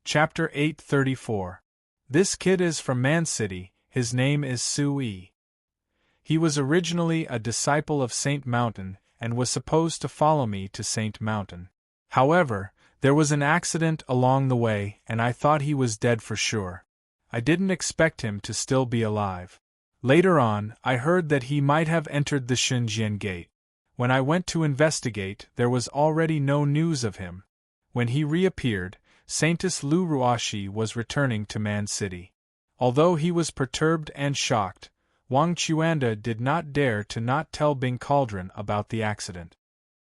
Chapter 834. This kid is from Man City, his name is Sui. He was originally a disciple of Saint Mountain and was supposed to follow me to Saint Mountain. However, there was an accident along the way and I thought he was dead for sure. I didn't expect him to still be alive. Later on, I heard that he might have entered the Shenzhen gate. When I went to investigate, there was already no news of him. When he reappeared, Saintess Lu Ruoshi was returning to Man City. Although he was perturbed and shocked, Wang Chuanda did not dare to not tell Bing Cauldron about the accident.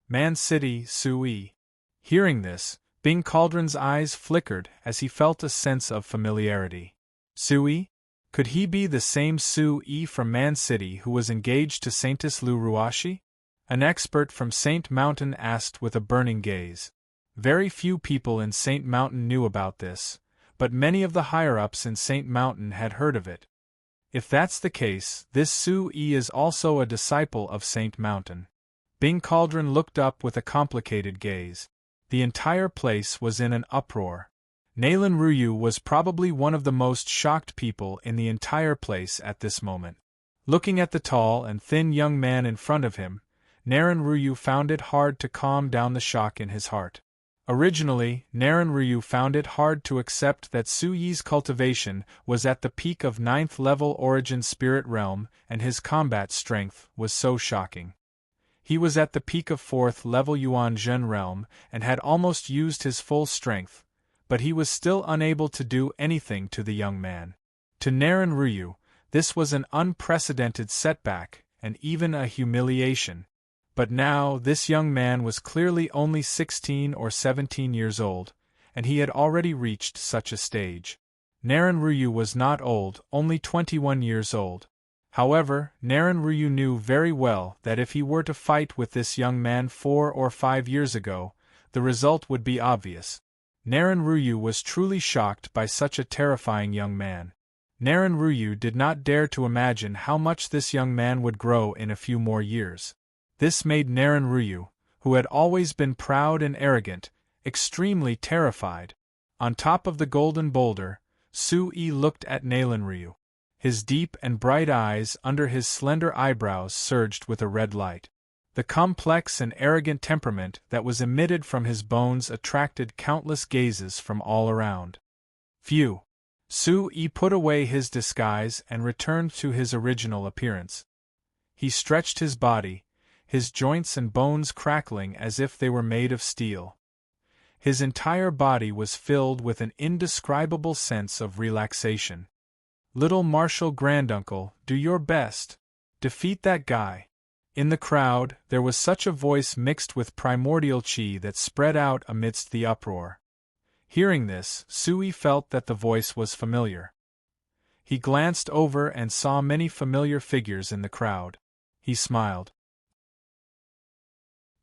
Man City, Sui. Hearing this, Bing Cauldron's eyes flickered as he felt a sense of familiarity. Sui? Could he be the same Sui from Man City who was engaged to Saintess Lu Ruoshi? An expert from Saint Mountain asked with a burning gaze. Very few people in Saint Mountain knew about this, but many of the higher-ups in Saint Mountain had heard of it. If that's the case, this Sui is also a disciple of Saint Mountain. Bing Cauldron looked up with a complicated gaze. The entire place was in an uproar. Nalen Ruyu was probably one of the most shocked people in the entire place at this moment. Looking at the tall and thin young man in front of him, Naren Ruyu found it hard to calm down the shock in his heart. Originally, Naren Ruyu found it hard to accept that Suyi's cultivation was at the peak of 9th level Origin Spirit Realm and his combat strength was so shocking. He was at the peak of 4th level Yuan Zhen Realm and had almost used his full strength, but he was still unable to do anything to the young man. To Naren Ruyu, this was an unprecedented setback and even a humiliation. But now, this young man was clearly only 16 or 17 years old, and he had already reached such a stage. Naren Ruyu was not old, only 21 years old. However, Naren Ruyu knew very well that if he were to fight with this young man 4 or 5 years ago, the result would be obvious. Naren Ruyu was truly shocked by such a terrifying young man. Naren Ruyu did not dare to imagine how much this young man would grow in a few more years. This made Naren Ruyu, who had always been proud and arrogant, extremely terrified. On top of the golden boulder, Sui looked at Nalen Ruyu. His deep and bright eyes under his slender eyebrows surged with a red light. The complex and arrogant temperament that was emitted from his bones attracted countless gazes from all around. Phew! Sui put away his disguise and returned to his original appearance. He stretched his body, his joints and bones crackling as if they were made of steel. His entire body was filled with an indescribable sense of relaxation. Little Marshal Granduncle, do your best. Defeat that guy. In the crowd, there was such a voice mixed with primordial chi that spread out amidst the uproar. Hearing this, Sui felt that the voice was familiar. He glanced over and saw many familiar figures in the crowd. He smiled.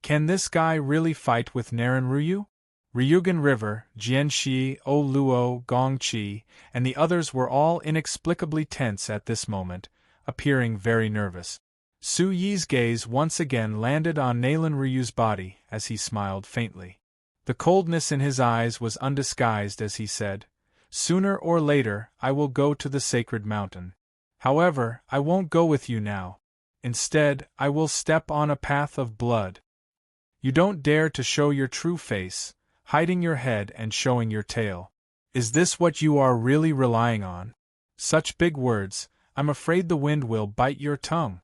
Can this guy really fight with Naren Ruyu? Ryugan River, Jianxi, O Luo, Gongqi, and the others were all inexplicably tense at this moment, appearing very nervous. Su Yi's gaze once again landed on Nalen Ryu's body as he smiled faintly. The coldness in his eyes was undisguised as he said, "Sooner or later I will go to the sacred mountain. However, I won't go with you now. Instead, I will step on a path of blood. You don't dare to show your true face, hiding your head and showing your tail. Is this what you are really relying on? Such big words, I'm afraid the wind will bite your tongue,"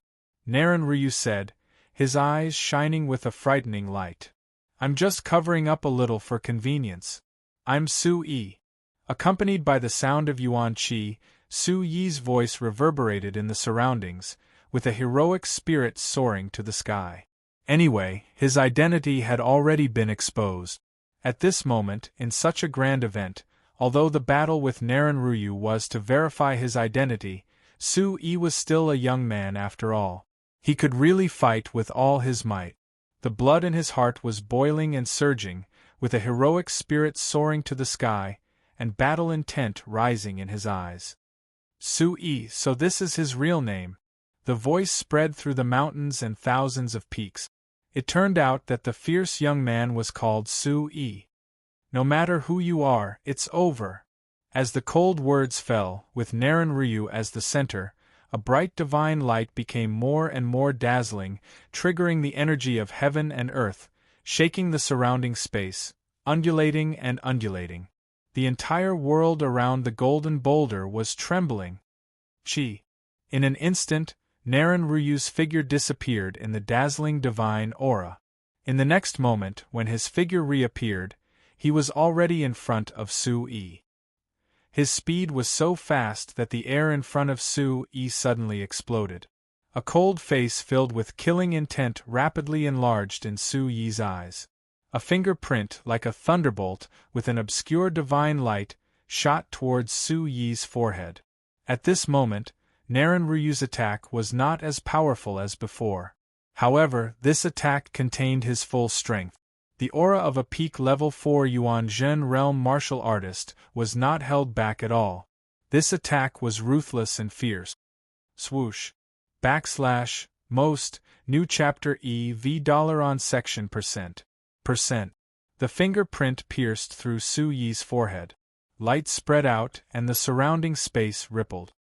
Naren Ryu said, his eyes shining with a frightening light. "I'm just covering up a little for convenience. I'm Su Yi." Accompanied by the sound of Yuan Qi, Su Yi's voice reverberated in the surroundings, with a heroic spirit soaring to the sky. Anyway, his identity had already been exposed. At this moment, in such a grand event, although the battle with Naren Ruyu was to verify his identity, Su Yi was still a young man after all. He could really fight with all his might. The blood in his heart was boiling and surging, with a heroic spirit soaring to the sky, and battle intent rising in his eyes. Su Yi, so this is his real name. The voice spread through the mountains and thousands of peaks. It turned out that the fierce young man was called Su Yi. No matter who you are, it's over. As the cold words fell, with Naren Ryu as the center, a bright divine light became more and more dazzling, triggering the energy of heaven and earth, shaking the surrounding space, undulating and undulating. The entire world around the golden boulder was trembling. Chi. In an instant, Naren Ryu's figure disappeared in the dazzling divine aura. In the next moment, when his figure reappeared, he was already in front of Su-yi. His speed was so fast that the air in front of Su-yi suddenly exploded. A cold face filled with killing intent rapidly enlarged in Su-yi's eyes. A fingerprint, like a thunderbolt, with an obscure divine light, shot towards Su-yi's forehead. At this moment, Naren Ryu's attack was not as powerful as before. However, this attack contained his full strength. The aura of a peak level 4 Yuan Zhen realm martial artist was not held back at all. This attack was ruthless and fierce. Swoosh. / most, new chapter EV $on section %. The fingerprint pierced through Su-yi's forehead. Light spread out and the surrounding space rippled.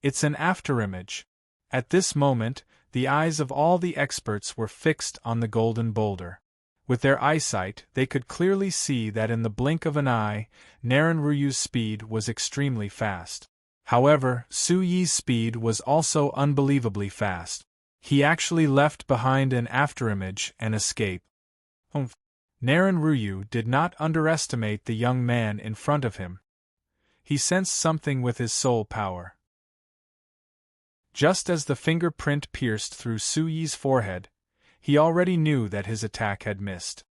It's an afterimage. At this moment, the eyes of all the experts were fixed on the golden boulder. With their eyesight, they could clearly see that in the blink of an eye, Naren Ryu's speed was extremely fast. However, Su-yi's speed was also unbelievably fast. He actually left behind an afterimage and escaped. Naren Ryu did not underestimate the young man in front of him. He sensed something with his soul power. Just as the fingerprint pierced through Su-yi's forehead, he already knew that his attack had missed.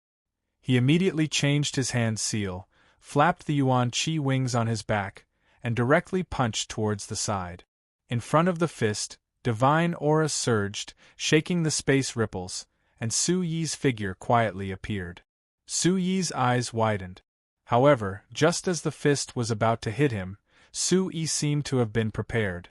He immediately changed his hand seal, flapped the Yuan Qi wings on his back, and directly punched towards the side. In front of the fist, divine aura surged, shaking the space ripples, and Su-yi's figure quietly appeared. Su-yi's eyes widened. However, just as the fist was about to hit him, Su-yi seemed to have been prepared.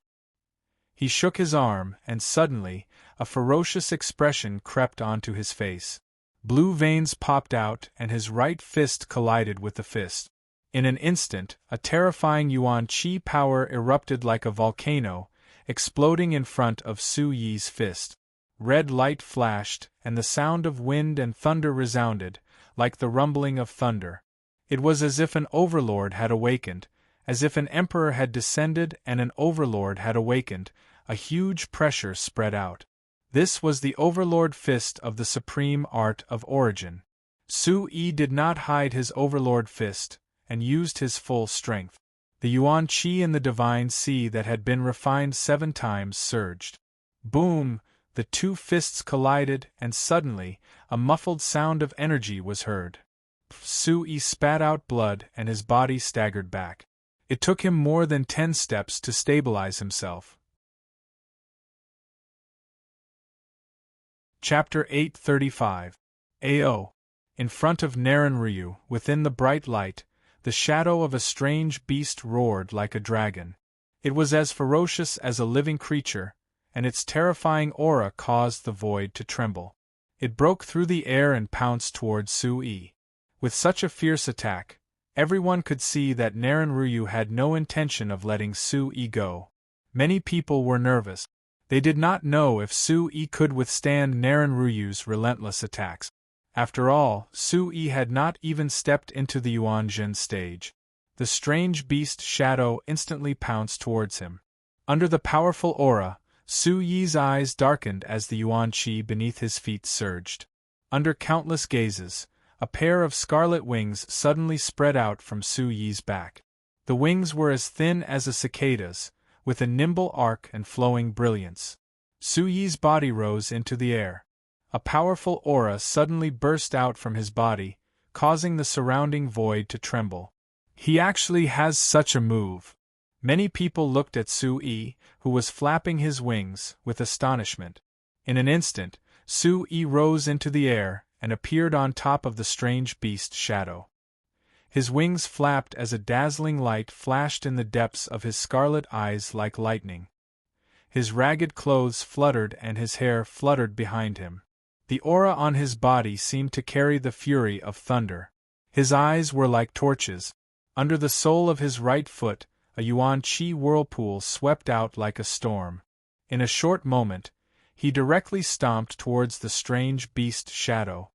He shook his arm, and suddenly, a ferocious expression crept onto his face. Blue veins popped out and his right fist collided with the fist. In an instant, a terrifying Yuan Qi power erupted like a volcano, exploding in front of Su-yi's fist. Red light flashed, and the sound of wind and thunder resounded, like the rumbling of thunder. It was as if an overlord had awakened, as if an emperor had descended and an overlord had awakened. A huge pressure spread out. This was the overlord fist of the supreme art of origin. Su-yi did not hide his overlord fist, and used his full strength. The Yuan Qi in the divine sea that had been refined 7 times surged. Boom! The two fists collided, and suddenly, a muffled sound of energy was heard. Su-yi spat out blood and his body staggered back. It took him more than 10 steps to stabilize himself. Chapter 835. AO. In front of Naren Ryu, within the bright light, the shadow of a strange beast roared like a dragon. It was as ferocious as a living creature, and its terrifying aura caused the void to tremble. It broke through the air and pounced towards Su-yi. With such a fierce attack, everyone could see that Naren Ryu had no intention of letting Su-yi go. Many people were nervous. They did not know if Su-yi could withstand Naren Ryu's relentless attacks. After all, Su-yi had not even stepped into the Yuan Zhen stage. The strange beast shadow instantly pounced towards him. Under the powerful aura, Su-yi's eyes darkened as the Yuan Qi beneath his feet surged. Under countless gazes, a pair of scarlet wings suddenly spread out from Su-yi's back. The wings were as thin as a cicada's, with a nimble arc and flowing brilliance. Su-yi's body rose into the air. A powerful aura suddenly burst out from his body, causing the surrounding void to tremble. He actually has such a move. Many people looked at Su-yi, who was flapping his wings, with astonishment. In an instant, Su-yi rose into the air and appeared on top of the strange beast shadow. His wings flapped as a dazzling light flashed in the depths of his scarlet eyes like lightning. His ragged clothes fluttered and his hair fluttered behind him. The aura on his body seemed to carry the fury of thunder. His eyes were like torches. Under the sole of his right foot, a yuan qi whirlpool swept out like a storm. In a short moment, he directly stomped towards the strange beast shadow.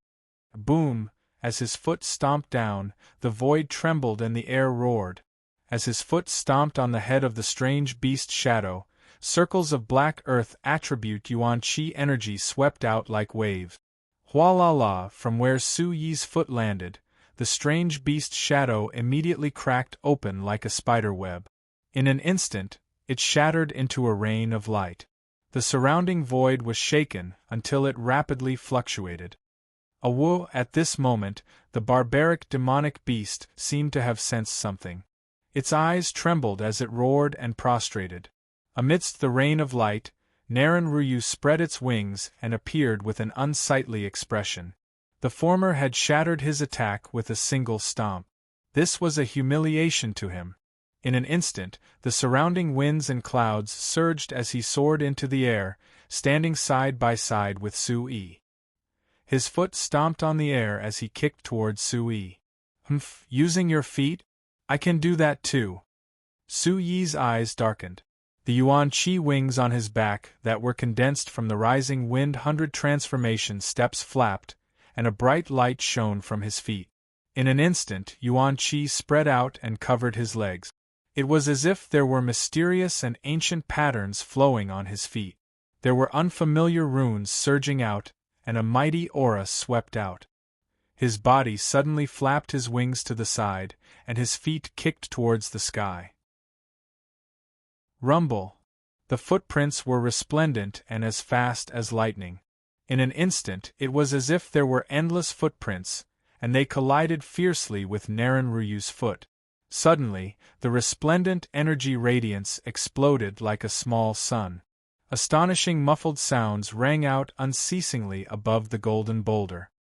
Boom! As his foot stomped down, the void trembled and the air roared. As his foot stomped on the head of the strange beast shadow, circles of black earth attribute yuan qi energy swept out like waves. Hualala! From where Su Yi's foot landed, the strange beast shadow immediately cracked open like a spider web. In an instant, it shattered into a rain of light. The surrounding void was shaken until it rapidly fluctuated. Awo! At this moment, the barbaric demonic beast seemed to have sensed something. Its eyes trembled as it roared and prostrated. Amidst the rain of light, Naren Ryu spread its wings and appeared with an unsightly expression. The former had shattered his attack with a single stomp. This was a humiliation to him. In an instant, the surrounding winds and clouds surged as he soared into the air, standing side by side with Su Yi. His foot stomped on the air as he kicked towards Su Yi. Humph, using your feet? I can do that too. Su Yi's eyes darkened. The yuan qi wings on his back that were condensed from the rising wind 100 transformation steps flapped, and a bright light shone from his feet. In an instant, yuan qi spread out and covered his legs. It was as if there were mysterious and ancient patterns flowing on his feet. There were unfamiliar runes surging out, and a mighty aura swept out. His body suddenly flapped his wings to the side, and his feet kicked towards the sky. Rumble! The footprints were resplendent and as fast as lightning. In an instant it was as if there were endless footprints, and they collided fiercely with Naren Ryu's foot. Suddenly, the resplendent energy radiance exploded like a small sun. Astonishing muffled sounds rang out unceasingly above the golden boulder.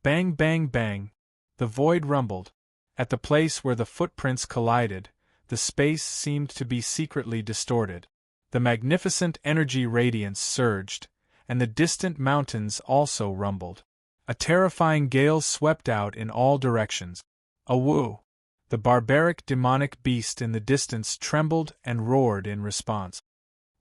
Bang, bang, bang! The void rumbled. At the place where the footprints collided, the space seemed to be secretly distorted. The magnificent energy radiance surged, and the distant mountains also rumbled. A terrifying gale swept out in all directions. Awu! The barbaric demonic beast in the distance trembled and roared in response.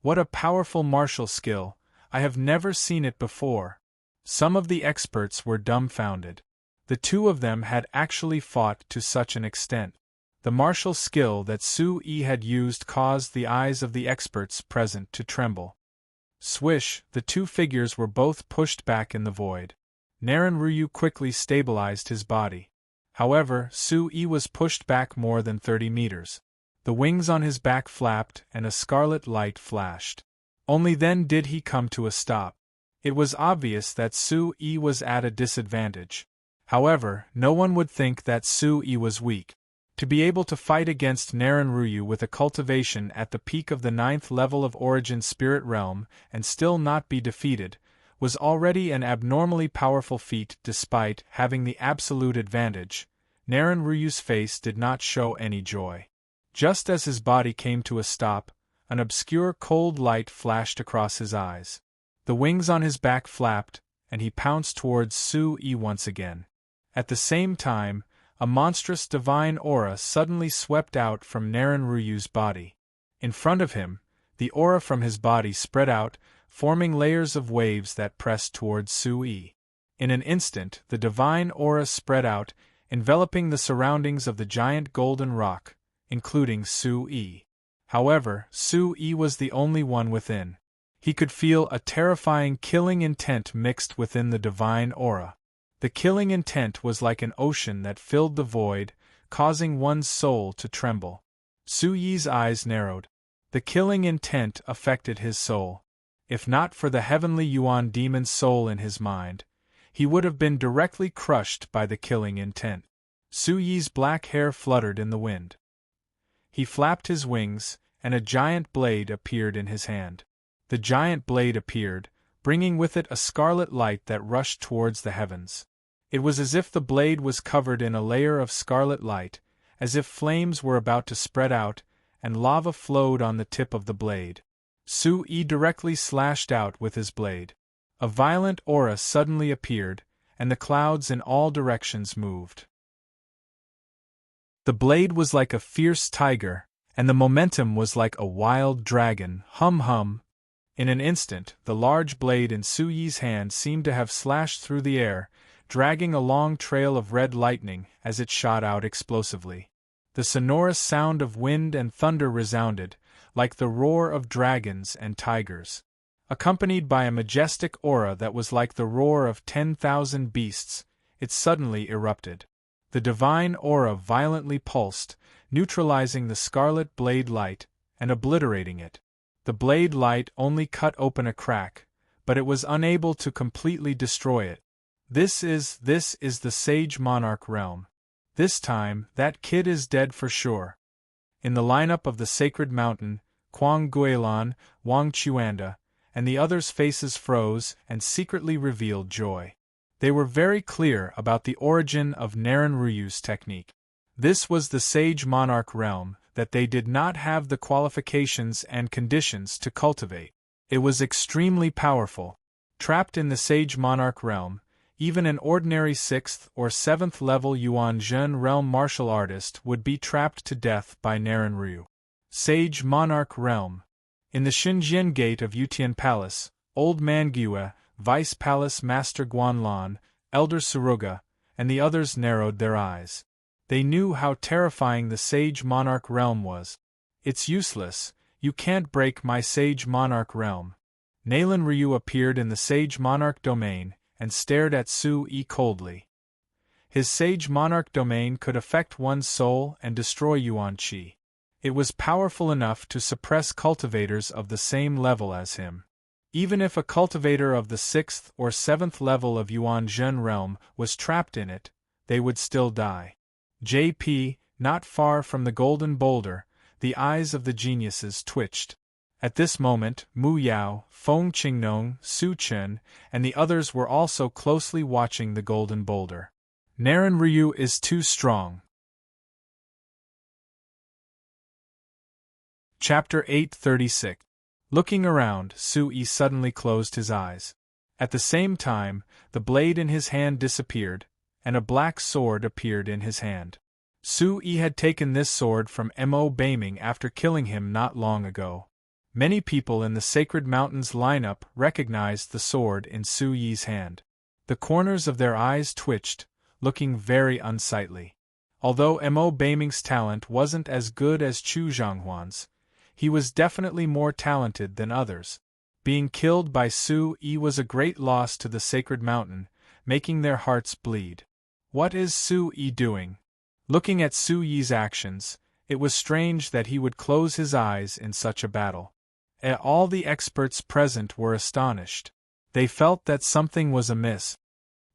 What a powerful martial skill! I have never seen it before. Some of the experts were dumbfounded. The two of them had actually fought to such an extent. The martial skill that Su Yi had used caused the eyes of the experts present to tremble. Swish! The two figures were both pushed back in the void. Naren Ryu quickly stabilized his body. However, Su Yi was pushed back more than 30 meters. The wings on his back flapped and a scarlet light flashed. Only then did he come to a stop. It was obvious that Su Yi was at a disadvantage. However, no one would think that Su Yi was weak. To be able to fight against Naren Ryu with a cultivation at the peak of the 9th level of Origin Spirit Realm and still not be defeated, was already an abnormally powerful feat despite having the absolute advantage. Naren Ryu's face did not show any joy. Just as his body came to a stop, an obscure cold light flashed across his eyes. The wings on his back flapped, and he pounced towards Su Yi once again. At the same time, a monstrous divine aura suddenly swept out from Naren Ryu's body. In front of him, the aura from his body spread out, forming layers of waves that pressed towards Su Yi. In an instant, the divine aura spread out, enveloping the surroundings of the giant golden rock, including Su Yi. However, Su Yi was the only one within. He could feel a terrifying killing intent mixed within the divine aura. The killing intent was like an ocean that filled the void, causing one's soul to tremble. Su Yi's eyes narrowed. The killing intent affected his soul. If not for the heavenly Yuan demon's soul in his mind, he would have been directly crushed by the killing intent. Su Yi's black hair fluttered in the wind. He flapped his wings, and a giant blade appeared in his hand. The giant blade appeared, bringing with it a scarlet light that rushed towards the heavens. It was as if the blade was covered in a layer of scarlet light, as if flames were about to spread out, and lava flowed on the tip of the blade. Su Yi directly slashed out with his blade. A violent aura suddenly appeared, and the clouds in all directions moved. The blade was like a fierce tiger, and the momentum was like a wild dragon. Hum hum. In an instant, the large blade in Su Yi's hand seemed to have slashed through the air, dragging a long trail of red lightning as it shot out explosively. The sonorous sound of wind and thunder resounded, like the roar of dragons and tigers. Accompanied by a majestic aura that was like the roar of 10,000 beasts, it suddenly erupted. The divine aura violently pulsed, neutralizing the scarlet blade light, and obliterating it. The blade light only cut open a crack, but it was unable to completely destroy it. This is the Sage Monarch realm. This time, that kid is dead for sure. In the lineup of the Sacred Mountain, Kwang Guilan, Wang Chuanda, and the others' faces froze and secretly revealed joy. They were very clear about the origin of Naren Ryu's technique. This was the Sage Monarch realm that they did not have the qualifications and conditions to cultivate. It was extremely powerful. Trapped in the Sage Monarch realm, even an ordinary 6th or 7th level Yuan Zhen realm martial artist would be trapped to death by Naren Ryu. Sage Monarch realm. In the Xinjian Gate of Yutian Palace, Old Man Gyue, Vice Palace Master Guanlan, Elder Suruga, and the others narrowed their eyes. They knew how terrifying the Sage Monarch realm was. It's useless, you can't break my Sage Monarch realm. Nalen Ryu appeared in the Sage Monarch domain and stared at Su Yi coldly. His Sage Monarch domain could affect one's soul and destroy Yuan Qi. It was powerful enough to suppress cultivators of the same level as him. Even if a cultivator of the 6th or 7th level of Yuan Zhen realm was trapped in it, they would still die. JP, not far from the Golden Boulder, the eyes of the geniuses twitched. At this moment, Mu Yao, Feng Qingnong, Su Chen, and the others were also closely watching the Golden Boulder. Naren Ryu is too strong. Chapter 836. Looking around, Su Yi suddenly closed his eyes. At the same time, the blade in his hand disappeared, and a black sword appeared in his hand. Su Yi had taken this sword from Mo Beiming after killing him not long ago. Many people in the Sacred Mountains lineup recognized the sword in Su Yi's hand. The corners of their eyes twitched, looking very unsightly. Although Mo Beiming's talent wasn't as good as Chu Zhanghuan's, he was definitely more talented than others. Being killed by Su Yi was a great loss to the Sacred Mountain, making their hearts bleed. What is Su Yi doing? Looking at Su Yi's actions, it was strange that he would close his eyes in such a battle. All the experts present were astonished. They felt that something was amiss.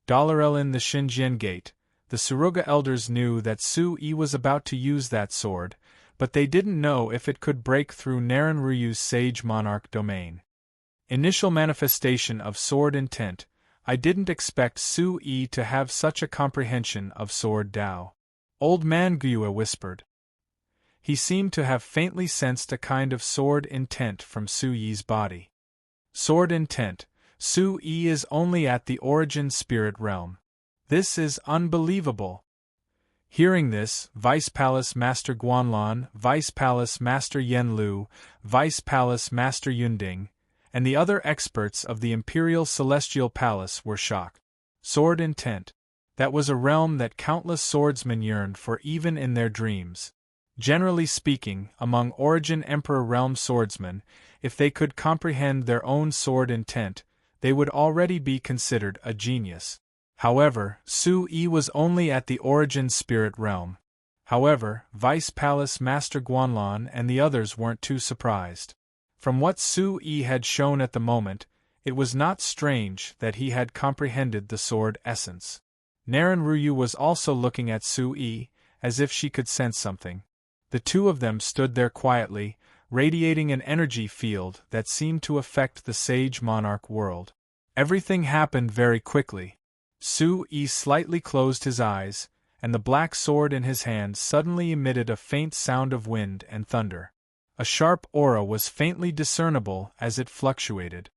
In the Xinjian Gate, the Suruga elders knew that Su Yi was about to use that sword, but they didn't know if it could break through Naren Ryu's Sage Monarch domain. Initial manifestation of sword intent. I didn't expect Su Yi to have such a comprehension of sword Dao. Old Man Gyue whispered. He seemed to have faintly sensed a kind of sword intent from Su Yi's body. Sword intent. Su Yi is only at the origin spirit realm. This is unbelievable. Hearing this, Vice Palace Master Guanlan, Vice Palace Master Yen Lu, Vice Palace Master Yunding, and the other experts of the Imperial Celestial Palace were shocked. Sword intent. That was a realm that countless swordsmen yearned for even in their dreams. Generally speaking, among Origin Emperor realm swordsmen, if they could comprehend their own sword intent, they would already be considered a genius. However, Su Yi was only at the Origin Spirit realm. However, Vice Palace Master Guanlan and the others weren't too surprised. From what Su Yi had shown at the moment, it was not strange that he had comprehended the sword essence. Naren Ryu was also looking at Su Yi, as if she could sense something. The two of them stood there quietly, radiating an energy field that seemed to affect the Sage Monarch world. Everything happened very quickly. Su Yi slightly closed his eyes, and the black sword in his hand suddenly emitted a faint sound of wind and thunder. A sharp aura was faintly discernible as it fluctuated.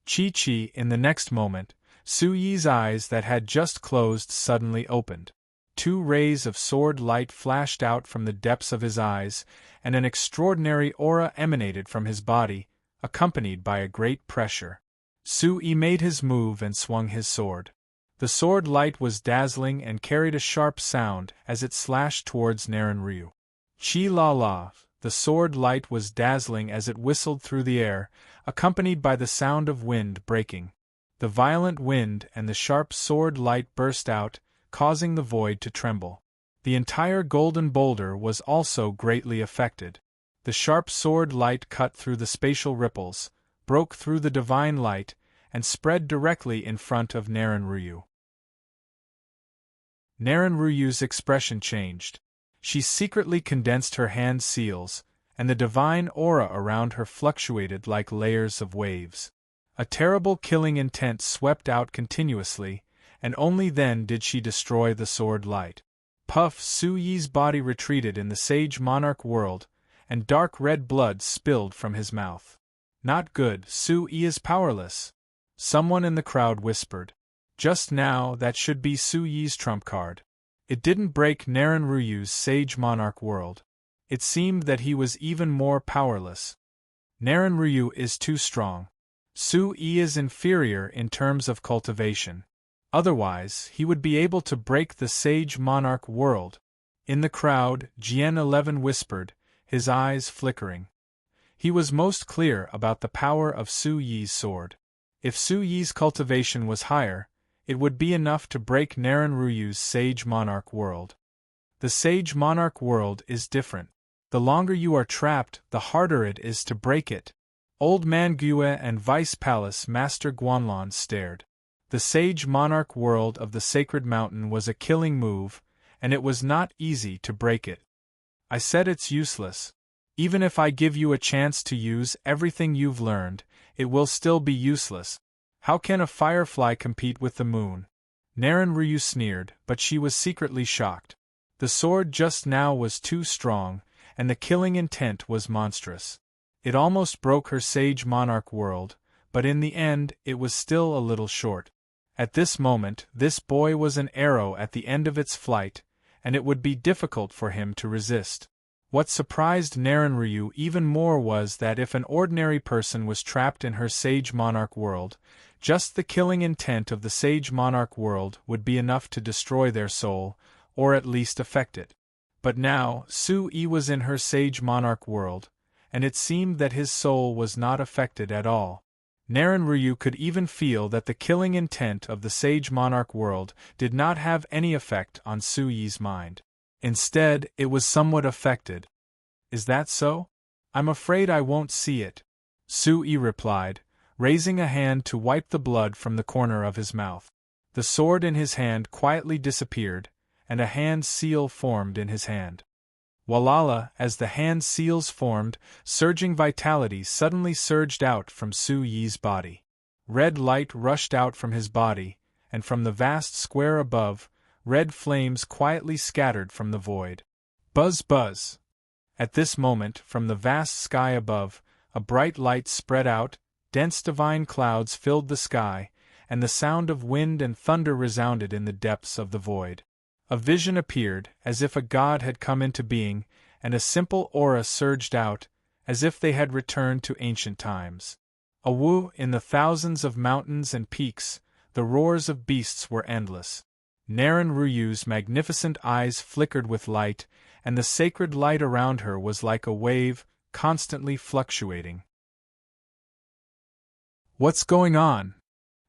Chi-Chi, in the next moment, Su Yi's eyes that had just closed suddenly opened. 2 rays of sword light flashed out from the depths of his eyes, and an extraordinary aura emanated from his body, accompanied by a great pressure. Sui made his move and swung his sword. The sword light was dazzling and carried a sharp sound as it slashed towards Narenryu. Chi la la, the sword light was dazzling as it whistled through the air, accompanied by the sound of wind breaking. The violent wind and the sharp sword light burst out, causing the void to tremble. The entire golden boulder was also greatly affected. The sharp sword light cut through the spatial ripples, broke through the divine light, and spread directly in front of Narenryu. Narenryu's expression changed. She secretly condensed her hand seals, and the divine aura around her fluctuated like layers of waves. A terrible killing intent swept out continuously, and only then did she destroy the sword light. Puff Suyi's body retreated in the sage monarch world, and dark red blood spilled from his mouth. Not good, Sui is powerless. Someone in the crowd whispered. Just now that should be Suyi's trump card. It didn't break Narenryu's sage monarch world. It seemed that he was even more powerless. Narenryu is too strong. Sui is inferior in terms of cultivation. Otherwise, he would be able to break the sage monarch world. In the crowd, Jian-11 whispered, his eyes flickering. He was most clear about the power of Suyi's sword. If Suyi's cultivation was higher, it would be enough to break Narenryu's sage monarch world. The sage monarch world is different. The longer you are trapped, the harder it is to break it. Old Man Gue and Vice Palace Master Guanlon stared. The sage monarch world of the sacred mountain was a killing move, and it was not easy to break it. I said it's useless. Even if I give you a chance to use everything you've learned, it will still be useless. How can a firefly compete with the moon? Narenryu sneered, but she was secretly shocked. The sword just now was too strong, and the killing intent was monstrous. It almost broke her sage monarch world, but in the end it was still a little short. At this moment, this boy was an arrow at the end of its flight, and it would be difficult for him to resist. What surprised Narenryu even more was that if an ordinary person was trapped in her sage monarch world, just the killing intent of the sage monarch world would be enough to destroy their soul, or at least affect it. But now, Sui was in her sage monarch world, and it seemed that his soul was not affected at all. Narenryu could even feel that the killing intent of the sage monarch world did not have any effect on Suyi's mind. Instead, it was somewhat affected. Is that so? I'm afraid I won't see it, Sui replied, raising a hand to wipe the blood from the corner of his mouth. The sword in his hand quietly disappeared, and a hand seal formed in his hand. Walala, as the hand seals formed, surging vitality suddenly surged out from Suyi's body. Red light rushed out from his body, and from the vast square above, red flames quietly scattered from the void. Buzz buzz! At this moment, from the vast sky above, a bright light spread out, dense divine clouds filled the sky, and the sound of wind and thunder resounded in the depths of the void. A vision appeared, as if a god had come into being, and a simple aura surged out, as if they had returned to ancient times. Awu, in the thousands of mountains and peaks, the roars of beasts were endless. Narenryu's magnificent eyes flickered with light, and the sacred light around her was like a wave, constantly fluctuating. What's going on?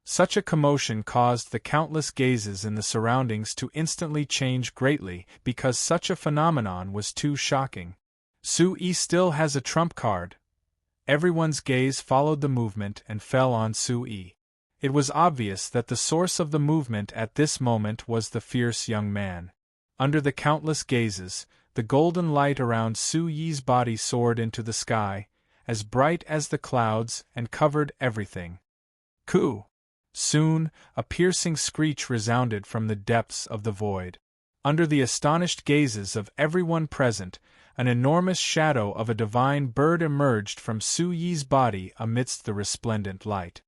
Such a commotion caused the countless gazes in the surroundings to instantly change greatly because such a phenomenon was too shocking. Sui still has a trump card. Everyone's gaze followed the movement and fell on Sui. It was obvious that the source of the movement at this moment was the fierce young man. Under the countless gazes, the golden light around Suyi's body soared into the sky, as bright as the clouds, and covered everything. Coo! Soon, a piercing screech resounded from the depths of the void. Under the astonished gazes of everyone present, an enormous shadow of a divine bird emerged from Suyi's body amidst the resplendent light.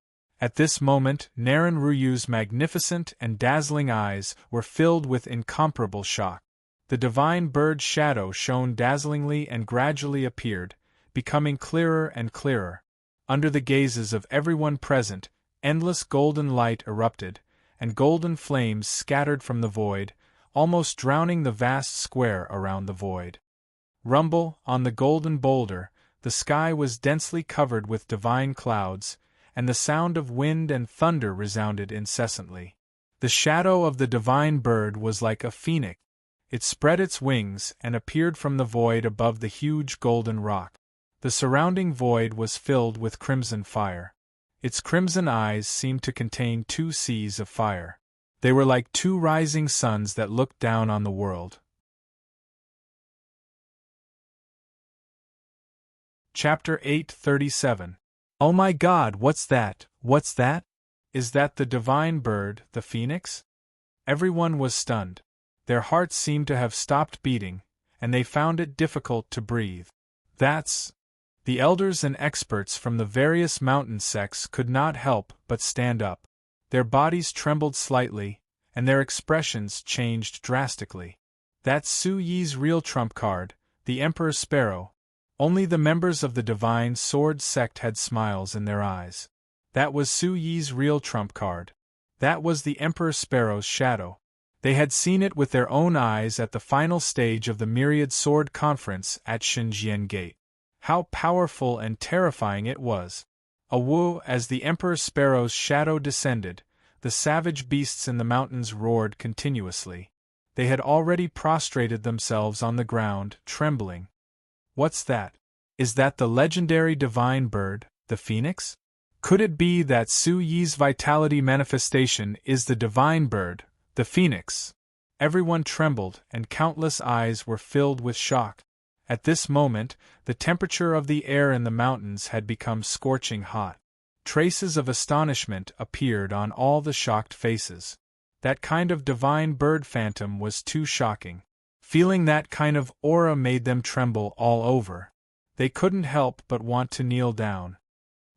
At this moment, Naren Ruyu's magnificent and dazzling eyes were filled with incomparable shock. The divine bird's shadow shone dazzlingly and gradually appeared, becoming clearer and clearer. Under the gazes of everyone present, endless golden light erupted, and golden flames scattered from the void, almost drowning the vast square around the void. Rumble, on the golden boulder, the sky was densely covered with divine clouds, and the sound of wind and thunder resounded incessantly. The shadow of the divine bird was like a phoenix. It spread its wings and appeared from the void above the huge golden rock. The surrounding void was filled with crimson fire. Its crimson eyes seemed to contain 2 seas of fire. They were like 2 rising suns that looked down on the world. Chapter 8:37. Oh my God, what's that? What's that? Is that the divine bird, the phoenix? Everyone was stunned. Their hearts seemed to have stopped beating, and they found it difficult to breathe. That's... The elders and experts from the various mountain sects could not help but stand up. Their bodies trembled slightly, and their expressions changed drastically. That's Su Yi's real trump card, the Emperor Sparrow. Only the members of the Divine Sword sect had smiles in their eyes. That was Su Yi's real trump card. That was the Emperor Sparrow's shadow. They had seen it with their own eyes at the final stage of the Myriad Sword Conference at Xinjiang Gate. How powerful and terrifying it was! As the Emperor Sparrow's shadow descended, the savage beasts in the mountains roared continuously. They had already prostrated themselves on the ground, trembling. What's that? Is that the legendary divine bird, the phoenix? Could it be that Su Yi's vitality manifestation is the divine bird, the phoenix? Everyone trembled, and countless eyes were filled with shock. At this moment, the temperature of the air in the mountains had become scorching hot. Traces of astonishment appeared on all the shocked faces. That kind of divine bird phantom was too shocking. Feeling that kind of aura made them tremble all over. They couldn't help but want to kneel down.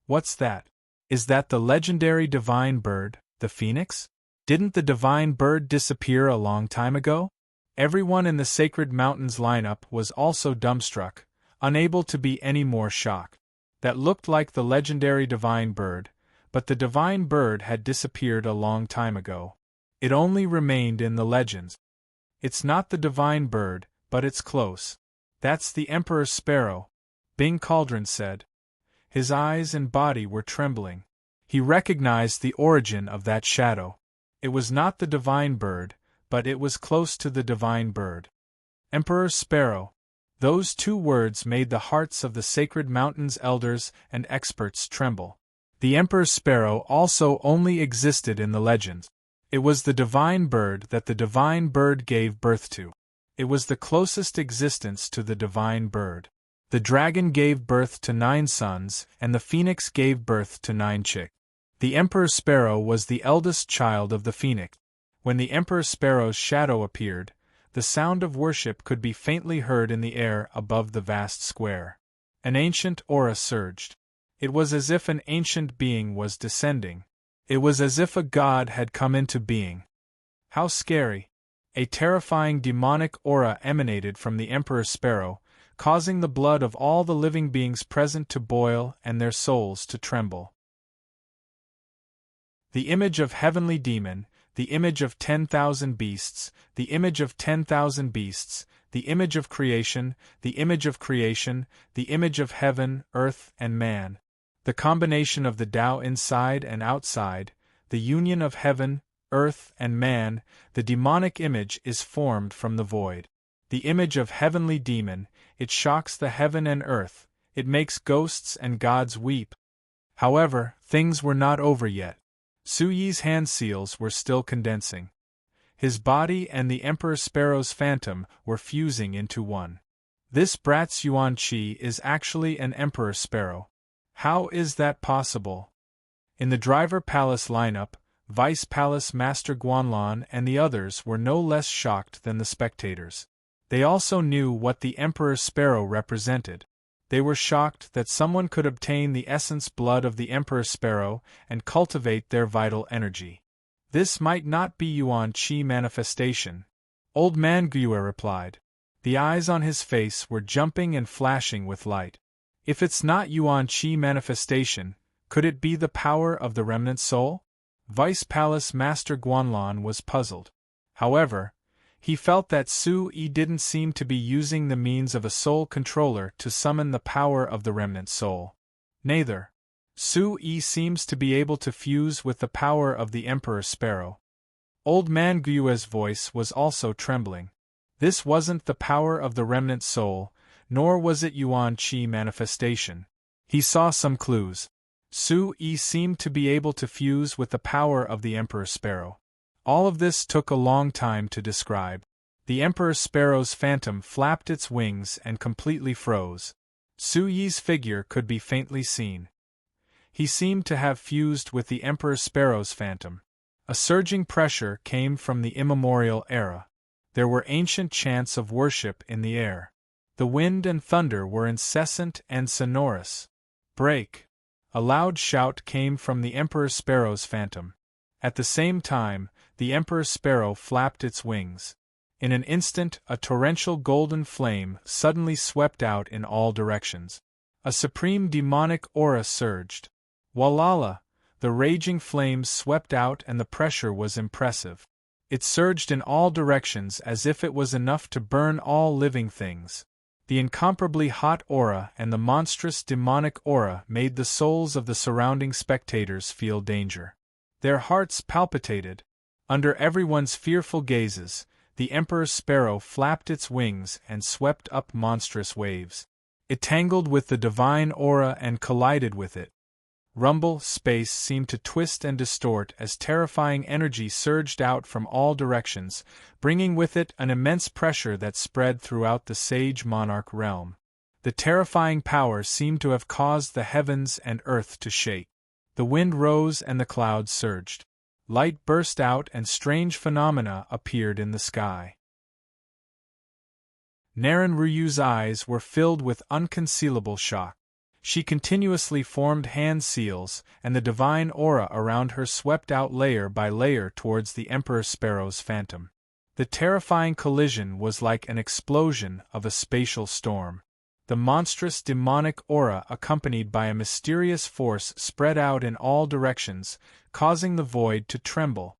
What's that? Is that the legendary divine bird, the phoenix? Didn't the divine bird disappear a long time ago? Everyone in the Sacred Mountains lineup was also dumbstruck, unable to be any more shocked. That looked like the legendary divine bird, but the divine bird had disappeared a long time ago. It only remained in the legends. It's not the divine bird, but it's close. That's the Emperor Sparrow, Bing Cauldron said. His eyes and body were trembling. He recognized the origin of that shadow. It was not the divine bird, but it was close to the divine bird. Emperor Sparrow. Those 2 words made the hearts of the Sacred Mountains elders and experts tremble. The Emperor Sparrow also only existed in the legends. It was the divine bird that the divine bird gave birth to. It was the closest existence to the divine bird. The dragon gave birth to 9 sons, and the phoenix gave birth to 9 chicks. The Emperor Sparrow was the eldest child of the phoenix. When the Emperor Sparrow's shadow appeared, the sound of worship could be faintly heard in the air above the vast square. An ancient aura surged. It was as if an ancient being was descending. It was as if a god had come into being. How scary! A terrifying demonic aura emanated from the Emperor Sparrow, causing the blood of all the living beings present to boil and their souls to tremble. The image of heavenly demon, the image of 10,000 beasts, the image of 10,000 beasts, the image of creation, the image of creation, the image of heaven, earth, and man. The combination of the Tao inside and outside, the union of heaven, earth, and man, the demonic image is formed from the void. The image of heavenly demon, it shocks the heaven and earth, it makes ghosts and gods weep. However, things were not over yet. Su Yi's hand seals were still condensing. His body and the Emperor Sparrow's phantom were fusing into one. This brat's Yuan Qi is actually an Emperor Sparrow. How is that possible? In the Driver Palace lineup, Vice Palace Master Guanlan and the others were no less shocked than the spectators. They also knew what the Emperor Sparrow represented. They were shocked that someone could obtain the essence blood of the Emperor Sparrow and cultivate their vital energy. This might not be Yuan Qi manifestation, Old Man Gue replied. The eyes on his face were jumping and flashing with light. If it's not Yuan Qi manifestation, could it be the power of the remnant soul? Vice Palace Master Guanlon was puzzled. However, he felt that Su Yi didn't seem to be using the means of a soul controller to summon the power of the remnant soul. Neither. Su Yi seems to be able to fuse with the power of the Emperor Sparrow. Old Man Gue's voice was also trembling. This wasn't the power of the remnant soul, nor was it Yuan Qi manifestation. He saw some clues. Su Yi seemed to be able to fuse with the power of the Emperor Sparrow. All of this took a long time to describe. The Emperor Sparrow's phantom flapped its wings and completely froze. Su Yi's figure could be faintly seen. He seemed to have fused with the Emperor Sparrow's phantom. A surging pressure came from the immemorial era. There were ancient chants of worship in the air. The wind and thunder were incessant and sonorous. Break! A loud shout came from the Emperor Sparrow's phantom. At the same time, the Emperor Sparrow flapped its wings. In an instant, a torrential golden flame suddenly swept out in all directions. A supreme demonic aura surged. Walala! The raging flames swept out and the pressure was impressive. It surged in all directions as if it was enough to burn all living things. The incomparably hot aura and the monstrous demonic aura made the souls of the surrounding spectators feel danger. Their hearts palpitated. Under everyone's fearful gazes, the Emperor Sparrow flapped its wings and swept up monstrous waves. It tangled with the divine aura and collided with it. Rumble, space seemed to twist and distort as terrifying energy surged out from all directions, bringing with it an immense pressure that spread throughout the sage monarch realm. The terrifying power seemed to have caused the heavens and earth to shake. The wind rose and the clouds surged. Light burst out and strange phenomena appeared in the sky. Naren Ryu's eyes were filled with unconcealable shock. She continuously formed hand seals, and the divine aura around her swept out layer by layer towards the Emperor Sparrow's phantom. The terrifying collision was like an explosion of a spatial storm. The monstrous demonic aura accompanied by a mysterious force spread out in all directions, causing the void to tremble.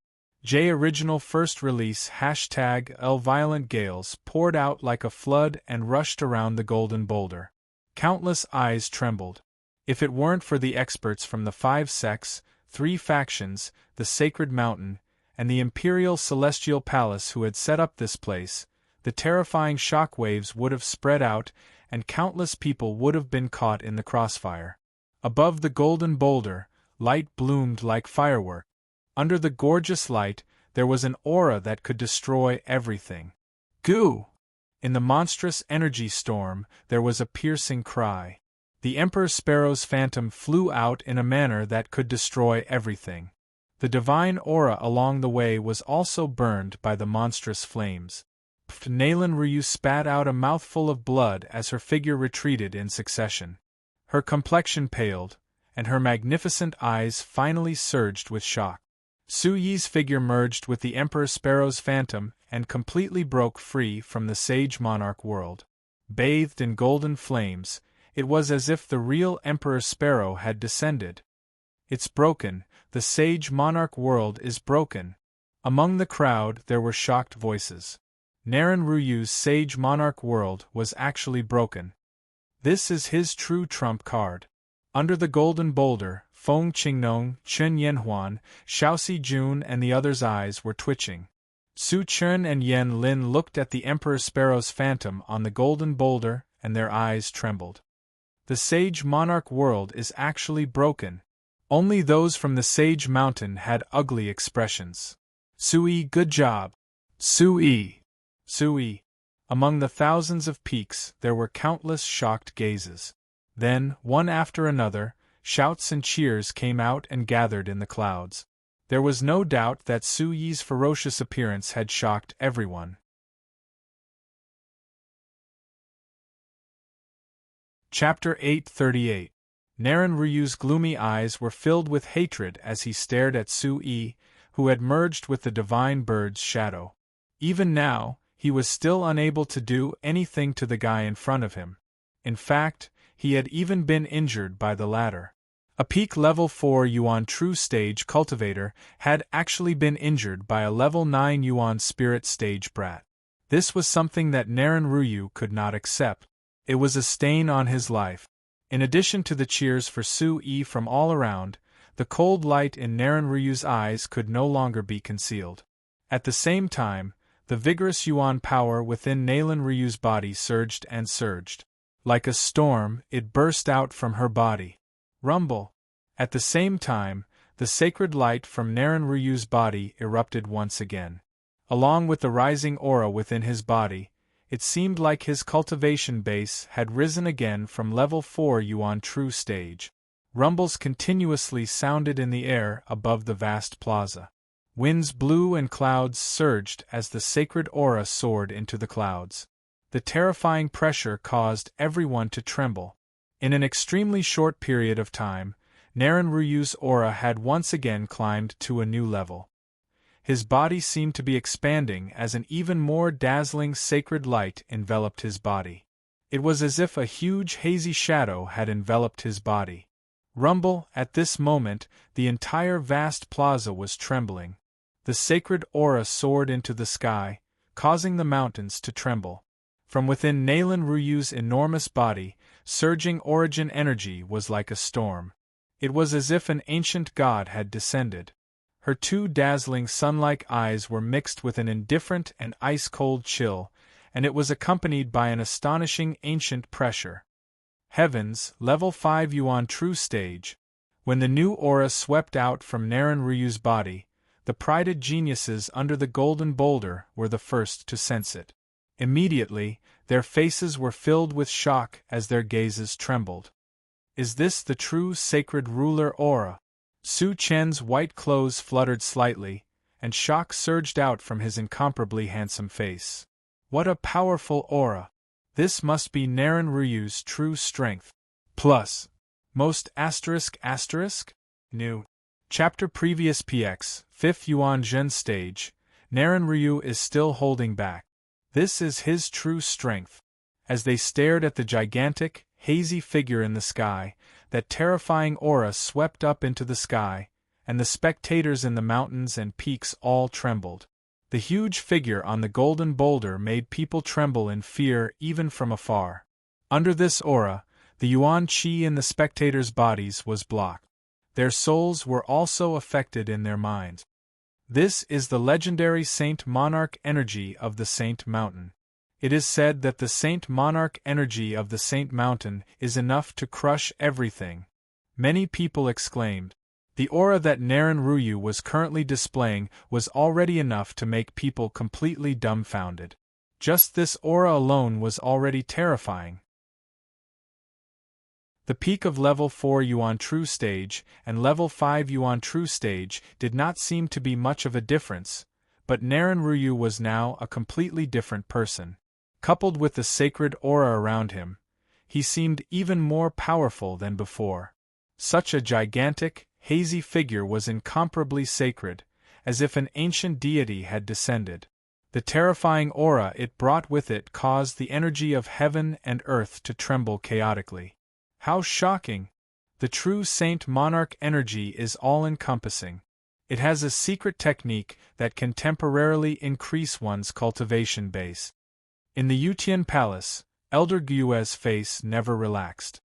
Original first release #Violent gales poured out like a flood and rushed around the golden boulder. Countless eyes trembled. If it weren't for the experts from the 5 sects, 3 factions, the Sacred Mountain, and the Imperial Celestial Palace who had set up this place, the terrifying shock waves would have spread out, and countless people would have been caught in the crossfire. Above the golden boulder, light bloomed like firework. Under the gorgeous light, there was an aura that could destroy everything. Goo! In the monstrous energy storm, there was a piercing cry. The Emperor Sparrow's phantom flew out in a manner that could destroy everything. The divine aura along the way was also burned by the monstrous flames. Nalen Ryu spat out a mouthful of blood as her figure retreated in succession. Her complexion paled, and her magnificent eyes finally surged with shock. Su Yi's figure merged with the Emperor Sparrow's phantom and completely broke free from the sage monarch world. Bathed in golden flames, it was as if the real Emperor Sparrow had descended. It's broken, the sage monarch world is broken. Among the crowd there were shocked voices. Naren Ryu's sage monarch world was actually broken. This is his true trump card. Under the golden boulder, Feng Qingnong, Chen Yanhuan, Shaoxi Jun and the others' eyes were twitching. Su Chen and Yen Lin looked at the Emperor Sparrow's phantom on the golden boulder, and their eyes trembled. The sage monarch world is actually broken. Only those from the sage mountain had ugly expressions. Sui, good job. Sui. Sui. Among the thousands of peaks there were countless shocked gazes. Then, one after another, shouts and cheers came out and gathered in the clouds. There was no doubt that Su Yi's ferocious appearance had shocked everyone. Chapter 838. Naren Ryu's gloomy eyes were filled with hatred as he stared at Su-yi, who had merged with the divine bird's shadow. Even now, he was still unable to do anything to the guy in front of him. In fact, he had even been injured by the latter. A peak level 4 Yuan True Stage cultivator had actually been injured by a level 9 Yuan Spirit Stage brat. This was something that Naren Ryu could not accept. It was a stain on his life. In addition to the cheers for Su-yi from all around, the cold light in Naren Ryu's eyes could no longer be concealed. At the same time, the vigorous Yuan power within Naren Ryu's body surged and surged. Like a storm, it burst out from her body. Rumble! At the same time, the sacred light from Naren Ryu's body erupted once again. Along with the rising aura within his body, it seemed like his cultivation base had risen again from level 4 Yuan True Stage. Rumbles continuously sounded in the air above the vast plaza. Winds blew and clouds surged as the sacred aura soared into the clouds. The terrifying pressure caused everyone to tremble. In an extremely short period of time, Naren Ryu's aura had once again climbed to a new level. His body seemed to be expanding as an even more dazzling sacred light enveloped his body. It was as if a huge hazy shadow had enveloped his body. Rumble! At this moment, the entire vast plaza was trembling. The sacred aura soared into the sky, causing the mountains to tremble. From within Naren Ryu's enormous body, surging origin energy was like a storm. It was as if an ancient god had descended. Her two dazzling sun-like eyes were mixed with an indifferent and ice-cold chill, and it was accompanied by an astonishing ancient pressure. Heavens, level 5 Yuan True Stage. When the new aura swept out from Naren Ryu's body, the prided geniuses under the golden boulder were the first to sense it. Immediately, their faces were filled with shock as their gazes trembled. Is this the true sacred ruler aura? Su Chen's white clothes fluttered slightly, and shock surged out from his incomparably handsome face. What a powerful aura! This must be Naren Ryu's true strength. Plus. Most ***. New. Chapter previous PX, 5th Yuan Zhen Stage. Naren Ryu is still holding back. This is his true strength. As they stared at the gigantic, hazy figure in the sky, that terrifying aura swept up into the sky, and the spectators in the mountains and peaks all trembled. The huge figure on the golden boulder made people tremble in fear even from afar. Under this aura, the Yuan Qi in the spectators' bodies was blocked. Their souls were also affected in their minds. This is the legendary Saint Monarch energy of the Saint Mountain. It is said that the Saint Monarch energy of the Saint Mountain is enough to crush everything. Many people exclaimed. The aura that Naren Ryu was currently displaying was already enough to make people completely dumbfounded. Just this aura alone was already terrifying. The peak of level 4 Yuan True Stage and level 5 Yuan True Stage did not seem to be much of a difference, but Naren Ryu was now a completely different person. Coupled with the sacred aura around him, he seemed even more powerful than before. Such a gigantic, hazy figure was incomparably sacred, as if an ancient deity had descended. The terrifying aura it brought with it caused the energy of heaven and earth to tremble chaotically. How shocking! The true Saint Monarch energy is all-encompassing. It has a secret technique that can temporarily increase one's cultivation base. In the Yutian Palace, Elder Guiue's face never relaxed.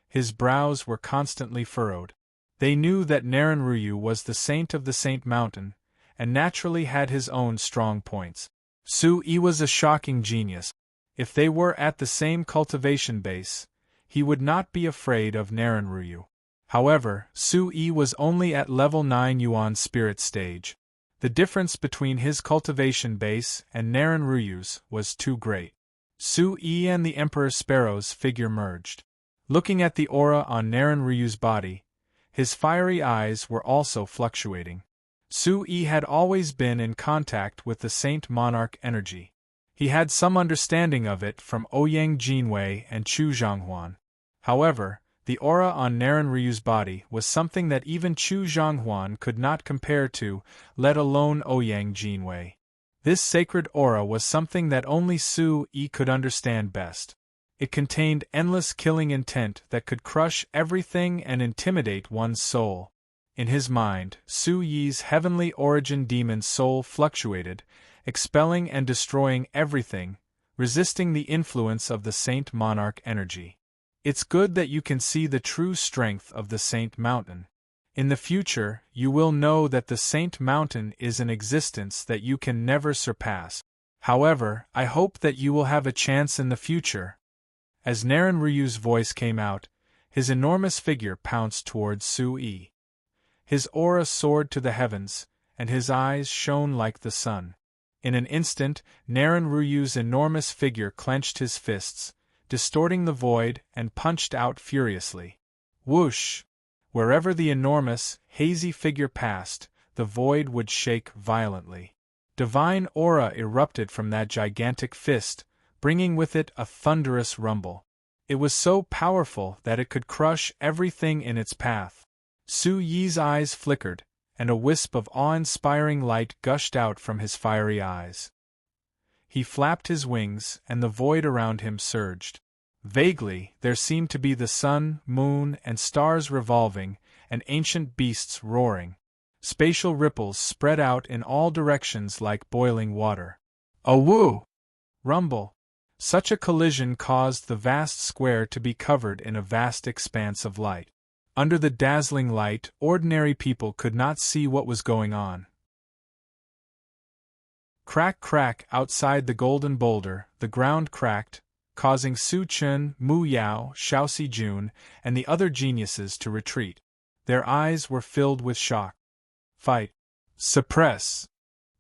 His brows were constantly furrowed. They knew that Naren Ryu was the saint of the Saint Mountain, and naturally had his own strong points. Su-yi was a shocking genius. If they were at the same cultivation base, he would not be afraid of Naren Ryu. However, Su-yi was only at level 9 Yuan Spirit Stage. The difference between his cultivation base and Naren Ryu's was too great. Su-yi and the Emperor Sparrow's figure merged. Looking at the aura on Naren Ryu's body, his fiery eyes were also fluctuating. Su-yi had always been in contact with the Saint Monarch energy. He had some understanding of it from Ouyang Jinwei and Chu Zhonghuan. However, the aura on Naren Ryu's body was something that even Chu Zhonghuan could not compare to, let alone Ouyang Jinwei. This sacred aura was something that only Su Yi could understand best. It contained endless killing intent that could crush everything and intimidate one's soul. In his mind, Su Yi's heavenly origin demon soul fluctuated, expelling and destroying everything, resisting the influence of the Saint Monarch energy. It's good that you can see the true strength of the Saint Mountain. In the future, you will know that the Saint Mountain is an existence that you can never surpass. However, I hope that you will have a chance in the future. As Naren Ryu's voice came out, his enormous figure pounced towards Su Yi. His aura soared to the heavens, and his eyes shone like the sun. In an instant, Naren Ryu's enormous figure clenched his fists, distorting the void, and punched out furiously. Whoosh! Wherever the enormous, hazy figure passed, the void would shake violently. Divine aura erupted from that gigantic fist, bringing with it a thunderous rumble. It was so powerful that it could crush everything in its path. Su Yi's eyes flickered, and a wisp of awe-inspiring light gushed out from his fiery eyes. He flapped his wings, and the void around him surged. Vaguely, there seemed to be the sun, moon, and stars revolving, and ancient beasts roaring. Spatial ripples spread out in all directions like boiling water. A woo! Rumble! Such a collision caused the vast square to be covered in a vast expanse of light. Under the dazzling light, ordinary people could not see what was going on. Crack, crack! Outside the golden boulder, the ground cracked, causing Su Chun, Mu Yao, Xiaoxi Jun, and the other geniuses to retreat. Their eyes were filled with shock. Fight! Suppress!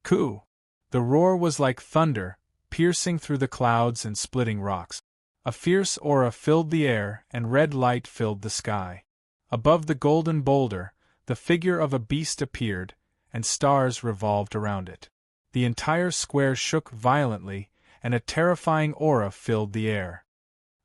Coup! The roar was like thunder, piercing through the clouds and splitting rocks. A fierce aura filled the air, and red light filled the sky. Above the golden boulder, the figure of a beast appeared, and stars revolved around it. The entire square shook violently, and a terrifying aura filled the air.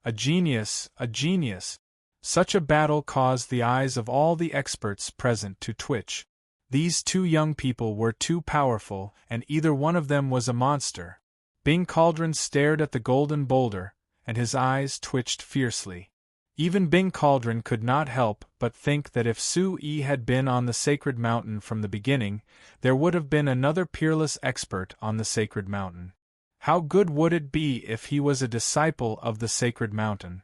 A genius, a genius! Such a battle caused the eyes of all the experts present to twitch. These two young people were too powerful, and either one of them was a monster. Bing Cauldron stared at the golden boulder, and his eyes twitched fiercely. Even Bing Cauldron could not help but think that if Su Yi had been on the sacred mountain from the beginning, there would have been another peerless expert on the sacred mountain. How good would it be if he was a disciple of the sacred mountain?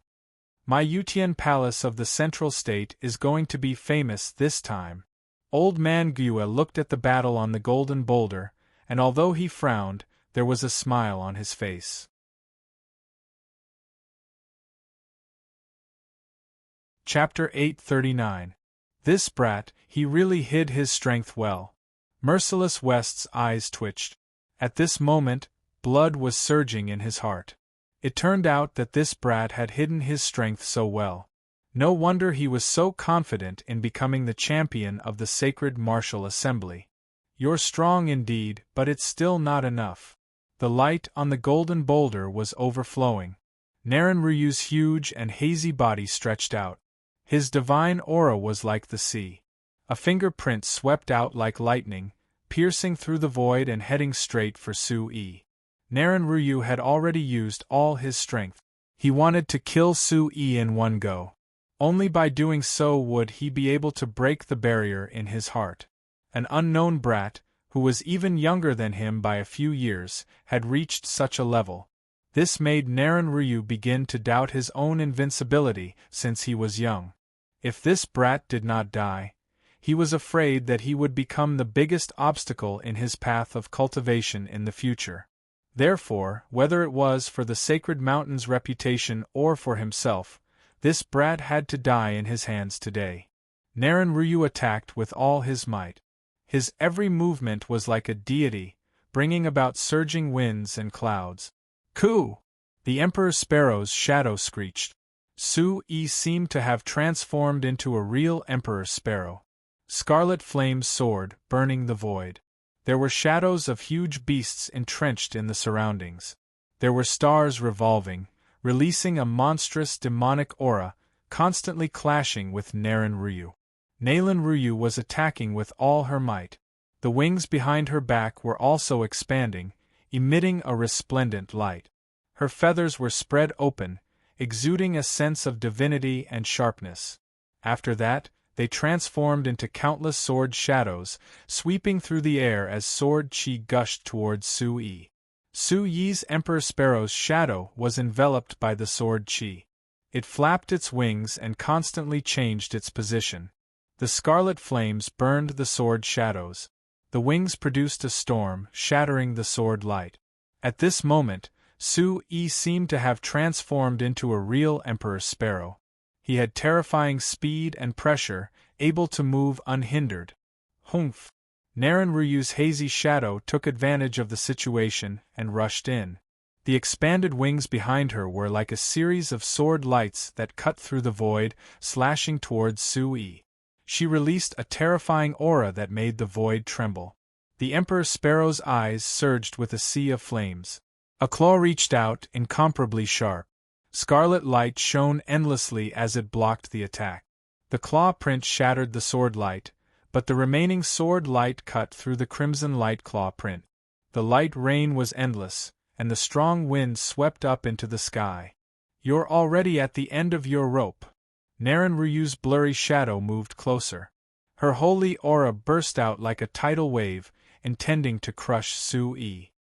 My Yutian Palace of the Central State is going to be famous this time. Old man Gue looked at the battle on the golden boulder, and although he frowned, there was a smile on his face. Chapter 839. This brat, he really hid his strength well. Merciless West's eyes twitched. At this moment, blood was surging in his heart. It turned out that this brat had hidden his strength so well. No wonder he was so confident in becoming the champion of the sacred martial assembly. You're strong indeed, but it's still not enough. The light on the golden boulder was overflowing. Naren Ryu's huge and hazy body stretched out. His divine aura was like the sea. A fingerprint swept out like lightning, piercing through the void and heading straight for Su Yi. Naren Ryu had already used all his strength. He wanted to kill Su Yi in one go. Only by doing so would he be able to break the barrier in his heart. An unknown brat, who was even younger than him by a few years, had reached such a level. This made Naren Ryu begin to doubt his own invincibility since he was young. If this brat did not die, he was afraid that he would become the biggest obstacle in his path of cultivation in the future. Therefore, whether it was for the Sacred Mountain's reputation or for himself, this brat had to die in his hands today. Naren Ryu attacked with all his might. His every movement was like a deity, bringing about surging winds and clouds. Coo! The Emperor Sparrow's shadow screeched. Su Yi seemed to have transformed into a real Emperor Sparrow. Scarlet flames soared, burning the void. There were shadows of huge beasts entrenched in the surroundings. There were stars revolving, releasing a monstrous demonic aura, constantly clashing with Naren Ryu. Nalen Ryu was attacking with all her might. The wings behind her back were also expanding, emitting a resplendent light. Her feathers were spread open, exuding a sense of divinity and sharpness. After that, they transformed into countless sword shadows, sweeping through the air as sword chi gushed towards Su Yi. Su Yi's Emperor Sparrow's shadow was enveloped by the sword chi. It flapped its wings and constantly changed its position. The scarlet flames burned the sword shadows. The wings produced a storm, shattering the sword light. At this moment, Su Yi seemed to have transformed into a real Emperor Sparrow. He had terrifying speed and pressure, able to move unhindered. Humph! Naren Ryu's hazy shadow took advantage of the situation and rushed in. The expanded wings behind her were like a series of sword lights that cut through the void, slashing towards Su Yi. She released a terrifying aura that made the void tremble. The Emperor Sparrow's eyes surged with a sea of flames. A claw reached out, incomparably sharp. Scarlet light shone endlessly as it blocked the attack. The claw print shattered the sword light, but the remaining sword light cut through the crimson light claw print. The light rain was endless, and the strong wind swept up into the sky. "You're already at the end of your rope." Naren Ryu's blurry shadow moved closer. Her holy aura burst out like a tidal wave, intending to crush Su Yi.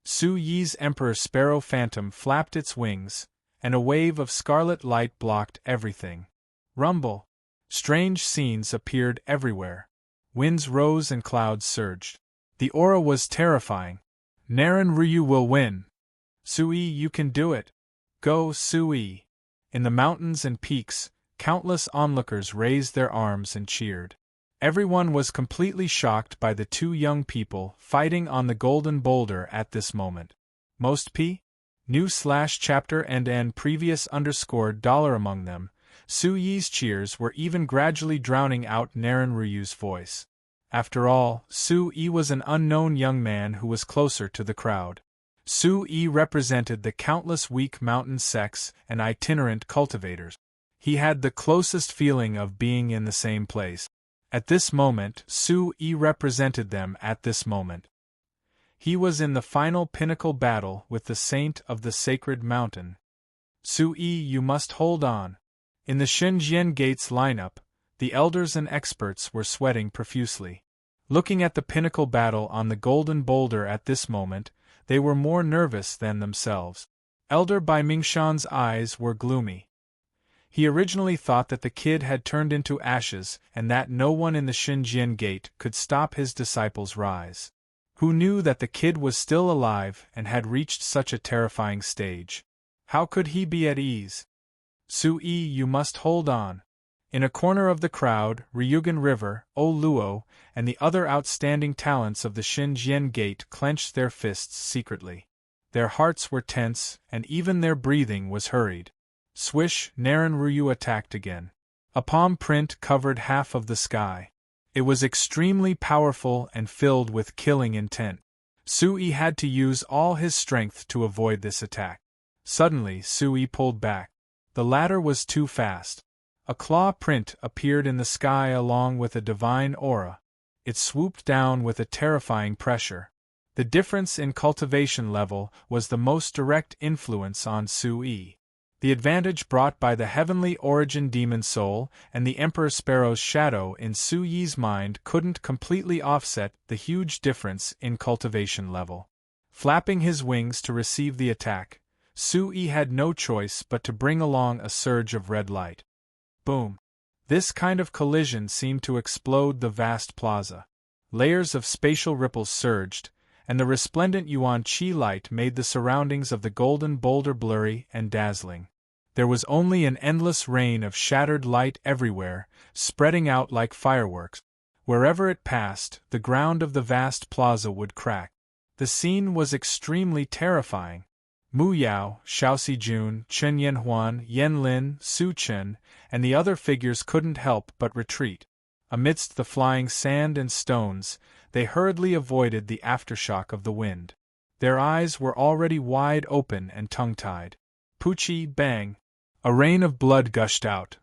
Su Yi's Emperor Sparrow Phantom flapped its wings, and a wave of scarlet light blocked everything. Rumble! Strange scenes appeared everywhere. Winds rose and clouds surged. The aura was terrifying. Naren Ryu will win. Su Yi, you can do it. Go, Su Yi. In the mountains and peaks, countless onlookers raised their arms and cheered. Everyone was completely shocked by the two young people fighting on the golden boulder at this moment. Most p. New/chapter and previous $_ among them. Su Yi's cheers were even gradually drowning out Naren Ryu's voice. After all, Su Yi was an unknown young man who was closer to the crowd. Su Yi represented the countless weak mountain sects and itinerant cultivators. He had the closest feeling of being in the same place. At this moment, Su Yi represented them at this moment. He was in the final pinnacle battle with the Saint of the Sacred Mountain. Su Yi, you must hold on. In the Shenjian Gates lineup, the elders and experts were sweating profusely. Looking at the pinnacle battle on the golden boulder at this moment, they were more nervous than themselves. Elder Bai Mingshan's eyes were gloomy. He originally thought that the kid had turned into ashes and that no one in the Shenjian Gate could stop his disciples' rise. Who knew that the kid was still alive and had reached such a terrifying stage? How could he be at ease? Su Yi, you must hold on. In a corner of the crowd, Ryugan River, O Luo, and the other outstanding talents of the Shenjian Gate clenched their fists secretly. Their hearts were tense, and even their breathing was hurried. Swish, Naren Ryu attacked again. A palm print covered half of the sky. It was extremely powerful and filled with killing intent. Su Yi had to use all his strength to avoid this attack. Suddenly, Su Yi pulled back. The ladder was too fast. A claw print appeared in the sky along with a divine aura. It swooped down with a terrifying pressure. The difference in cultivation level was the most direct influence on Su Yi. The advantage brought by the heavenly origin demon soul and the Emperor Sparrow's shadow in Su Yi's mind couldn't completely offset the huge difference in cultivation level. Flapping his wings to receive the attack, Su Yi had no choice but to bring along a surge of red light. Boom! This kind of collision seemed to explode the vast plaza. Layers of spatial ripples surged, and the resplendent Yuan Qi light made the surroundings of the golden boulder blurry and dazzling. There was only an endless rain of shattered light everywhere, spreading out like fireworks. Wherever it passed, the ground of the vast plaza would crack. The scene was extremely terrifying. Mu Yao, Xiaoxi Jun, Chen Yanhuan, Yen Lin, Su Chen, and the other figures couldn't help but retreat. Amidst the flying sand and stones, they hurriedly avoided the aftershock of the wind. Their eyes were already wide open and tongue-tied. Puchi, bang! A rain of blood gushed out.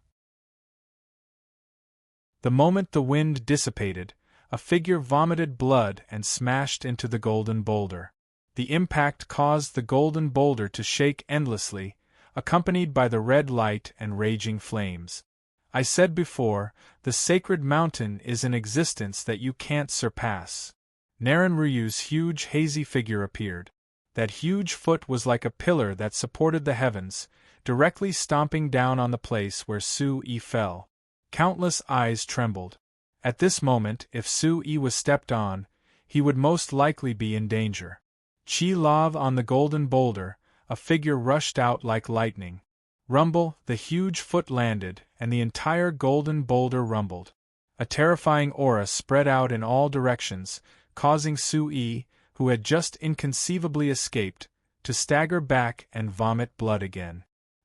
The moment the wind dissipated, a figure vomited blood and smashed into the golden boulder. The impact caused the golden boulder to shake endlessly, accompanied by the red light and raging flames. I said before, the sacred mountain is an existence that you can't surpass. Naren Ryu's huge hazy figure appeared. That huge foot was like a pillar that supported the heavens, directly stomping down on the place where Su-Yi fell. Countless eyes trembled. At this moment, if Su-Yi was stepped on, he would most likely be in danger. Chi-Lav on the golden boulder, a figure rushed out like lightning. Rumble, the huge foot landed, and the entire golden boulder rumbled. A terrifying aura spread out in all directions, causing Su-Yi, who had just inconceivably escaped, to stagger back and vomit blood again.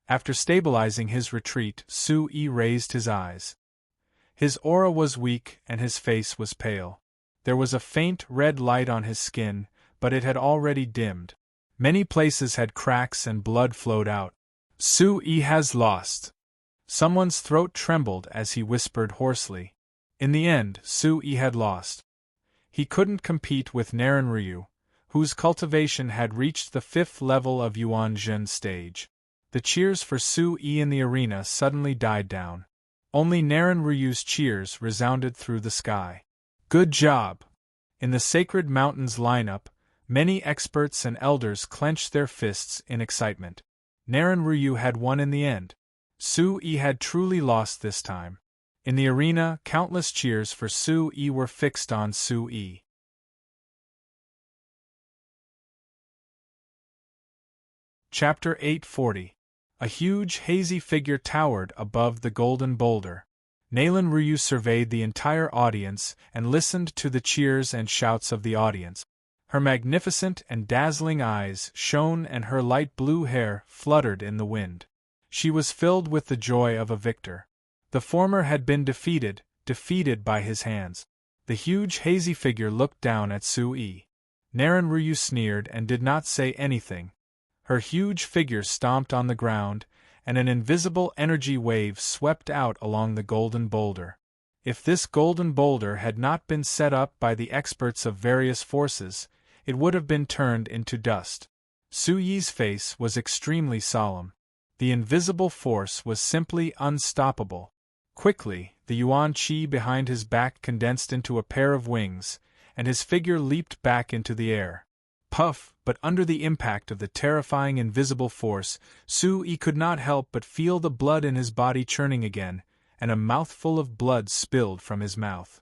After stabilizing his retreat, Su-Yi raised his eyes. His aura was weak and his face was pale. There was a faint red light on his skin, but it had already dimmed. Many places had cracks and blood flowed out. Su-Yi has lost. Someone's throat trembled as he whispered hoarsely. In the end, Su-Yi had lost. He couldn't compete with Naren Ryu, whose cultivation had reached the 5th level of Yuan Zhen stage. The cheers for Su-Yi in the arena suddenly died down. Only Naren Ryu's cheers resounded through the sky. Good job! In the Sacred Mountains lineup, many experts and elders clenched their fists in excitement. Naren Ryu had won in the end. Su-Yi had truly lost this time. In the arena, countless cheers for Su-Yi were fixed on Su-Yi. Chapter 840. A huge hazy figure towered above the golden boulder. Naren Ryu surveyed the entire audience and listened to the cheers and shouts of the audience. Her magnificent and dazzling eyes shone and her light blue hair fluttered in the wind. She was filled with the joy of a victor. The former had been defeated by his hands. The huge hazy figure looked down at Su-Yi. Naren Ryu sneered and did not say anything. Her huge figure stomped on the ground, and an invisible energy wave swept out along the golden boulder. If this golden boulder had not been set up by the experts of various forces, it would have been turned into dust. Su-Yi's face was extremely solemn. The invisible force was simply unstoppable. Quickly, the Yuan Qi behind his back condensed into a pair of wings, and his figure leaped back into the air. Puff! But under the impact of the terrifying invisible force, Su-Yi could not help but feel the blood in his body churning again, and a mouthful of blood spilled from his mouth.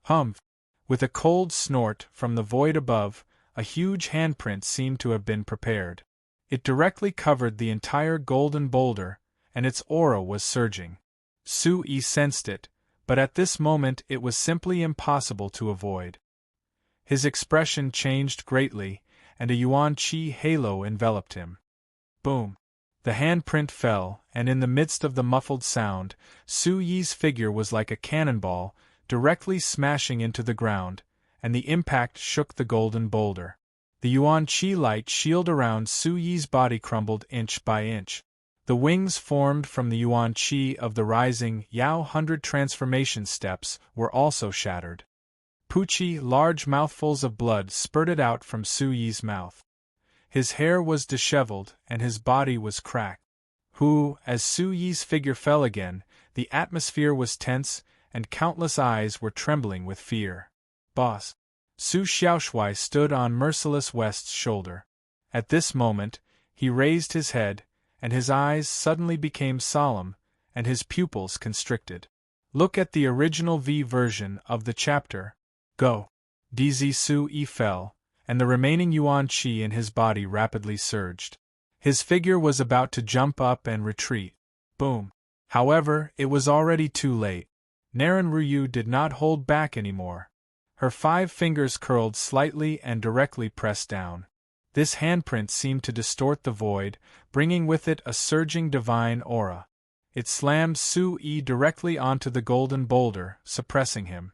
Humph! With a cold snort from the void above, a huge handprint seemed to have been prepared. It directly covered the entire golden boulder, and its aura was surging. Su-Yi sensed it, but at this moment it was simply impossible to avoid. His expression changed greatly, and a Yuan Qi halo enveloped him. Boom! The handprint fell, and in the midst of the muffled sound, Su-Yi's figure was like a cannonball, directly smashing into the ground, and the impact shook the golden boulder. The Yuan Qi light shield around Su-Yi's body crumbled inch by inch. The wings formed from the Yuan Qi of the rising Yao 100 transformation steps were also shattered. Pucci, large mouthfuls of blood spurted out from Su-Yi's mouth. His hair was disheveled and his body was cracked. As Su-Yi's figure fell again, the atmosphere was tense and countless eyes were trembling with fear. Boss! Su Xiaoshui stood on Merciless West's shoulder. At this moment, he raised his head, and his eyes suddenly became solemn, and his pupils constricted. Look at the original V version of the chapter. Go! DZ Su-Yi fell, and the remaining Yuan Qi in his body rapidly surged. His figure was about to jump up and retreat. Boom! However, it was already too late. Naren Ryu did not hold back anymore. Her 5 fingers curled slightly and directly pressed down. This handprint seemed to distort the void, bringing with it a surging divine aura. It slammed Su-Yi directly onto the golden boulder, suppressing him.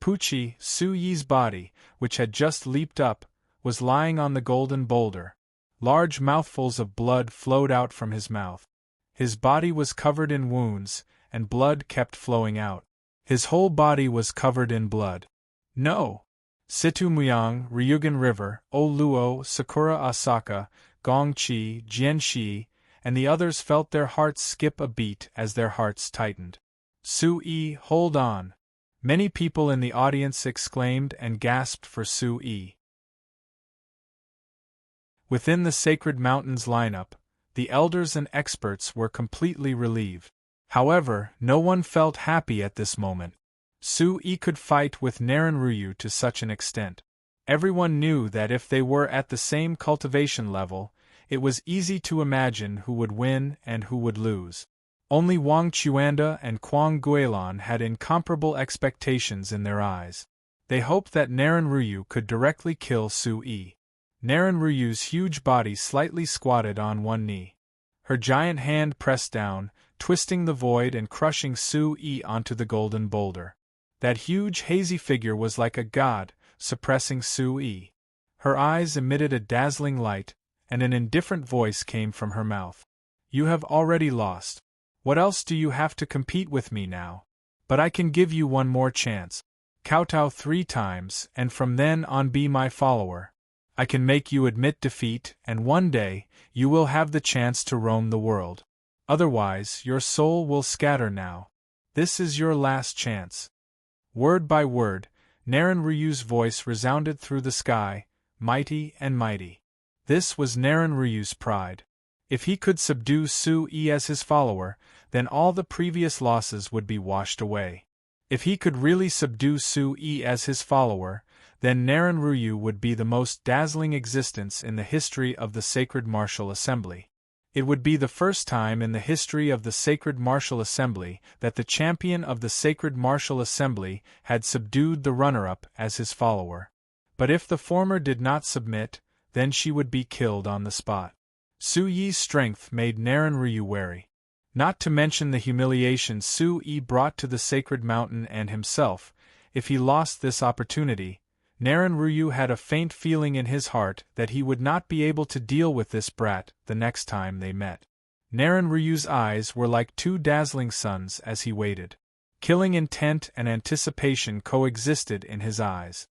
Pucci, Su-Yi's body, which had just leaped up, was lying on the golden boulder. Large mouthfuls of blood flowed out from his mouth. His body was covered in wounds, and blood kept flowing out. His whole body was covered in blood. No! Situ Muyang, Ryugan River, O Luo, Sakura Asaka, Gong Chi, Jian Shi, and the others felt their hearts skip a beat as their hearts tightened. Su-yi, hold on! Many people in the audience exclaimed and gasped for Su-yi. Within the Sacred Mountains lineup, the elders and experts were completely relieved. However, no one felt happy at this moment. Su-yi could fight with Narenryu to such an extent. Everyone knew that if they were at the same cultivation level, it was easy to imagine who would win and who would lose. Only Wang Chuanda and Kwang Guilin had incomparable expectations in their eyes. They hoped that Narenryu could directly kill Su-yi. Narenryu's huge body slightly squatted on one knee. Her giant hand pressed down, twisting the void and crushing Su-yi onto the golden boulder. That huge hazy figure was like a god, suppressing Su-yi. Her eyes emitted a dazzling light, and an indifferent voice came from her mouth. You have already lost. What else do you have to compete with me now? But I can give you one more chance. Kowtow 3 times, and from then on be my follower. I can make you admit defeat, and one day, you will have the chance to roam the world. Otherwise, your soul will scatter now. This is your last chance. Word by word, Narenryu's voice resounded through the sky, mighty and mighty. This was Narenryu's pride. If he could subdue Su-yi as his follower, then all the previous losses would be washed away. If he could really subdue Su-yi as his follower, then Narenryu would be the most dazzling existence in the history of the Sacred Martial Assembly. It would be the first time in the history of the Sacred Martial Assembly that the champion of the Sacred Martial Assembly had subdued the runner-up as his follower. But if the former did not submit, then she would be killed on the spot. Su-yi's strength made Narenryu wary. Not to mention the humiliation Su-yi brought to the Sacred Mountain and himself, if he lost this opportunity, Narenryu had a faint feeling in his heart that he would not be able to deal with this brat the next time they met. Narenryu's eyes were like 2 dazzling suns as he waited. Killing intent and anticipation coexisted in his eyes.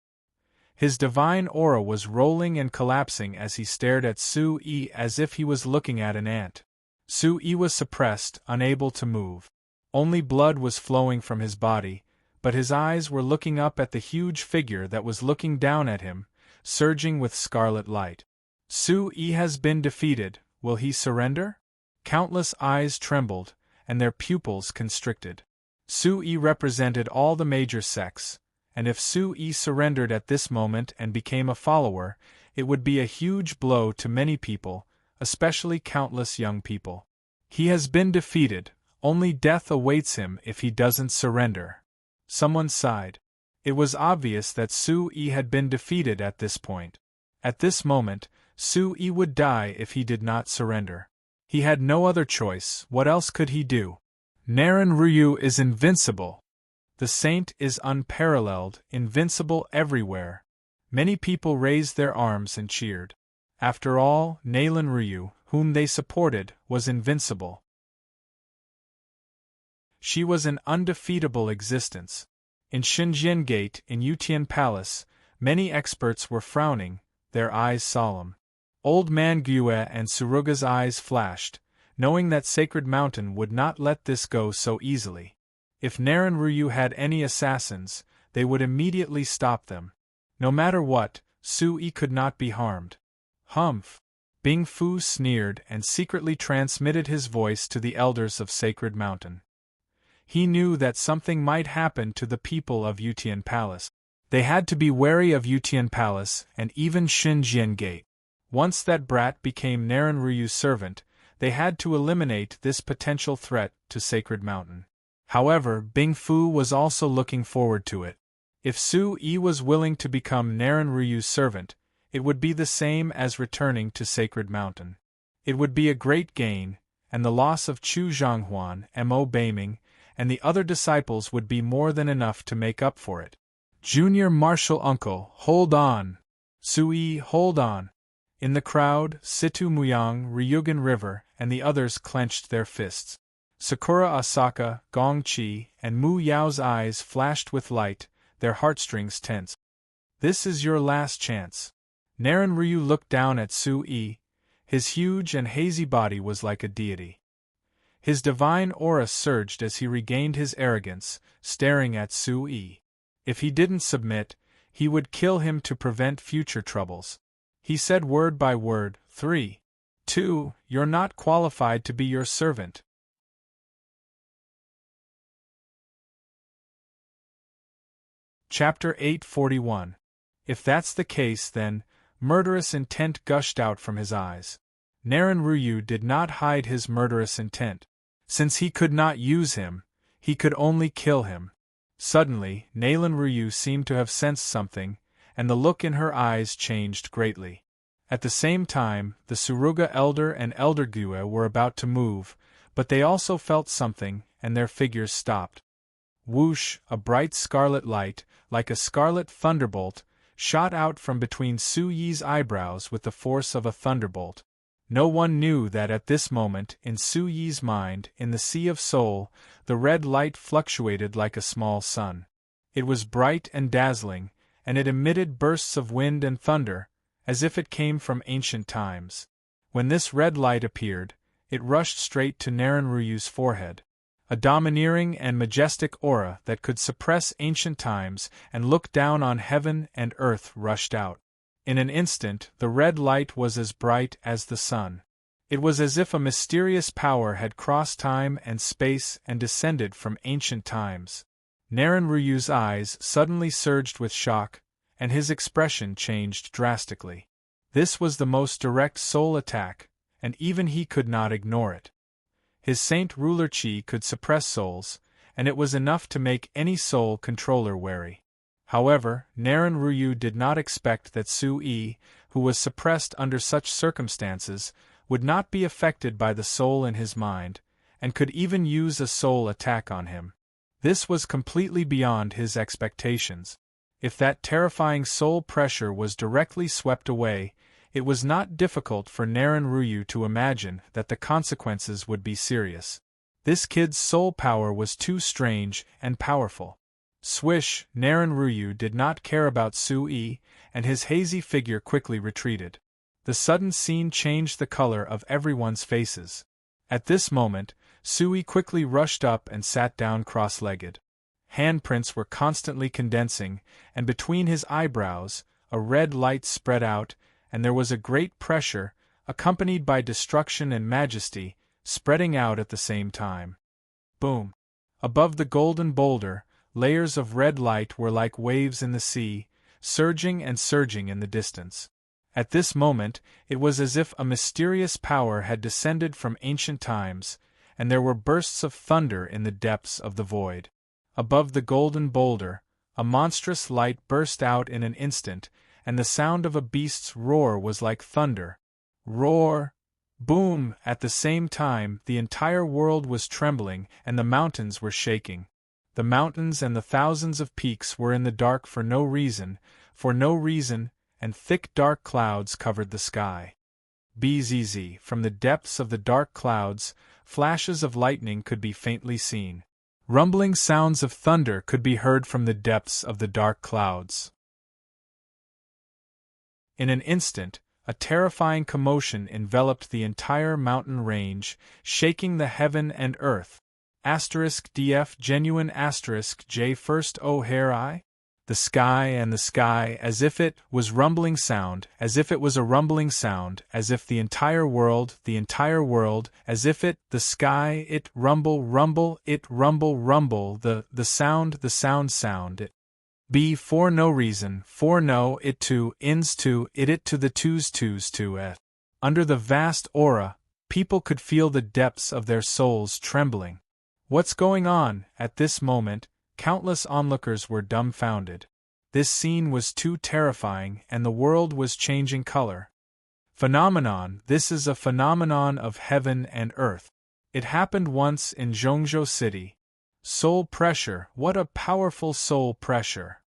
His divine aura was rolling and collapsing as he stared at Su-yi as if he was looking at an ant. Su-yi was suppressed, unable to move. Only blood was flowing from his body, but his eyes were looking up at the huge figure that was looking down at him, surging with scarlet light. Su-yi has been defeated, will he surrender? Countless eyes trembled, and their pupils constricted. Su-yi represented all the major sects, and if Su-yi surrendered at this moment and became a follower, it would be a huge blow to many people, especially countless young people. He has been defeated, only death awaits him if he doesn't surrender. Someone sighed. It was obvious that Su-yi had been defeated at this point. At this moment, Su-yi would die if he did not surrender. He had no other choice. What else could he do? Narenryu is invincible. The saint is unparalleled, invincible everywhere. Many people raised their arms and cheered. After all, Narenryu, whom they supported, was invincible. She was an undefeatable existence. In Xinjian Gate, in Yutian Palace, many experts were frowning, their eyes solemn. Old man Gue and Suruga's eyes flashed, knowing that Sacred Mountain would not let this go so easily. If Narenryu had any assassins, they would immediately stop them. No matter what, Su-yi could not be harmed. Humph! Bing Fu sneered and secretly transmitted his voice to the elders of Sacred Mountain. He knew that something might happen to the people of Yutian Palace. They had to be wary of Yutian Palace and even Xinjian Gate. Once that brat became Narenryu's servant, they had to eliminate this potential threat to Sacred Mountain. However, Bing Fu was also looking forward to it. If Su-yi was willing to become Narenryu's servant, it would be the same as returning to Sacred Mountain. It would be a great gain, and the loss of Chu Zhonghuan, Mo Beiming, and the other disciples would be more than enough to make up for it. Junior Martial Uncle, hold on! Su-yi, hold on! In the crowd, Situ Muyang, Ryugan River, and the others clenched their fists. Sakura Asaka, Gong Chi, and Mu Yao's eyes flashed with light, their heartstrings tense. This is your last chance. Naren Ryu looked down at Sui. His huge and hazy body was like a deity. His divine aura surged as he regained his arrogance, staring at Sui. If he didn't submit, he would kill him to prevent future troubles. He said word by word, 3, 2, you're not qualified to be your servant. Chapter 841. If that's the case, then, murderous intent gushed out from his eyes. Naren Ryu did not hide his murderous intent. Since he could not use him, he could only kill him. Suddenly, Naren Ryu seemed to have sensed something, and the look in her eyes changed greatly. At the same time, the Suruga Elder and Elder Gue were about to move, but they also felt something, and their figures stopped. Whoosh, a bright scarlet light, like a scarlet thunderbolt, shot out from between Su Yi's eyebrows with the force of a thunderbolt. No one knew that at this moment, in Su Yi's mind, in the Sea of Soul, the red light fluctuated like a small sun. It was bright and dazzling, and it emitted bursts of wind and thunder, as if it came from ancient times. When this red light appeared, it rushed straight to Naren Ryu's forehead. A domineering and majestic aura that could suppress ancient times and look down on heaven and earth rushed out. In an instant, the red light was as bright as the sun. It was as if a mysterious power had crossed time and space and descended from ancient times. Naren Ryu's eyes suddenly surged with shock, and his expression changed drastically. This was the most direct soul attack, and even he could not ignore it. His Saint Ruler Chi could suppress souls, and it was enough to make any soul controller wary. However, Naren Ryu did not expect that Sui, who was suppressed under such circumstances, would not be affected by the soul in his mind, and could even use a soul attack on him. This was completely beyond his expectations. If that terrifying soul pressure was directly swept away, it was not difficult for Naren Ryu to imagine that the consequences would be serious. This kid's soul power was too strange and powerful. Swish, Naren Ryu did not care about Sui, and his hazy figure quickly retreated. The sudden scene changed the color of everyone's faces. At this moment, Sui quickly rushed up and sat down cross-legged. Handprints were constantly condensing, and between his eyebrows, a red light spread out, and there was a great pressure, accompanied by destruction and majesty, spreading out at the same time. Boom! Above the golden boulder, layers of red light were like waves in the sea, surging and surging in the distance. At this moment, it was as if a mysterious power had descended from ancient times, and there were bursts of thunder in the depths of the void. Above the golden boulder, a monstrous light burst out in an instant, and the sound of a beast's roar was like thunder. Roar! Boom! At the same time, the entire world was trembling, and the mountains were shaking. The mountains and the thousands of peaks were in the dark for no reason, and thick dark clouds covered the sky. Bzz, from the depths of the dark clouds, flashes of lightning could be faintly seen. Rumbling sounds of thunder could be heard from the depths of the dark clouds. In an instant, a terrifying commotion enveloped the entire mountain range, shaking the heaven and earth. *DF genuine *J first O hair I? The sky and the sky, as if it was rumbling sound, as if it was a rumbling sound, as if the entire world, as if it, the sky, it, rumble, it, rumble, the sound, it. B for no reason, for no, it to, ins to, it to the twos to, et. Under the vast aura, people could feel the depths of their souls trembling. What's going on? At this moment, countless onlookers were dumbfounded. This scene was too terrifying, and the world was changing color. Phenomenon, this is a phenomenon of heaven and earth. It happened once in Zhongzhou City. Soul pressure, what a powerful soul pressure.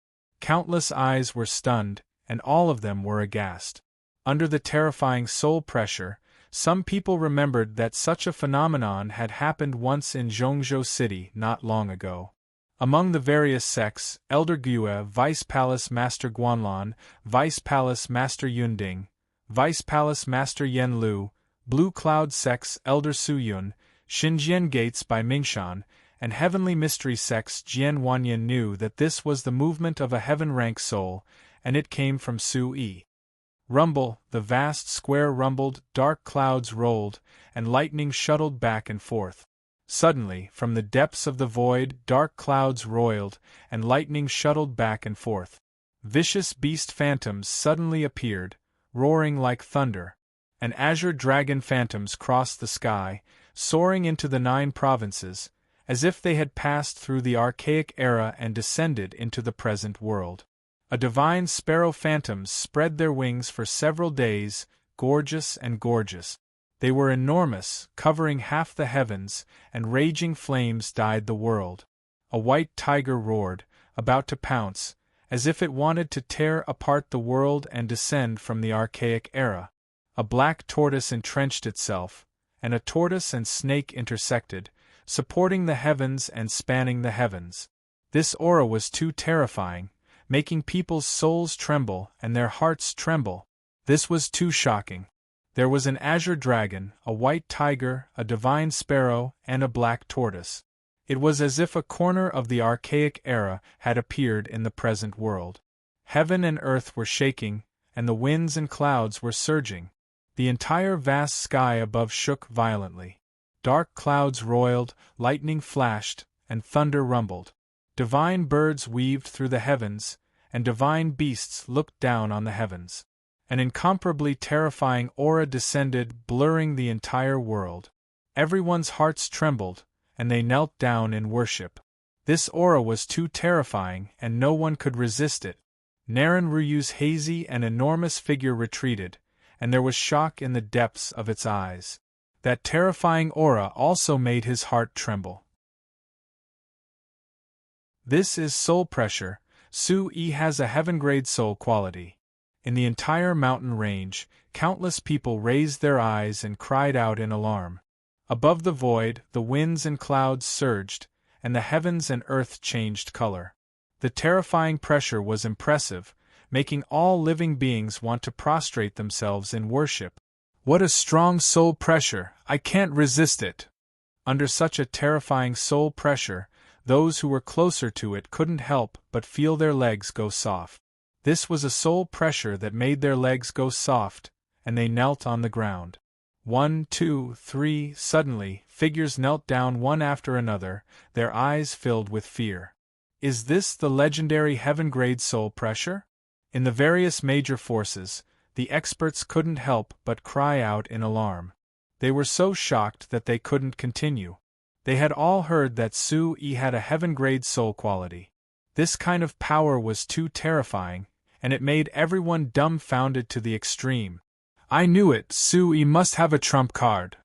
Countless eyes were stunned, and all of them were aghast. Under the terrifying soul pressure, some people remembered that such a phenomenon had happened once in Zhongzhou City not long ago. Among the various sects, Elder Gue, Vice Palace Master Guanlan, Vice Palace Master Yunding, Vice Palace Master Yen Lu, Blue Cloud sects Elder Su Yun, Xinjian Gates by Mingshan, and Heavenly Mystery sects Jian Wanyan knew that this was the movement of a heaven-rank soul, and it came from Su-yi. Rumble, the vast square rumbled, dark clouds rolled, and lightning shuttled back and forth. Suddenly, from the depths of the void, dark clouds roiled, and lightning shuttled back and forth. Vicious beast phantoms suddenly appeared, roaring like thunder. And azure dragon phantoms crossed the sky, soaring into the 9 provinces, as if they had passed through the archaic era and descended into the present world. A divine sparrow phantoms spread their wings for several days, gorgeous and gorgeous. They were enormous, covering half the heavens, and raging flames dyed the world. A white tiger roared, about to pounce, as if it wanted to tear apart the world and descend from the archaic era. A black tortoise entrenched itself, and a tortoise and snake intersected, supporting the heavens and spanning the heavens. This aura was too terrifying, making people's souls tremble and their hearts tremble. This was too shocking. There was an azure dragon, a white tiger, a divine sparrow, and a black tortoise. It was as if a corner of the archaic era had appeared in the present world. Heaven and earth were shaking, and the winds and clouds were surging. The entire vast sky above shook violently. Dark clouds roiled, lightning flashed, and thunder rumbled. Divine birds weaved through the heavens, and divine beasts looked down on the heavens. An incomparably terrifying aura descended, blurring the entire world. Everyone's hearts trembled, and they knelt down in worship. This aura was too terrifying, and no one could resist it. Naren Ryu's hazy and enormous figure retreated, and there was shock in the depths of its eyes. That terrifying aura also made his heart tremble. This is soul pressure. Su-yi has a heaven-grade soul quality. In the entire mountain range, countless people raised their eyes and cried out in alarm. Above the void, the winds and clouds surged, and the heavens and earth changed color. The terrifying pressure was impressive, making all living beings want to prostrate themselves in worship. What a strong soul pressure! I can't resist it! Under such a terrifying soul pressure, those who were closer to it couldn't help but feel their legs go soft. This was a soul pressure that made their legs go soft, and they knelt on the ground. 1, 2, 3, suddenly, figures knelt down one after another, their eyes filled with fear. Is this the legendary heaven-grade soul pressure? In the various major forces, the experts couldn't help but cry out in alarm. They were so shocked that they couldn't continue. They had all heard that Su-yi had a heaven-grade soul quality. This kind of power was too terrifying, and it made everyone dumbfounded to the extreme. I knew it, Su-yi must have a trump card.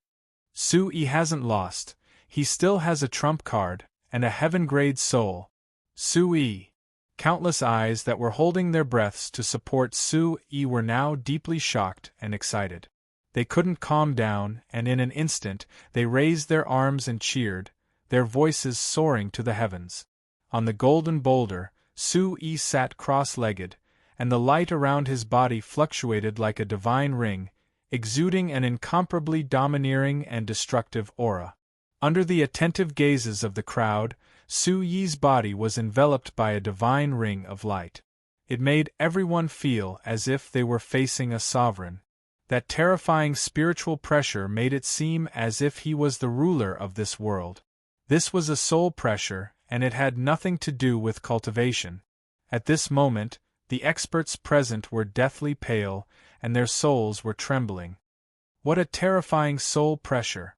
Su-yi hasn't lost, he still has a trump card, and a heaven-grade soul. Su-yi. Countless eyes that were holding their breaths to support Su-yi were now deeply shocked and excited. They couldn't calm down, and in an instant, they raised their arms and cheered, their voices soaring to the heavens. On the golden boulder, Su-yi sat cross-legged, and the light around his body fluctuated like a divine ring, exuding an incomparably domineering and destructive aura. Under the attentive gazes of the crowd, Su-yi's body was enveloped by a divine ring of light. It made everyone feel as if they were facing a sovereign. That terrifying spiritual pressure made it seem as if he was the ruler of this world. This was a soul pressure, and it had nothing to do with cultivation. At this moment, the experts present were deathly pale, and their souls were trembling. What a terrifying soul pressure!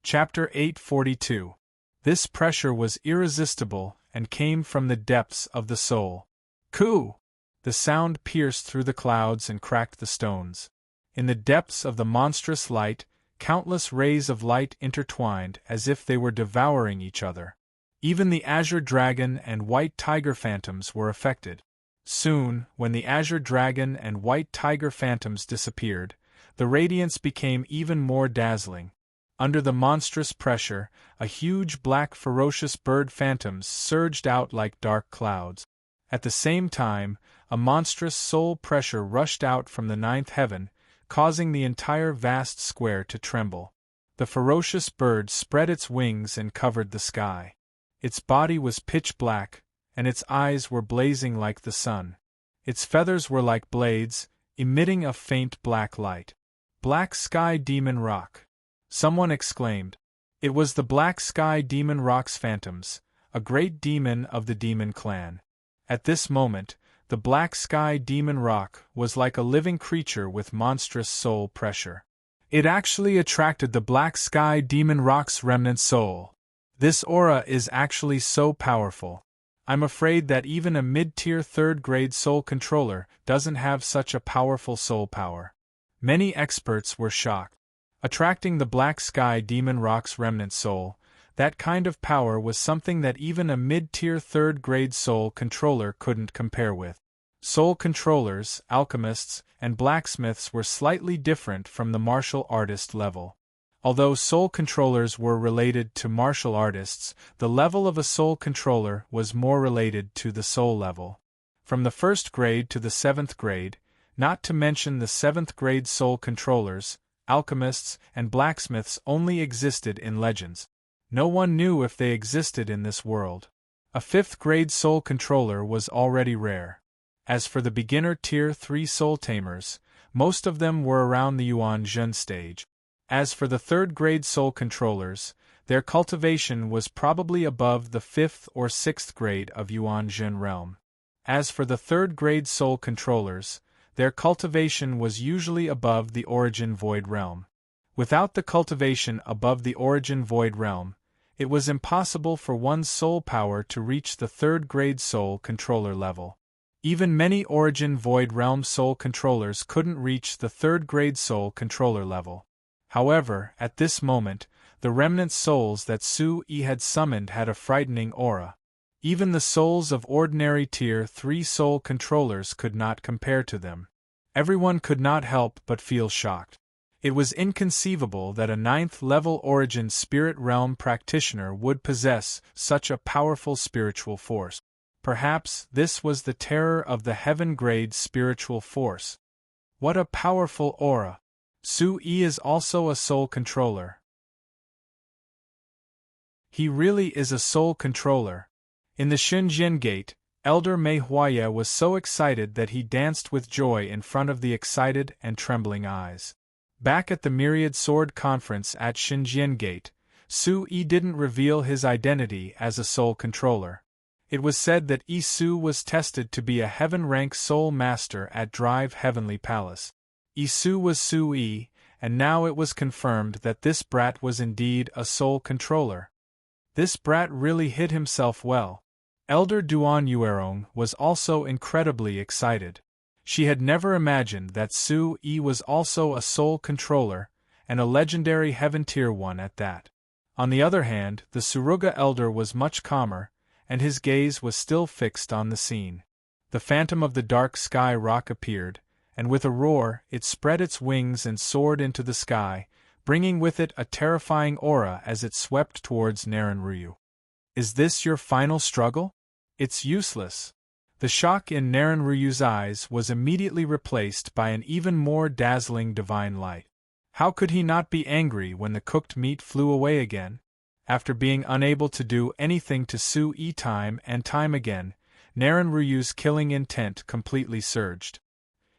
Chapter 842. This pressure was irresistible and came from the depths of the soul. Coo! The sound pierced through the clouds and cracked the stones. In the depths of the monstrous light, countless rays of light intertwined as if they were devouring each other. Even the azure dragon and white tiger phantoms were affected. Soon, when the azure dragon and white tiger phantoms disappeared, the radiance became even more dazzling. Under the monstrous pressure, a huge black ferocious bird phantoms surged out like dark clouds. At the same time, a monstrous soul pressure rushed out from the ninth heaven, causing the entire vast square to tremble. The ferocious bird spread its wings and covered the sky. Its body was pitch black, and its eyes were blazing like the sun. Its feathers were like blades, emitting a faint black light. Black Sky Demon Rock! Someone exclaimed. It was the Black Sky Demon Rock's phantoms, a great demon of the demon clan. At this moment, the Black Sky Demon Rock was like a living creature with monstrous soul pressure. It actually attracted the Black Sky Demon Rock's remnant soul. This aura is actually so powerful. I'm afraid that even a mid-tier third-grade soul controller doesn't have such a powerful soul power. Many experts were shocked. Attracting the Black Sky Demon Rock's remnant soul, that kind of power was something that even a mid-tier third-grade soul controller couldn't compare with. Soul controllers, alchemists, and blacksmiths were slightly different from the martial artist level. Although soul controllers were related to martial artists, the level of a soul controller was more related to the soul level. From the 1st grade to the 7th grade, not to mention the 7th grade soul controllers, alchemists, and blacksmiths only existed in legends. No one knew if they existed in this world. A 5th grade soul controller was already rare. As for the beginner tier 3 soul tamers, most of them were around the Yuan Zhen stage. As for the 3rd grade soul controllers, their cultivation was probably above the 5th or 6th grade of Yuan Zhen realm. As for the 3rd grade soul controllers, their cultivation was usually above the origin void realm. Without the cultivation above the origin void realm, it was impossible for one's soul power to reach the 3rd grade soul controller level. Even many origin void realm soul controllers couldn't reach the 3rd grade soul controller level. However, at this moment, the remnant souls that Su-Yi had summoned had a frightening aura. Even the souls of ordinary tier 3 soul controllers could not compare to them. Everyone could not help but feel shocked. It was inconceivable that a 9th level origin spirit realm practitioner would possess such a powerful spiritual force. Perhaps this was the terror of the heaven grade spiritual force. What a powerful aura! Su-Yi is also a soul controller. He really is a soul controller. In the Xinjian Gate, Elder Mei Huaya was so excited that he danced with joy in front of the excited and trembling eyes. Back at the Myriad Sword Conference at Xinjian Gate, Su-Yi didn't reveal his identity as a soul controller. It was said that Isu was tested to be a heaven-rank soul master at Drive Heavenly Palace. Isu was Su-Yi, and now it was confirmed that this brat was indeed a soul controller. This brat really hid himself well. Elder Duan Yuerong was also incredibly excited. She had never imagined that Su-Yi was also a soul controller, and a legendary heaven tier 1 at that. On the other hand, the Suruga elder was much calmer, and his gaze was still fixed on the scene. The phantom of the dark sky rock appeared, and with a roar, it spread its wings and soared into the sky, bringing with it a terrifying aura as it swept towards Narenryu. Is this your final struggle? It's useless. The shock in Narenryu's eyes was immediately replaced by an even more dazzling divine light. How could he not be angry when the cooked meat flew away again? After being unable to do anything to Su-Yi time and time again, Narenryu's killing intent completely surged.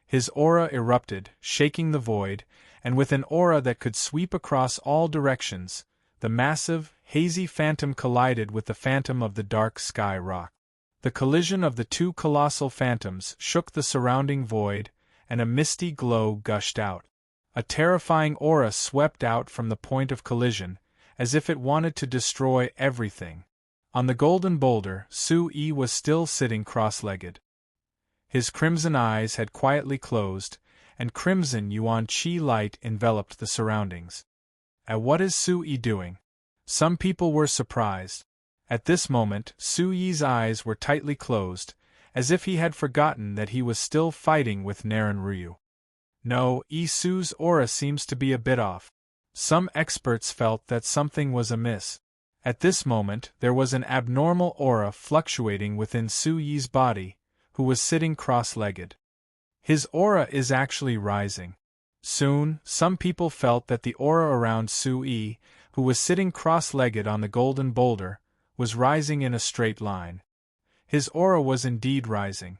His aura erupted, shaking the void, and with an aura that could sweep across all directions, the massive, hazy phantom collided with the phantom of the dark sky rock. The collision of the two colossal phantoms shook the surrounding void, and a misty glow gushed out. A terrifying aura swept out from the point of collision, as if it wanted to destroy everything. On the golden boulder, Su-Yi was still sitting cross-legged. His crimson eyes had quietly closed, and crimson yuan qi light enveloped the surroundings. What is Su-Yi doing? Some people were surprised. At this moment, Su Yi's eyes were tightly closed, as if he had forgotten that he was still fighting with Naren Ryu. No, Su's aura seems to be a bit off. Some experts felt that something was amiss. At this moment, there was an abnormal aura fluctuating within Su Yi's body, who was sitting cross-legged. His aura is actually rising. Soon, some people felt that the aura around Su Yi, who was sitting cross-legged on the golden boulder, was rising in a straight line. His aura was indeed rising.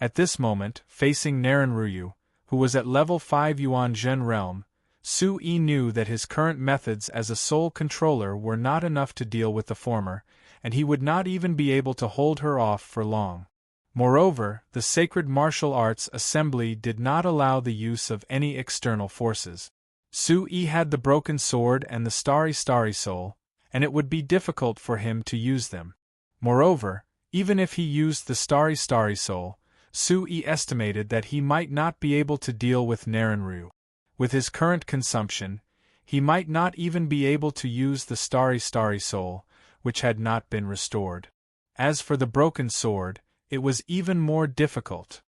At this moment, facing Naren Ryu, who was at level 5 Yuan Zhen realm, Su Yi knew that his current methods as a soul controller were not enough to deal with the former, and he would not even be able to hold her off for long. Moreover, the Sacred Martial Arts Assembly did not allow the use of any external forces. Su Yi had the broken sword and the starry soul, and it would be difficult for him to use them. Moreover, even if he used the starry soul, Su Yi estimated that he might not be able to deal with Naren Ryu. With his current consumption, he might not even be able to use the starry soul, which had not been restored. As for the broken sword, it was even more difficult.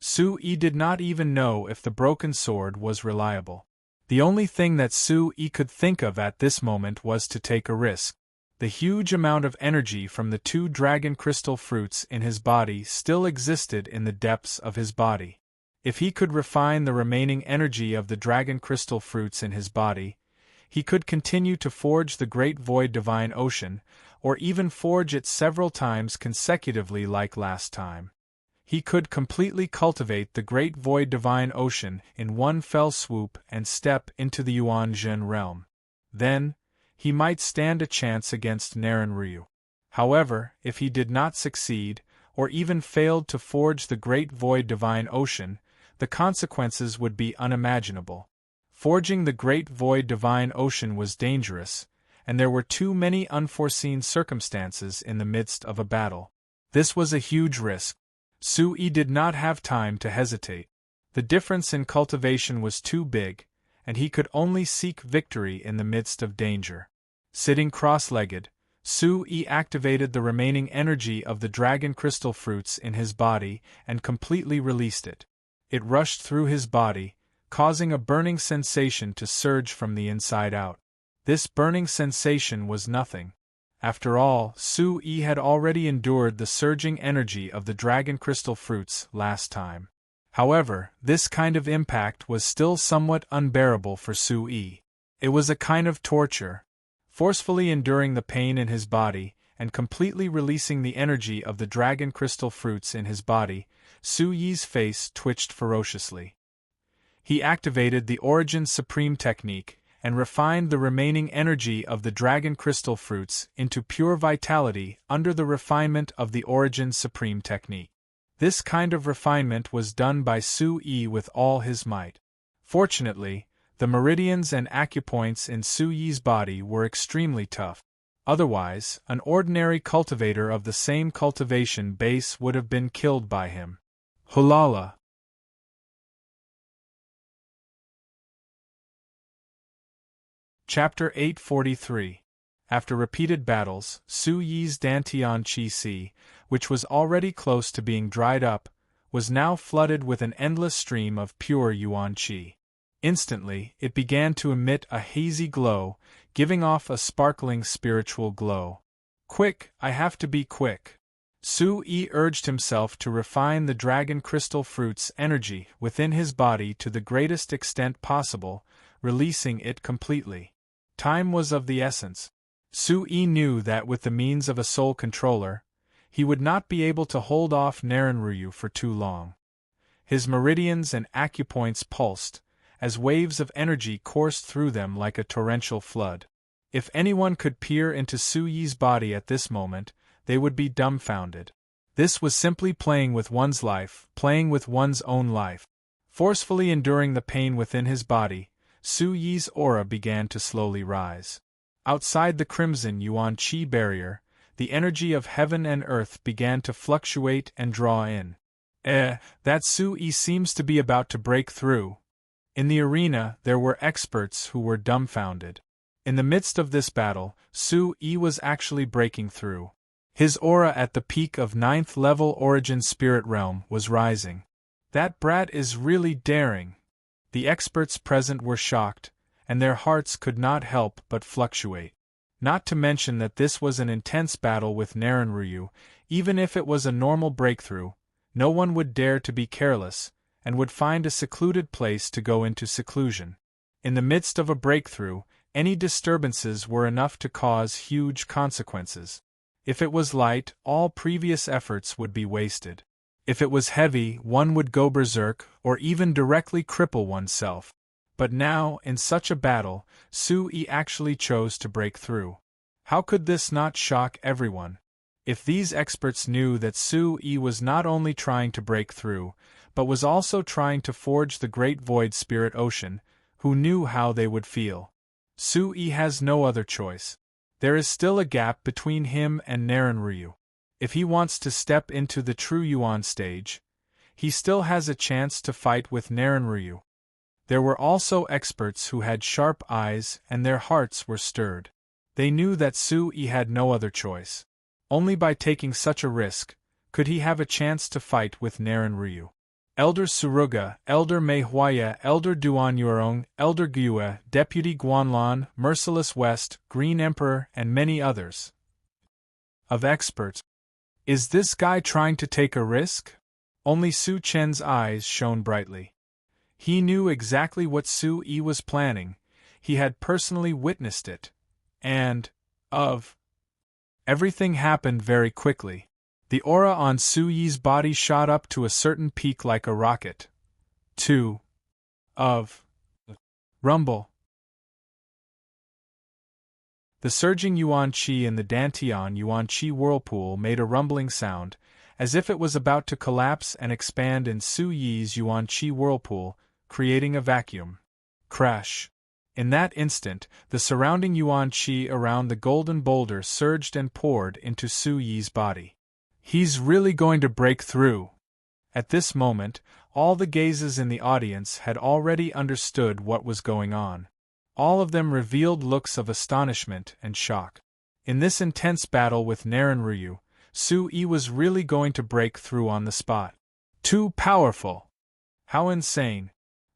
Su Yi did not even know if the broken sword was reliable. The only thing that Su Yi could think of at this moment was to take a risk. The huge amount of energy from the 2 dragon crystal fruits in his body still existed in the depths of his body. If he could refine the remaining energy of the dragon crystal fruits in his body, he could continue to forge the Great Void Divine Ocean, or even forge it several times consecutively like last time. He could completely cultivate the Great Void Divine Ocean in one fell swoop and step into the Yuan Zhen realm. Then, he might stand a chance against Naren Ryu. However, if he did not succeed, or even failed to forge the Great Void Divine Ocean, the consequences would be unimaginable. Forging the Great Void Divine Ocean was dangerous, and there were too many unforeseen circumstances in the midst of a battle. This was a huge risk. Su Yi did not have time to hesitate. The difference in cultivation was too big, and he could only seek victory in the midst of danger. Sitting cross-legged, Su Yi activated the remaining energy of the dragon crystal fruits in his body and completely released it. It rushed through his body, causing a burning sensation to surge from the inside out. This burning sensation was nothing. After all, Su Yi had already endured the surging energy of the dragon crystal fruits last time. However, this kind of impact was still somewhat unbearable for Su Yi. It was a kind of torture. Forcefully enduring the pain in his body, and completely releasing the energy of the dragon crystal fruits in his body, Su Yi's face twitched ferociously. He activated the Origin Supreme technique, and refined the remaining energy of the dragon crystal fruits into pure vitality under the refinement of the Origin Supreme technique. This kind of refinement was done by Su Yi with all his might. Fortunately, the meridians and acupoints in Su Yi's body were extremely tough. Otherwise, an ordinary cultivator of the same cultivation base would have been killed by him. Hulala! Chapter 843. After repeated battles, Su Yi's Dantian Qi Si, which was already close to being dried up, was now flooded with an endless stream of pure Yuan Qi. Instantly, it began to emit a hazy glow, giving off a sparkling spiritual glow. Quick, I have to be quick. Su Yi urged himself to refine the dragon crystal fruit's energy within his body to the greatest extent possible, releasing it completely. Time was of the essence. Su Yi knew that with the means of a soul controller, he would not be able to hold off Naren Ryu for too long. His meridians and acupoints pulsed, as waves of energy coursed through them like a torrential flood. If anyone could peer into Su Yi's body at this moment, they would be dumbfounded. This was simply playing with one's life, playing with one's own life. Forcefully enduring the pain within his body, Su Yi's aura began to slowly rise. Outside the crimson Yuan Qi barrier, the energy of heaven and earth began to fluctuate and draw in. That Su Yi seems to be about to break through. In the arena, there were experts who were dumbfounded. In the midst of this battle, Su-yi was actually breaking through. His aura at the peak of 9th level Origin Spirit Realm was rising. That brat is really daring. The experts present were shocked, and their hearts could not help but fluctuate. Not to mention that this was an intense battle with Narenryu. Even if it was a normal breakthrough, no one would dare to be careless, and would find a secluded place to go into seclusion. In the midst of a breakthrough, any disturbances were enough to cause huge consequences. If it was light, all previous efforts would be wasted. If it was heavy, one would go berserk, or even directly cripple oneself. But now, in such a battle, Su-yi actually chose to break through. How could this not shock everyone? If these experts knew that Su-yi was not only trying to break through, but was also trying to forge the Great Void Spirit Ocean, who knew how they would feel? Su-yi has no other choice. There is still a gap between him and Narenryu. If he wants to step into the true Yuan stage, he still has a chance to fight with Narenryu. There were also experts who had sharp eyes and their hearts were stirred. They knew that Su-yi had no other choice. Only by taking such a risk could he have a chance to fight with Narenryu. Elder Suruga, Elder Mei Huaya, Elder Duan Yurong, Elder Gyue, Deputy Guanlan, Merciless West, Green Emperor, and many others. Of experts. Is this guy trying to take a risk? Only Su Chen's eyes shone brightly. He knew exactly what Su-yi was planning. He had personally witnessed it. And, everything happened very quickly. The aura on Su-yi's body shot up to a certain peak like a rocket. Rumble. The surging Yuan Qi in the Dantian Yuan Qi whirlpool made a rumbling sound, as if it was about to collapse and expand in Su-yi's Yuan Qi whirlpool, creating a vacuum. Crash. In that instant, the surrounding Yuan Qi around the golden boulder surged and poured into Su-yi's body. He's really going to break through. At this moment, all the gazes in the audience had already understood what was going on. All of them revealed looks of astonishment and shock. In this intense battle with Narenryu, Su-yi was really going to break through on the spot. Too powerful! How insane!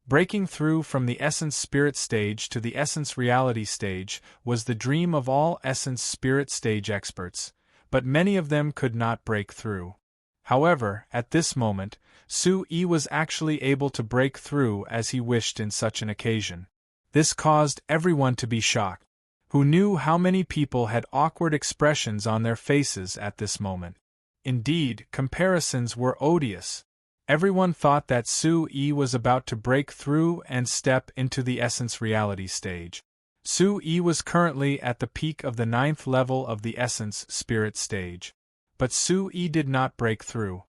Breaking through from the Essence Spirit stage to the Essence Reality stage was the dream of all Essence Spirit stage experts, but many of them could not break through. However, at this moment, Su-yi was actually able to break through as he wished in such an occasion. This caused everyone to be shocked, who knew how many people had awkward expressions on their faces at this moment. Indeed, comparisons were odious. Everyone thought that Su-yi was about to break through and step into the Essence Reality stage. Su-yi was currently at the peak of the 9th level of the Essence Spirit stage. But Su-yi did not break through.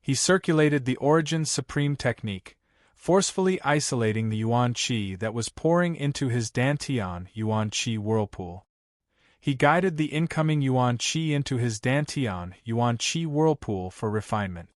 He circulated the Origin Supreme technique, forcefully isolating the Yuan Qi that was pouring into his Dantian Yuan Qi whirlpool. He guided the incoming Yuan Qi into his Dantian Yuan Qi whirlpool for refinement.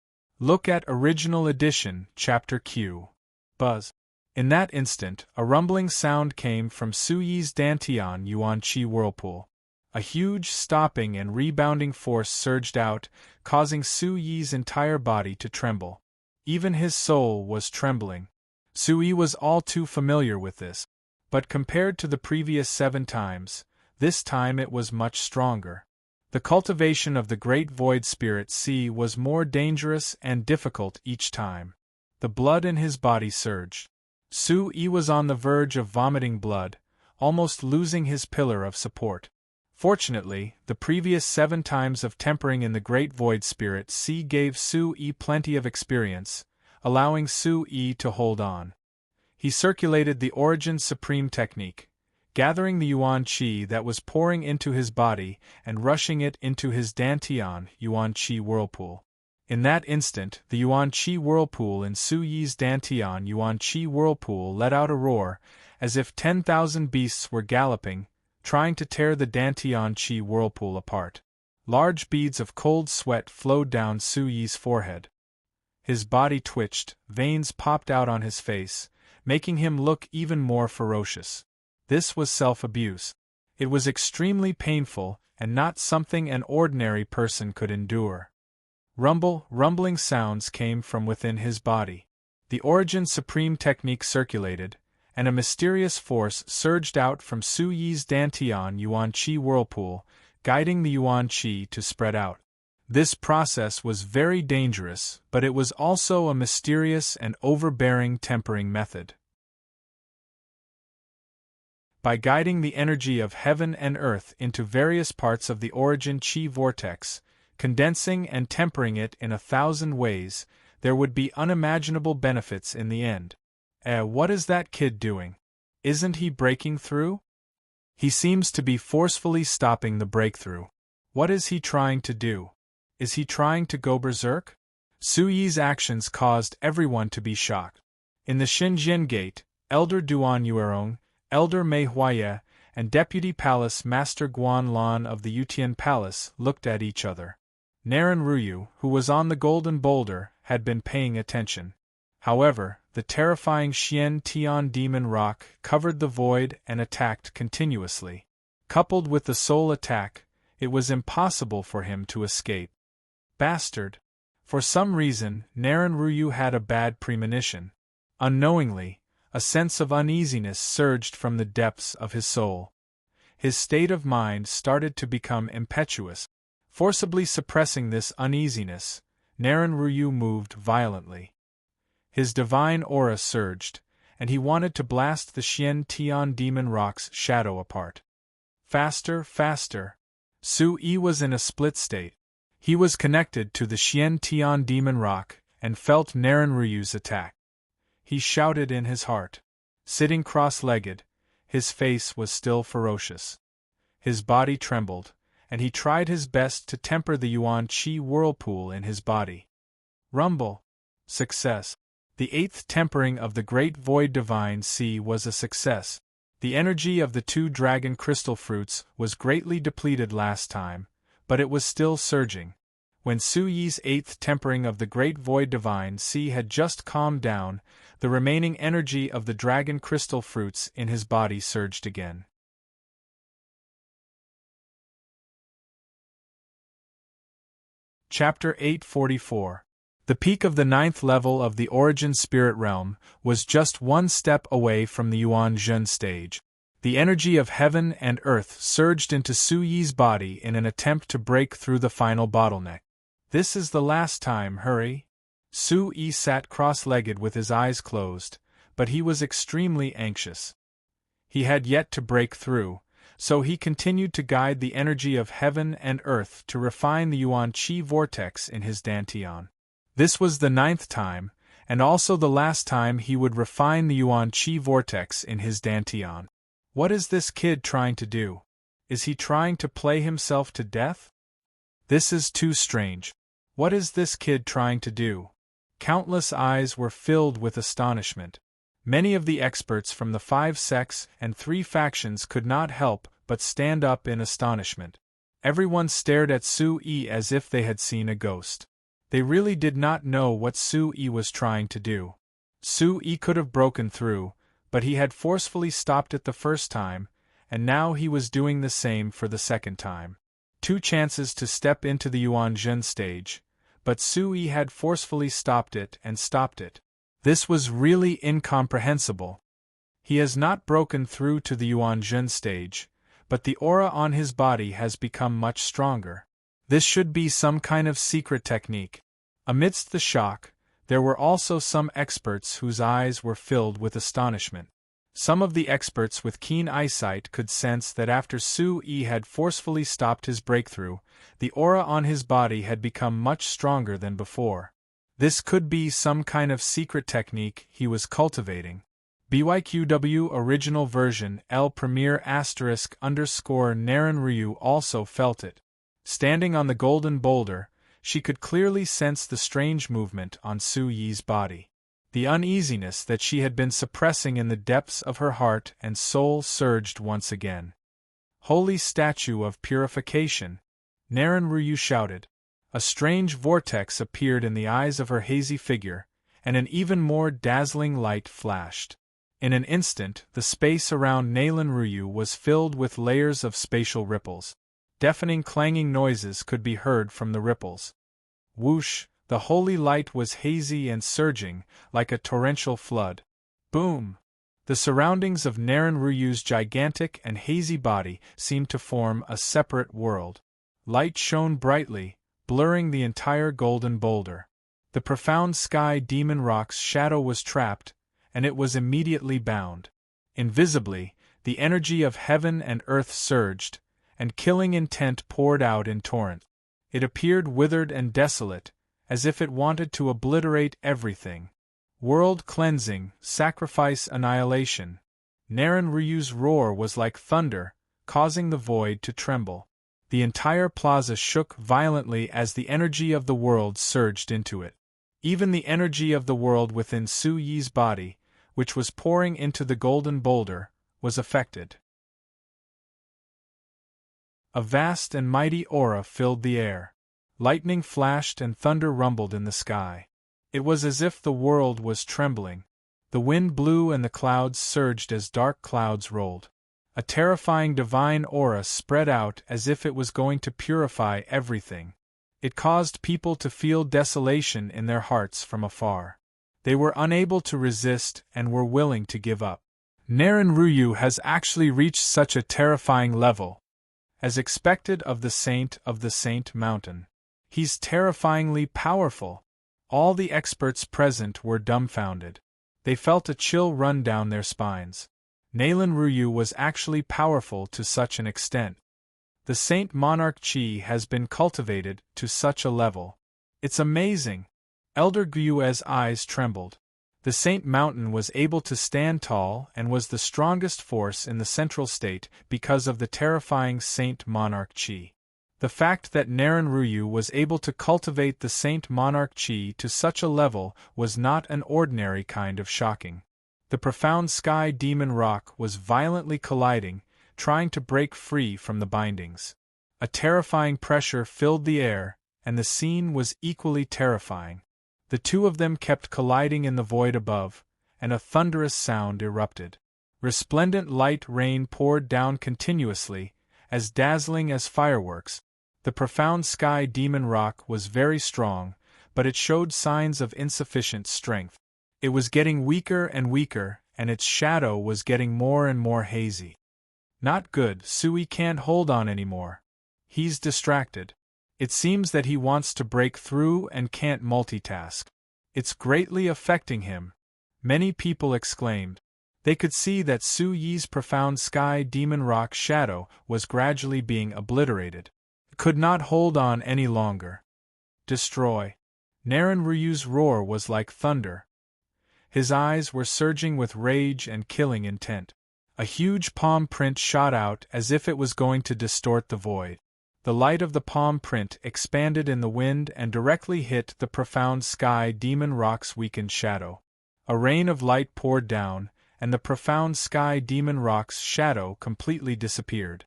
Look at Original Edition, Chapter Q. Buzz. In that instant, a rumbling sound came from Su-yi's Dantian Yuan Qi whirlpool. A huge stopping and rebounding force surged out, causing Su-yi's entire body to tremble. Even his soul was trembling. Su-yi was all too familiar with this. But compared to the previous 7 times, this time it was much stronger. The cultivation of the Great Void Spirit Sea was more dangerous and difficult each time. The blood in his body surged. Su-yi was on the verge of vomiting blood, almost losing his pillar of support. Fortunately, the previous 7 times of tempering in the Great Void Spirit Sea gave Su-yi plenty of experience, allowing Su-yi to hold on. He circulated the Origin Supreme technique, gathering the Yuan Qi that was pouring into his body and rushing it into his Dantian Yuan Qi whirlpool. In that instant, the Yuan Qi whirlpool in Su-yi's Dantian Yuan Qi whirlpool let out a roar, as if 10,000 beasts were galloping, trying to tear the Dantian Qi whirlpool apart. Large beads of cold sweat flowed down Su-yi's forehead. His body twitched, veins popped out on his face, making him look even more ferocious. This was self-abuse. It was extremely painful, and not something an ordinary person could endure. Rumbling sounds came from within his body. The Origin Supreme technique circulated, and a mysterious force surged out from Su Yi's Dantian Yuan Qi whirlpool, guiding the Yuan Qi to spread out. This process was very dangerous, but it was also a mysterious and overbearing tempering method. By guiding the energy of heaven and earth into various parts of the Origin Qi vortex, condensing and tempering it in 1,000 ways, there would be unimaginable benefits in the end. What is that kid doing? Isn't he breaking through? He seems to be forcefully stopping the breakthrough. What is he trying to do? Is he trying to go berserk? Su Yi's actions caused everyone to be shocked. In the Xinjian Gate, Elder Duan Yuerong, Elder Mei Huaye, and Deputy Palace Master Guan Lan of the Yutian Palace looked at each other. Naren Ruyu, who was on the Golden Boulder, had been paying attention. However, the terrifying Xian Tian Demon Rock covered the void and attacked continuously. Coupled with the soul attack, it was impossible for him to escape. Bastard! For some reason, Naren Ruyu had a bad premonition. Unknowingly, a sense of uneasiness surged from the depths of his soul. His state of mind started to become impetuous. Forcibly suppressing this uneasiness, Naren Ruyu moved violently. His divine aura surged, and he wanted to blast the Xian Tian Demon Rock's shadow apart. Faster, faster! Su Yi was in a split state. He was connected to the Xian Tian Demon Rock and felt Naren Ruyu's attack. He shouted in his heart. Sitting cross-legged, his face was still ferocious. His body trembled, and he tried his best to temper the Yuan Qi whirlpool in his body. Rumble! Success! The 8th tempering of the Great Void Divine Sea was a success. The energy of the 2 dragon crystal fruits was greatly depleted last time, but it was still surging. When Su Yi's 8th tempering of the Great Void Divine Sea had just calmed down, the remaining energy of the dragon crystal fruits in his body surged again. Chapter 844. The peak of the 9th level of the Origin Spirit Realm was just one step away from the Yuan Zhen stage. The energy of heaven and earth surged into Su Yi's body in an attempt to break through the final bottleneck. This is the last time, hurry! Su Yi sat cross-legged with his eyes closed, but he was extremely anxious. He had yet to break through, so he continued to guide the energy of heaven and earth to refine the Yuan Qi vortex in his Dantian. This was the 9th time, and also the last time he would refine the Yuan Qi vortex in his Dantian. What is this kid trying to do? Is he trying to play himself to death? This is too strange. What is this kid trying to do? Countless eyes were filled with astonishment. Many of the experts from the 5 sects and 3 factions could not help but stand up in astonishment. Everyone stared at Su Yi as if they had seen a ghost. They really did not know what Su Yi was trying to do. Su Yi could have broken through, but he had forcefully stopped it the first time, and now he was doing the same for the second time. 2 chances to step into the Yuan Zhen stage, but Su Yi had forcefully stopped it and stopped it. This was really incomprehensible. He has not broken through to the Yuan Zhen stage, but the aura on his body has become much stronger. This should be some kind of secret technique. Amidst the shock, there were also some experts whose eyes were filled with astonishment. Some of the experts with keen eyesight could sense that after Su Yi had forcefully stopped his breakthrough, the aura on his body had become much stronger than before. This could be some kind of secret technique he was cultivating. BYQW Original Version L Premier *_ Naren Ryu also felt it. Standing on the golden boulder, she could clearly sense the strange movement on Su Yi's body. The uneasiness that she had been suppressing in the depths of her heart and soul surged once again. Holy statue of purification! Naren Ryu shouted. A strange vortex appeared in the eyes of her hazy figure, and an even more dazzling light flashed. In an instant, the space around Nalen Ryu was filled with layers of spatial ripples. Deafening clanging noises could be heard from the ripples. Whoosh, the holy light was hazy and surging, like a torrential flood. Boom! The surroundings of Naren Ryu's gigantic and hazy body seemed to form a separate world. Light shone brightly, blurring the entire golden boulder. The profound sky demon rock's shadow was trapped, and it was immediately bound. Invisibly, the energy of heaven and earth surged, and killing intent poured out in torrent. It appeared withered and desolate, as if it wanted to obliterate everything. World cleansing, sacrifice, annihilation. Naren Ryu's roar was like thunder, causing the void to tremble. The entire plaza shook violently as the energy of the world surged into it. Even the energy of the world within Su Yi's body, which was pouring into the golden boulder, was affected. A vast and mighty aura filled the air. Lightning flashed and thunder rumbled in the sky. It was as if the world was trembling. The wind blew and the clouds surged as dark clouds rolled. A terrifying divine aura spread out as if it was going to purify everything. It caused people to feel desolation in their hearts from afar. They were unable to resist and were willing to give up. Naren Ryu has actually reached such a terrifying level. As expected of the Saint Mountain. He's terrifyingly powerful. All the experts present were dumbfounded. They felt a chill run down their spines. Nalen Ryu was actually powerful to such an extent. The Saint Monarch Chi has been cultivated to such a level. It's amazing. Elder Gyue's eyes trembled. The Saint Mountain was able to stand tall and was the strongest force in the central state because of the terrifying Saint Monarch Chi. The fact that Naren Ryu was able to cultivate the Saint Monarch Chi to such a level was not an ordinary kind of shocking. The profound sky demon rock was violently colliding, trying to break free from the bindings. A terrifying pressure filled the air, and the scene was equally terrifying. The two of them kept colliding in the void above, and a thunderous sound erupted. Resplendent light rain poured down continuously, as dazzling as fireworks. The profound sky demon rock was very strong, but it showed signs of insufficient strength. It was getting weaker and weaker, and its shadow was getting more and more hazy. Not good, Sui can't hold on anymore. He's distracted. It seems that he wants to break through and can't multitask. It's greatly affecting him. Many people exclaimed. They could see that Su Yi's profound sky demon rock shadow was gradually being obliterated. It could not hold on any longer. Destroy. Naren Ryu's roar was like thunder. His eyes were surging with rage and killing intent. A huge palm print shot out as if it was going to distort the void. The light of the palm print expanded in the wind and directly hit the profound sky demon rock's weakened shadow. A rain of light poured down, and the profound sky demon rock's shadow completely disappeared.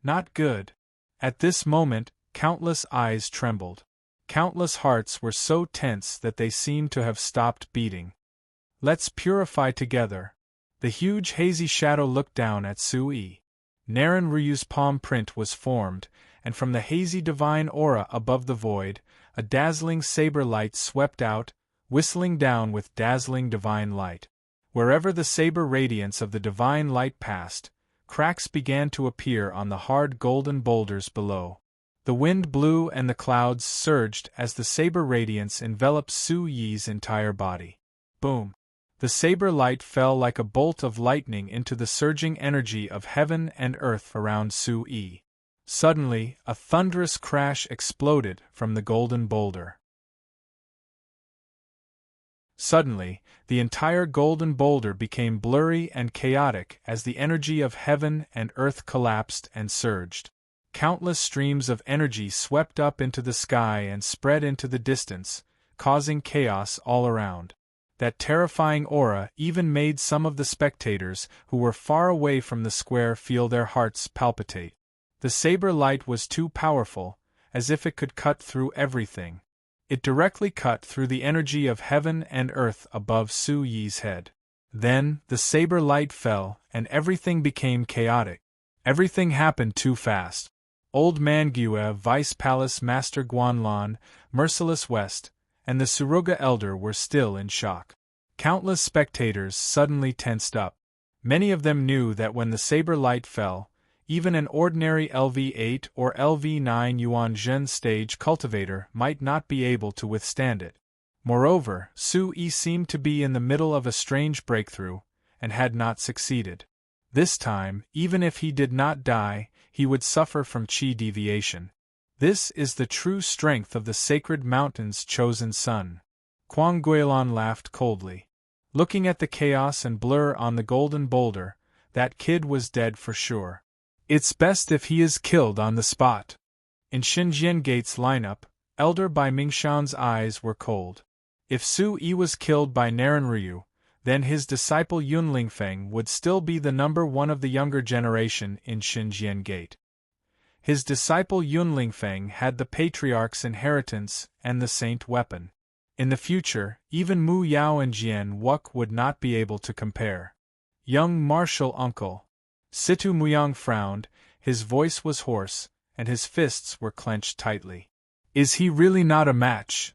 Not good. At this moment, countless eyes trembled. Countless hearts were so tense that they seemed to have stopped beating. Let's purify together. The huge hazy shadow looked down at Sui. Naren Ryu's palm print was formed, and from the hazy divine aura above the void, a dazzling saber light swept out, whistling down with dazzling divine light. Wherever the saber radiance of the divine light passed, cracks began to appear on the hard golden boulders below. The wind blew and the clouds surged as the saber radiance enveloped Su Yi's entire body. Boom! The saber light fell like a bolt of lightning into the surging energy of heaven and earth around Su Yi. Suddenly, a thunderous crash exploded from the golden boulder. Suddenly, the entire golden boulder became blurry and chaotic as the energy of heaven and earth collapsed and surged. Countless streams of energy swept up into the sky and spread into the distance, causing chaos all around. That terrifying aura even made some of the spectators who were far away from the square feel their hearts palpitate. The saber light was too powerful, as if it could cut through everything. It directly cut through the energy of heaven and earth above Su Yi's head. Then, the saber light fell, and everything became chaotic. Everything happened too fast. Old Man Gue, Vice Palace Master Guanlan, Merciless West, and the Suruga Elder were still in shock. Countless spectators suddenly tensed up. Many of them knew that when the saber light fell, even an ordinary LV8 or LV9 Yuan Zhen stage cultivator might not be able to withstand it. Moreover, Su-Yi seemed to be in the middle of a strange breakthrough, and had not succeeded. This time, even if he did not die, he would suffer from qi deviation. This is the true strength of the sacred mountain's chosen son. Quang Guilan laughed coldly. Looking at the chaos and blur on the golden boulder, that kid was dead for sure. It's best if he is killed on the spot. In Xinjian Gate's lineup, Elder Bai Mingshan's eyes were cold. If Su-Yi was killed by Narenryu, then his disciple Yun Lingfeng would still be the number one of the younger generation in Xinjian Gate. His disciple Yun Lingfeng had the Patriarch's inheritance and the Saint weapon. In the future, even Mu Yao and Jian Wuk would not be able to compare. Young martial uncle. Situ Muyang frowned, his voice was hoarse, and his fists were clenched tightly. Is he really not a match?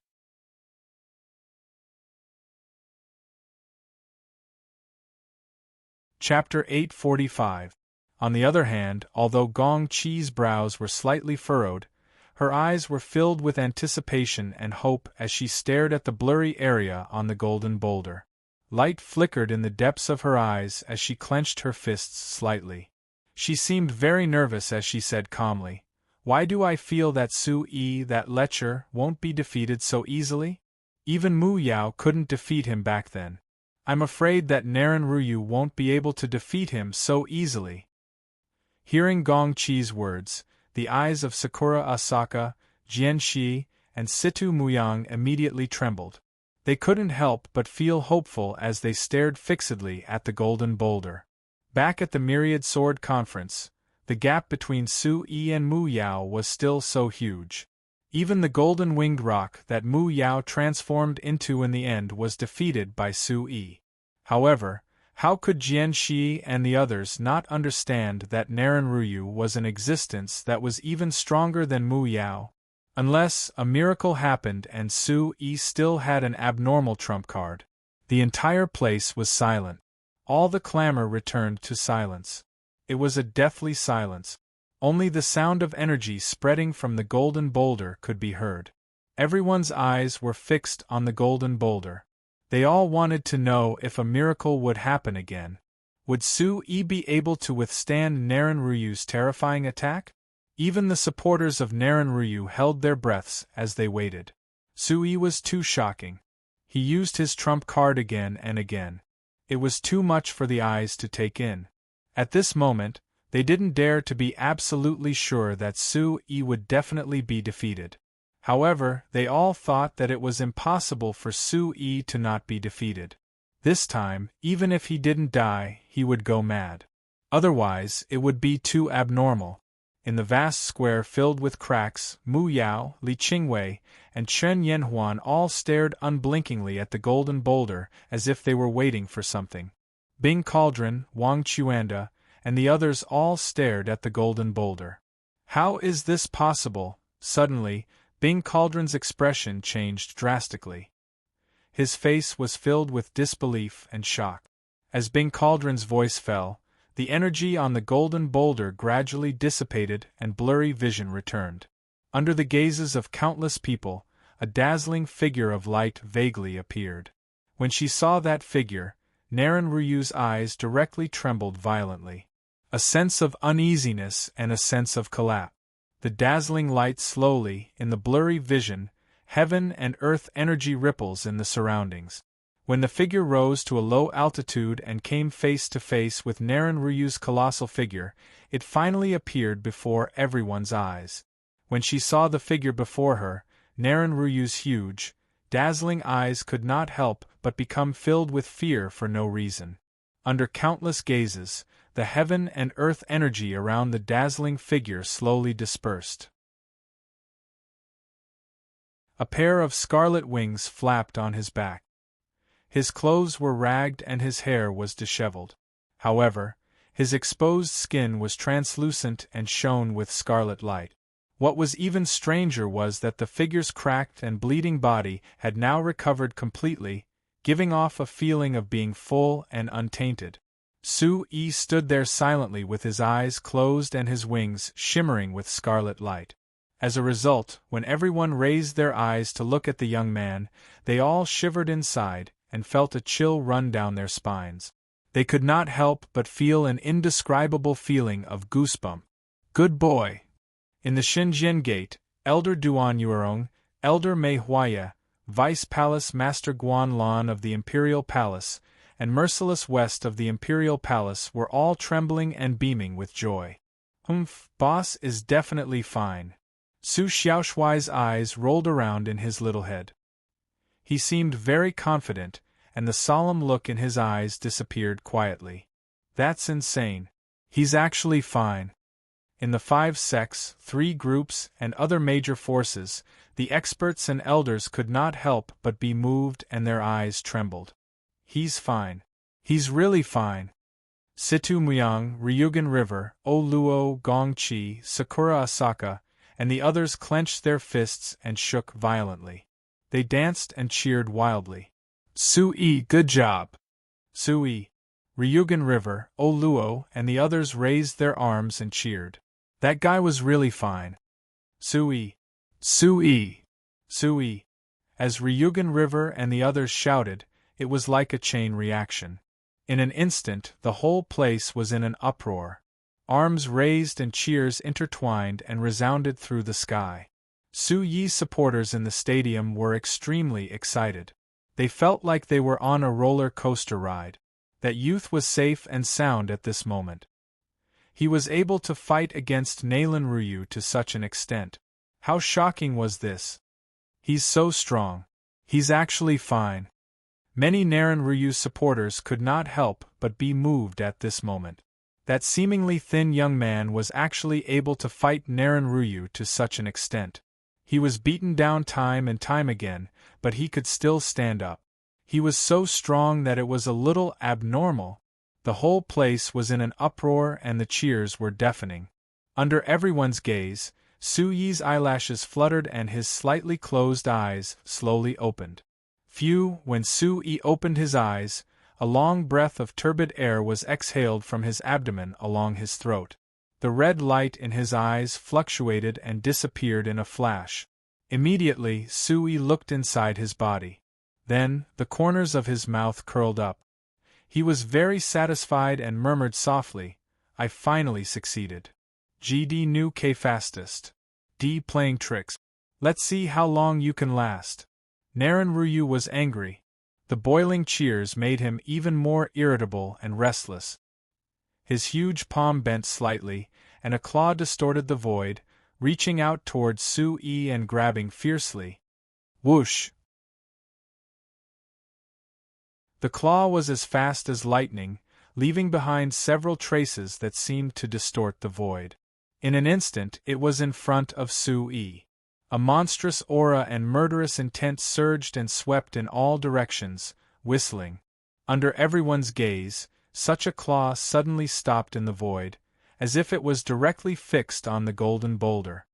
Chapter 845. On the other hand, although Gong Qi's brows were slightly furrowed, her eyes were filled with anticipation and hope as she stared at the blurry area on the golden boulder. Light flickered in the depths of her eyes as she clenched her fists slightly. She seemed very nervous as she said calmly, "Why do I feel that Su-Yi, that lecher, won't be defeated so easily? Even Mu Yao couldn't defeat him back then. I'm afraid that Narenryu won't be able to defeat him so easily." Hearing Gong Qi's words, the eyes of Sakura Asaka, Jian Shi, and Situ Muyang immediately trembled. They couldn't help but feel hopeful as they stared fixedly at the golden boulder. Back at the Myriad Sword Conference, the gap between Su-Yi and Mu Yao was still so huge. Even the golden winged rock that Mu Yao transformed into in the end was defeated by Su-Yi. However, how could Jian Shi and the others not understand that Narenryu was an existence that was even stronger than Mu Yao? Unless a miracle happened and Su-Yi still had an abnormal trump card. The entire place was silent. All the clamor returned to silence. It was a deathly silence. Only the sound of energy spreading from the golden boulder could be heard. Everyone's eyes were fixed on the golden boulder. They all wanted to know if a miracle would happen again. Would Su-Yi be able to withstand Narenryu's terrifying attack? Even the supporters of Narenryu held their breaths as they waited. Su-Yi was too shocking. He used his trump card again and again. It was too much for the eyes to take in. At this moment, they didn't dare to be absolutely sure that Su-Yi would definitely be defeated. However, they all thought that it was impossible for Su-Yi to not be defeated. This time, even if he didn't die, he would go mad. Otherwise, it would be too abnormal. In the vast square filled with cracks, Mu Yao, Li Qingwei, and Chen Yanhuan all stared unblinkingly at the golden boulder as if they were waiting for something. Bing Cauldron, Wang Chuanda, and the others all stared at the golden boulder. How is this possible? Suddenly, Bing Cauldron's expression changed drastically. His face was filled with disbelief and shock. As Bing Cauldron's voice fell, the energy on the golden boulder gradually dissipated and blurry vision returned. Under the gazes of countless people, a dazzling figure of light vaguely appeared. When she saw that figure, Narenryu's eyes directly trembled violently. A sense of uneasiness and a sense of collapse. The dazzling light slowly, in the blurry vision, heaven and earth energy ripples in the surroundings. When the figure rose to a low altitude and came face to face with Narenryu's colossal figure, it finally appeared before everyone's eyes. When she saw the figure before her, Narenryu's huge, dazzling eyes could not help but become filled with fear for no reason. Under countless gazes, the heaven and earth energy around the dazzling figure slowly dispersed. A pair of scarlet wings flapped on his back. His clothes were ragged and his hair was disheveled. However, his exposed skin was translucent and shone with scarlet light. What was even stranger was that the figure's cracked and bleeding body had now recovered completely, giving off a feeling of being full and untainted. Su-yi stood there silently with his eyes closed and his wings shimmering with scarlet light. As a result, when everyone raised their eyes to look at the young man, they all shivered inside and felt a chill run down their spines. They could not help but feel an indescribable feeling of goosebump. Good boy! In the Xinjian Gate, Elder Duan Yuerong, Elder Mei Huaya, Vice Palace Master Guan Lan of the Imperial Palace, and Merciless West of the Imperial Palace were all trembling and beaming with joy. Boss is definitely fine. Su Xiaoshuai's eyes rolled around in his little head. He seemed very confident, and the solemn look in his eyes disappeared quietly. That's insane. He's actually fine. In the 5 sects, 3 groups, and other major forces, the experts and elders could not help but be moved and their eyes trembled. He's fine. He's really fine. Situ Muyang, Ryugan River, O Luo, Gongqi, Sakura Asaka, and the others clenched their fists and shook violently. They danced and cheered wildly. Su-yi, good job! Su-yi, Ryugan River, O Luo, and the others raised their arms and cheered. That guy was really fine. Su-yi, Su-yi, Su-yi. As Ryugan River and the others shouted, it was like a chain reaction. In an instant, the whole place was in an uproar. Arms raised and cheers intertwined and resounded through the sky. Su-yi's supporters in the stadium were extremely excited. They felt like they were on a roller coaster ride. That youth was safe and sound at this moment. He was able to fight against Nalan Ryu to such an extent. How shocking was this? He's so strong. He's actually fine. Many Naran Ryu supporters could not help but be moved at this moment. That seemingly thin young man was actually able to fight Naran Ryu to such an extent. He was beaten down time and time again, but he could still stand up. He was so strong that it was a little abnormal. The whole place was in an uproar and the cheers were deafening. Under everyone's gaze, Su-yi's eyelashes fluttered and his slightly closed eyes slowly opened. Phew, when Su-yi opened his eyes, a long breath of turbid air was exhaled from his abdomen along his throat. The red light in his eyes fluctuated and disappeared in a flash. Immediately, Su-yi looked inside his body. Then, the corners of his mouth curled up. He was very satisfied and murmured softly, I finally succeeded. GD nu K fastest. D playing tricks. Let's see how long you can last. Naran Ryu was angry. The boiling cheers made him even more irritable and restless. His huge palm bent slightly, and a claw distorted the void, reaching out towards Su-yi and grabbing fiercely. Whoosh! The claw was as fast as lightning, leaving behind several traces that seemed to distort the void. In an instant it was in front of Su-yi. A monstrous aura and murderous intent surged and swept in all directions, whistling. Under everyone's gaze, such a claw suddenly stopped in the void, as if it was directly fixed on the golden boulder.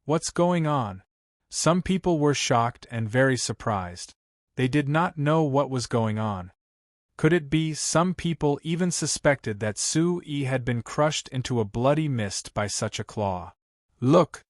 What's going on? Some people were shocked and very surprised. They did not know what was going on. Could it be some people even suspected that Su-yi had been crushed into a bloody mist by such a claw? Look!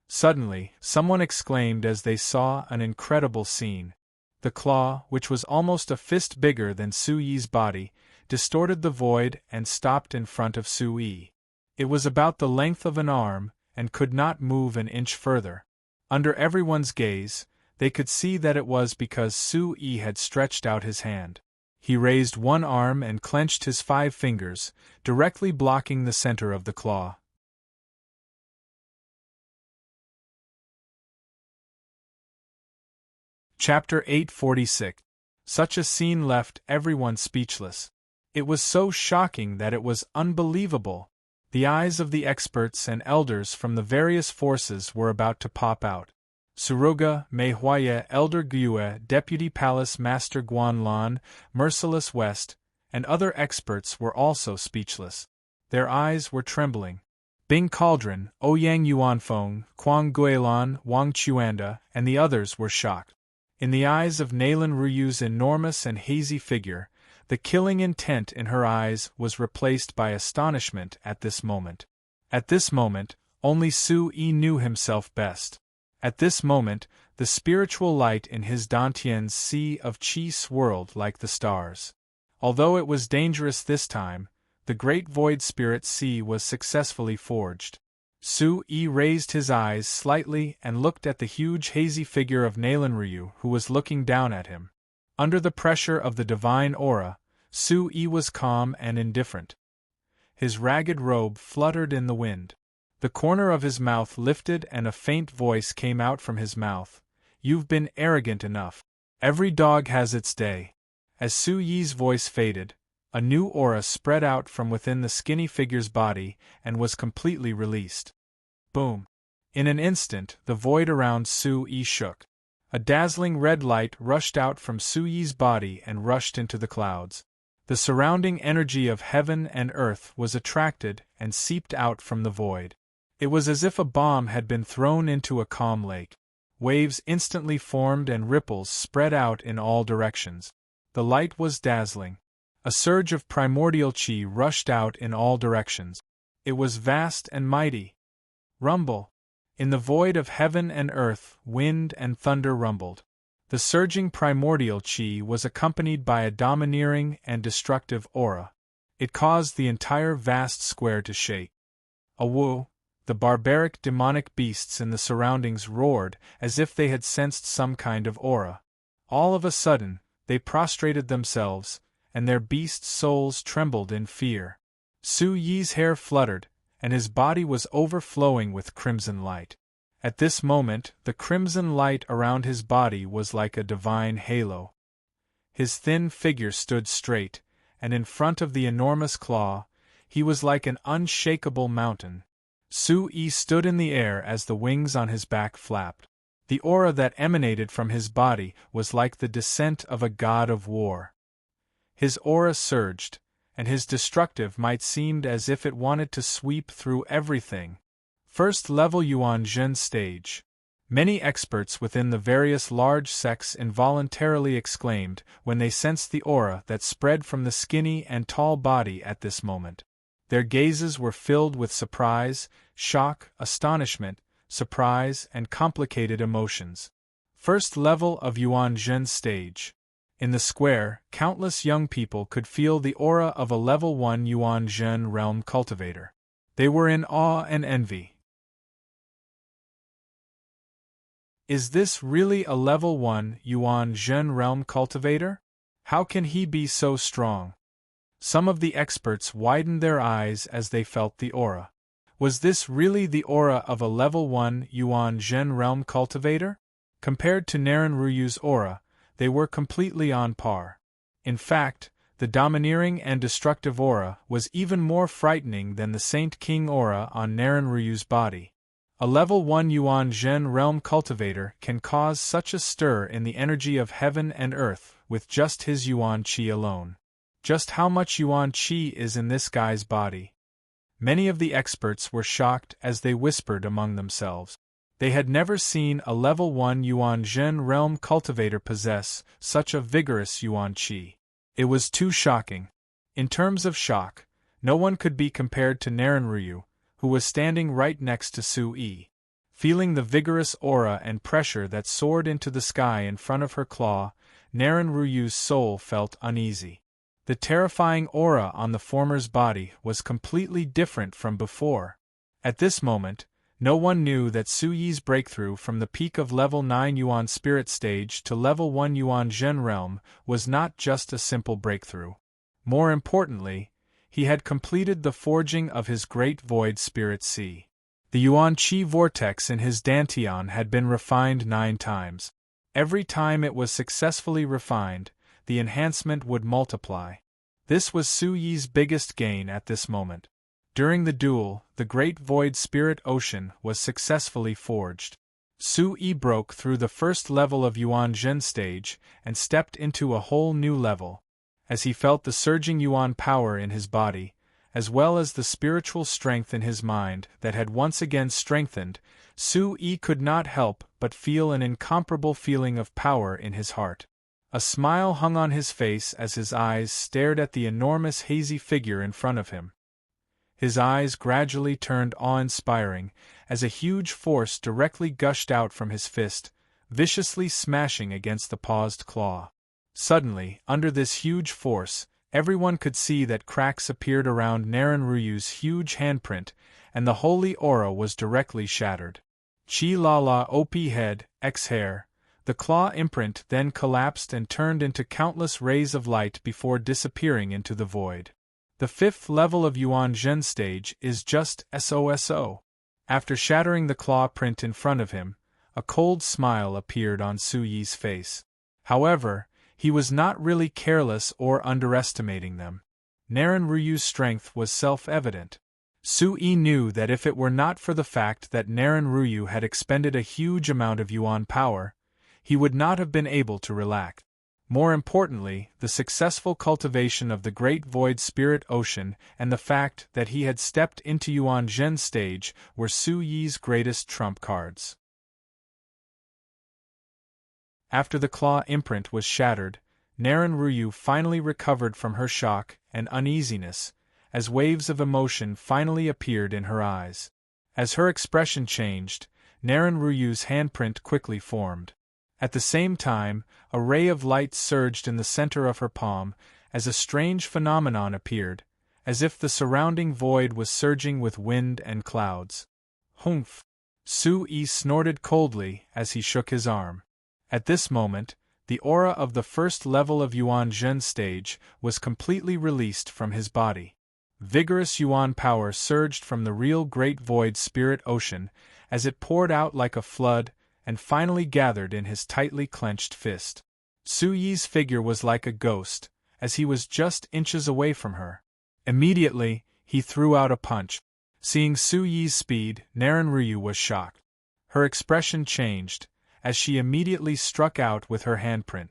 Suddenly, someone exclaimed as they saw an incredible scene. The claw, which was almost a fist bigger than Su-yi's body, distorted the void and stopped in front of Su-yi. It was about the length of an arm, and could not move an inch further. Under everyone's gaze, they could see that it was because Su-yi had stretched out his hand. He raised one arm and clenched his 5 fingers, directly blocking the center of the claw. Chapter 846. Such a scene left everyone speechless. It was so shocking that it was unbelievable. The eyes of the experts and elders from the various forces were about to pop out. Suruga, Mei Huaye, Elder Gue, Deputy Palace Master Guan Lan, Merciless West, and other experts were also speechless. Their eyes were trembling. Bing Cauldron, Ouyang Yuanfeng, Quang Guilan, Wang Chuanda, and the others were shocked. In the eyes of Nalan Ruyu's enormous and hazy figure, the killing intent in her eyes was replaced by astonishment at this moment. At this moment, only Su Yi knew himself best. At this moment, the spiritual light in his Dantian's sea of qi swirled like the stars. Although it was dangerous this time, the great void spirit sea was successfully forged. Su Yi raised his eyes slightly and looked at the huge hazy figure of Nalan Ryu, who was looking down at him. Under the pressure of the divine aura, Su Yi was calm and indifferent. His ragged robe fluttered in the wind. The corner of his mouth lifted and a faint voice came out from his mouth. "You've been arrogant enough. Every dog has its day." As Su Yi's voice faded, a new aura spread out from within the skinny figure's body and was completely released. Boom! In an instant, the void around Su Yi shook. A dazzling red light rushed out from Su Yi's body and rushed into the clouds. The surrounding energy of heaven and earth was attracted and seeped out from the void. It was as if a bomb had been thrown into a calm lake. Waves instantly formed and ripples spread out in all directions. The light was dazzling. A surge of primordial qi rushed out in all directions. It was vast and mighty. Rumble! In the void of heaven and earth, wind and thunder rumbled. The surging primordial qi was accompanied by a domineering and destructive aura. It caused the entire vast square to shake. Awu! The barbaric demonic beasts in the surroundings roared as if they had sensed some kind of aura. All of a sudden, they prostrated themselves, and their beast souls trembled in fear. Su Yi's hair fluttered, and his body was overflowing with crimson light. At this moment, the crimson light around his body was like a divine halo. His thin figure stood straight, and in front of the enormous claw, he was like an unshakable mountain. Su Yi stood in the air as the wings on his back flapped. The aura that emanated from his body was like the descent of a god of war. His aura surged, and his destructive might seemed as if it wanted to sweep through everything. First level Yuan Zhen stage. Many experts within the various large sects involuntarily exclaimed when they sensed the aura that spread from the skinny and tall body at this moment. Their gazes were filled with surprise, shock, astonishment, surprise, and complicated emotions. First level of Yuan Zhen stage. In the square, countless young people could feel the aura of a level 1 Yuan Zhen realm cultivator. They were in awe and envy. Is this really a level 1 Yuan Zhen realm cultivator? How can he be so strong? Some of the experts widened their eyes as they felt the aura. Was this really the aura of a level 1 Yuan Zhen realm cultivator? Compared to Naran Ruyu's aura, they were completely on par. In fact, the domineering and destructive aura was even more frightening than the Saint King aura on Naran Ruyu's body. A level 1 Yuan Zhen realm cultivator can cause such a stir in the energy of heaven and earth with just his Yuan Qi alone. Just how much Yuan Qi is in this guy's body? Many of the experts were shocked as they whispered among themselves. They had never seen a level 1 Yuan Zhen realm cultivator possess such a vigorous Yuan Qi. It was too shocking. In terms of shock, no one could be compared to Naran Ryu, who was standing right next to Su Yi. Feeling the vigorous aura and pressure that soared into the sky in front of her claw, Naran Ruyu's soul felt uneasy. The terrifying aura on the former's body was completely different from before. At this moment, no one knew that Su Yi's breakthrough from the peak of level 9 Yuan Spirit stage to level 1 Yuan Zhen realm was not just a simple breakthrough. More importantly, he had completed the forging of his great void spirit sea. The Yuan Qi vortex in his Dantian had been refined 9 times. Every time it was successfully refined, the enhancement would multiply. This was Su Yi's biggest gain at this moment. During the duel, the great void spirit ocean was successfully forged. Su-yi broke through the first level of Yuan Zhen stage and stepped into a whole new level. As he felt the surging Yuan power in his body, as well as the spiritual strength in his mind that had once again strengthened, Su-yi could not help but feel an incomparable feeling of power in his heart. A smile hung on his face as his eyes stared at the enormous hazy figure in front of him. His eyes gradually turned awe-inspiring, as a huge force directly gushed out from his fist, viciously smashing against the paused claw. Suddenly, under this huge force, everyone could see that cracks appeared around Naren Ryu's huge handprint, and the holy aura was directly shattered. Chi la la op head, x hair. The claw imprint then collapsed and turned into countless rays of light before disappearing into the void. The fifth level of Yuan Zhen stage is just SOSO. After shattering the claw print in front of him, a cold smile appeared on Su-yi's face. However, he was not really careless or underestimating them. Naren Ryu's strength was self-evident. Su-yi knew that if it were not for the fact that Naren Ryu had expended a huge amount of Yuan power, he would not have been able to relax. More importantly, the successful cultivation of the Great Void Spirit Ocean and the fact that he had stepped into Yuan Zhen stage were Su-yi's greatest trump cards. After the claw imprint was shattered, Naren Ryu finally recovered from her shock and uneasiness, as waves of emotion finally appeared in her eyes. As her expression changed, Naren Ryu's handprint quickly formed. At the same time, a ray of light surged in the center of her palm, as a strange phenomenon appeared, as if the surrounding void was surging with wind and clouds. Humph! Su-yi snorted coldly as he shook his arm. At this moment, the aura of the first level of Yuan Zhen stage was completely released from his body. Vigorous Yuan power surged from the real Great Void Spirit Ocean, as it poured out like a flood, and finally gathered in his tightly clenched fist. Su-yi's figure was like a ghost, as he was just inches away from her. Immediately, he threw out a punch. Seeing Su-yi's speed, Naren Ryu was shocked. Her expression changed, as she immediately struck out with her handprint.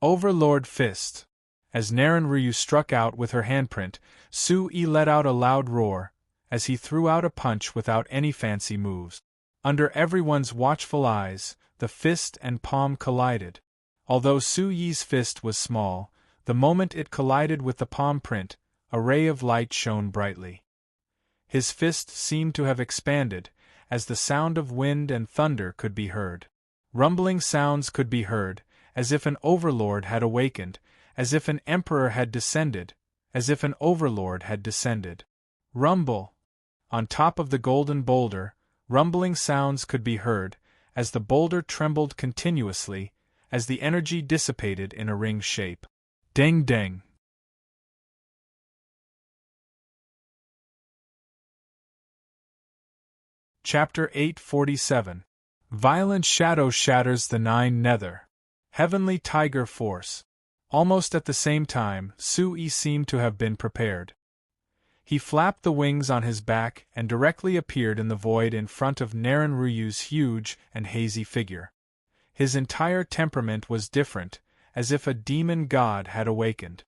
Overlord Fist. As Naren Ryu struck out with her handprint, Su-yi let out a loud roar, as he threw out a punch without any fancy moves. Under everyone's watchful eyes, the fist and palm collided. Although Su-yi's fist was small, the moment it collided with the palm print, a ray of light shone brightly. His fist seemed to have expanded, as the sound of wind and thunder could be heard. Rumbling sounds could be heard, as if an overlord had awakened, as if an emperor had descended, as if an overlord had descended. Rumble! On top of the golden boulder, rumbling sounds could be heard, as the boulder trembled continuously, as the energy dissipated in a ring shape. Ding ding! Chapter 847. Violent Shadow Shatters the Nine Nether. Heavenly Tiger Force. Almost at the same time, Su-yi seemed to have been prepared. He flapped the wings on his back and directly appeared in the void in front of Naren Ryu's huge and hazy figure. His entire temperament was different, as if a demon god had awakened.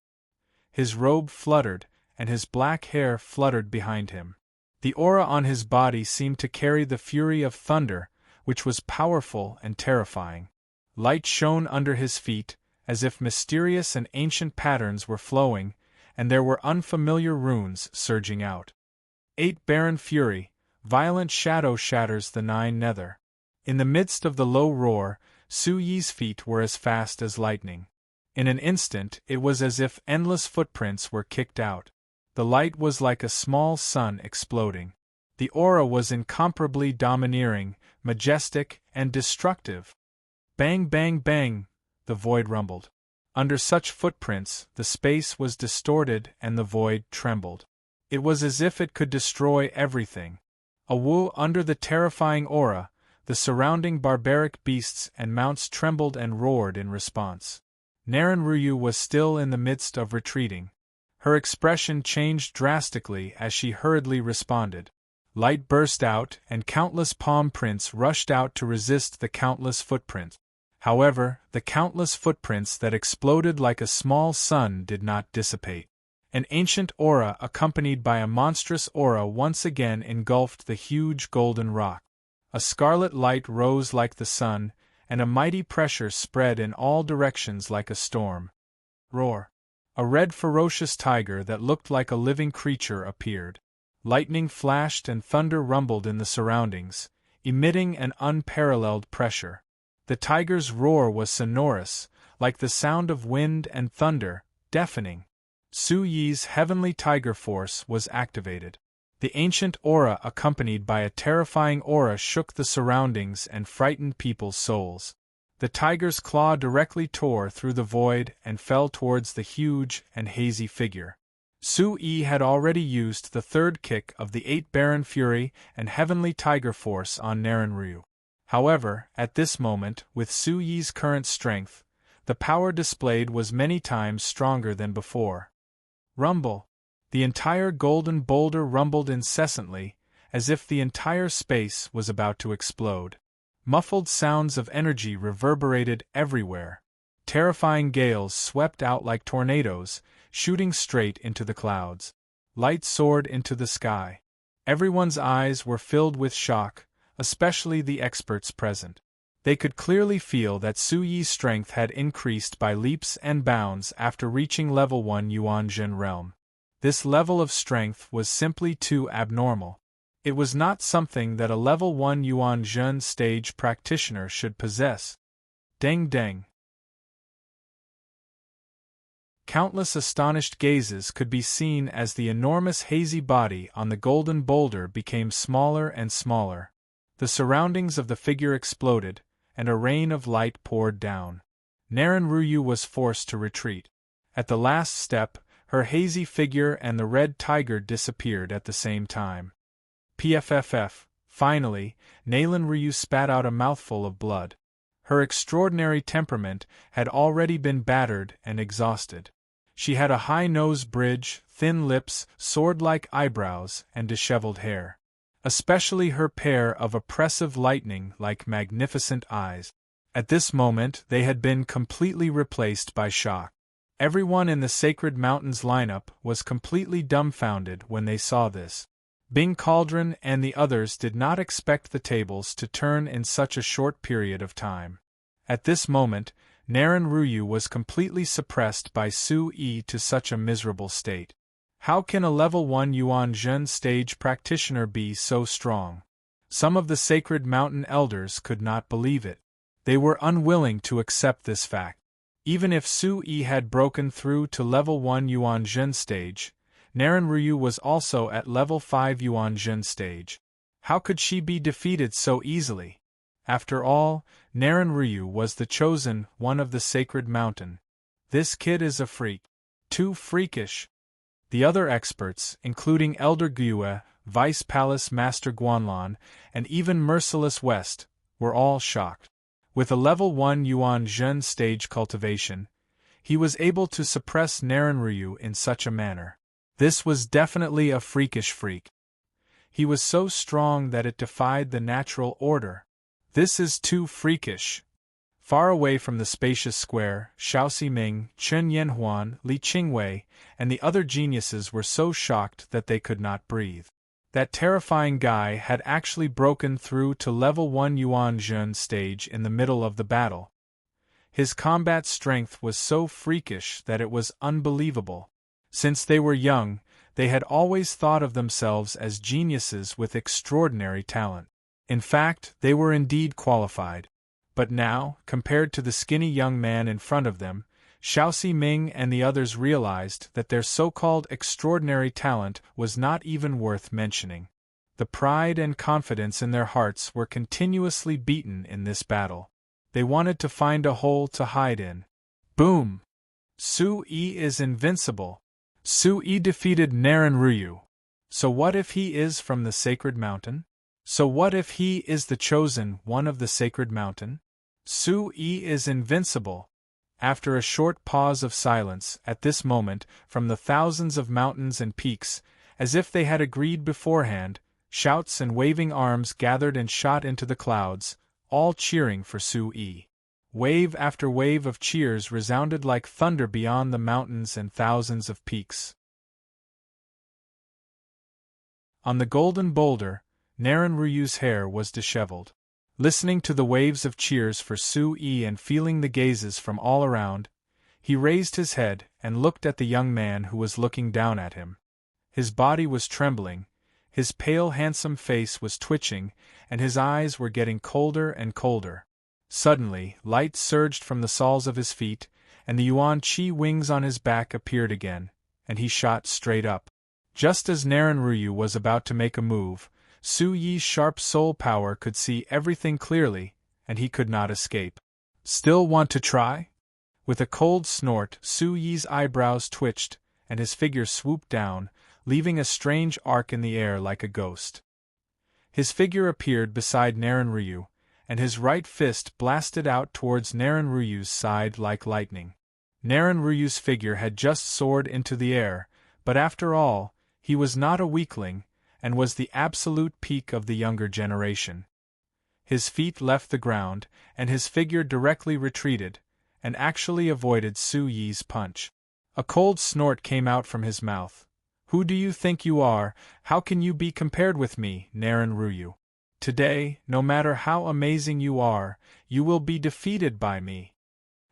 His robe fluttered, and his black hair fluttered behind him. The aura on his body seemed to carry the fury of thunder, which was powerful and terrifying. Light shone under his feet, as if mysterious and ancient patterns were flowing, and there were unfamiliar runes surging out. 8 Barren Fury, Violent Shadow Shatters the Nine Nether. In the midst of the low roar, Su-yi's feet were as fast as lightning. In an instant, it was as if endless footprints were kicked out. The light was like a small sun exploding. The aura was incomparably domineering, majestic, and destructive. Bang bang bang, the void rumbled. Under such footprints, the space was distorted and the void trembled. It was as if it could destroy everything. Under the terrifying aura, the surrounding barbaric beasts and mounts trembled and roared in response. Naren Ryu was still in the midst of retreating. Her expression changed drastically as she hurriedly responded. Light burst out, and countless palm prints rushed out to resist the countless footprints. However, the countless footprints that exploded like a small sun did not dissipate. An ancient aura accompanied by a monstrous aura once again engulfed the huge golden rock. A scarlet light rose like the sun, and a mighty pressure spread in all directions like a storm. Roar! A red ferocious tiger that looked like a living creature appeared. Lightning flashed and thunder rumbled in the surroundings, emitting an unparalleled pressure. The tiger's roar was sonorous, like the sound of wind and thunder, deafening. Su Yi's heavenly tiger force was activated. The ancient aura accompanied by a terrifying aura shook the surroundings and frightened people's souls. The tiger's claw directly tore through the void and fell towards the huge and hazy figure. Su Yi had already used the third kick of the 8 Baron Fury and Heavenly Tiger Force on Narenryu. However, at this moment, with Su Yi's current strength, the power displayed was many times stronger than before. Rumble! The entire golden boulder rumbled incessantly, as if the entire space was about to explode. Muffled sounds of energy reverberated everywhere. Terrifying gales swept out like tornadoes, shooting straight into the clouds. Light soared into the sky. Everyone's eyes were filled with shock, especially the experts present. They could clearly feel that Su Yi's strength had increased by leaps and bounds after reaching level 1 Yuanzhen realm. This level of strength was simply too abnormal. It was not something that a level 1 Yuanzhen stage practitioner should possess. Deng deng. Countless astonished gazes could be seen as the enormous hazy body on the golden boulder became smaller and smaller. The surroundings of the figure exploded, and a rain of light poured down. Narenryu was forced to retreat. At the last step, her hazy figure and the red tiger disappeared at the same time. PFFF, finally, Narenryu spat out a mouthful of blood. Her extraordinary temperament had already been battered and exhausted. She had a high nose bridge, thin lips, sword-like eyebrows, and disheveled hair. Especially her pair of oppressive lightning-like magnificent eyes. At this moment they had been completely replaced by shock. Everyone in the Sacred Mountains lineup was completely dumbfounded when they saw this. Bing Cauldron and the others did not expect the tables to turn in such a short period of time. At this moment, Narenryu was completely suppressed by Su Yi to such a miserable state. How can a level 1 Yuanzhen stage practitioner be so strong? Some of the Sacred Mountain elders could not believe it. They were unwilling to accept this fact. Even if Su Yi had broken through to level 1 Yuanzhen stage, Narenryu was also at level 5 Yuanzhen stage. How could she be defeated so easily? After all, Narenryu was the chosen one of the Sacred Mountain. This kid is a freak. Too freakish. The other experts, including Elder Gyue, Vice Palace Master Guanlon, and even Merciless West, were all shocked. With a level 1 Yuanzhen stage cultivation, he was able to suppress Narenryu in such a manner. This was definitely a freakish freak. He was so strong that it defied the natural order. This is too freakish. Far away from the spacious square, Xiao Ximing, Chen Yanhuan, Li Qingwei, and the other geniuses were so shocked that they could not breathe. That terrifying guy had actually broken through to level 1 Yuanzhen stage in the middle of the battle. His combat strength was so freakish that it was unbelievable. Since they were young, they had always thought of themselves as geniuses with extraordinary talent. In fact, they were indeed qualified. But now, compared to the skinny young man in front of them, Xiao Ximing and the others realized that their so-called extraordinary talent was not even worth mentioning. The pride and confidence in their hearts were continuously beaten in this battle. They wanted to find a hole to hide in. Boom! Su Yi is invincible. Su Yi defeated Narenryu. So what if he is from the Sacred Mountain? So what if he is the chosen one of the Sacred Mountain? Su Yi is invincible. After a short pause of silence, at this moment, from the thousands of mountains and peaks, as if they had agreed beforehand, Shouts and waving arms gathered and shot into the clouds, all cheering for Sui. Wave after wave of cheers resounded like thunder beyond the mountains and thousands of peaks. On the golden boulder, Naren Ryu's hair was disheveled. Listening to the waves of cheers for Sui and feeling the gazes from all around, he raised his head and looked at the young man who was looking down at him. His body was trembling, his pale handsome face was twitching, and his eyes were getting colder and colder. Suddenly, light surged from the soles of his feet, and the Yuan Qi wings on his back appeared again, and he shot straight up. Just as Naren Ryu was about to make a move, Su Yi's sharp soul power could see everything clearly, and he could not escape. Still want to try? With a cold snort, Su Yi's eyebrows twitched, and his figure swooped down, leaving a strange arc in the air like a ghost. His figure appeared beside Naren Ryu, and his right fist blasted out towards Naren Ryu's side like lightning. Naren Ryu's figure had just soared into the air, but after all, he was not a weakling, and was the absolute peak of the younger generation. His feet left the ground, and his figure directly retreated, and actually avoided Su Yi's punch. A cold snort came out from his mouth. "Who do you think you are? How can you be compared with me, Naren Ryu? Today, no matter how amazing you are, you will be defeated by me."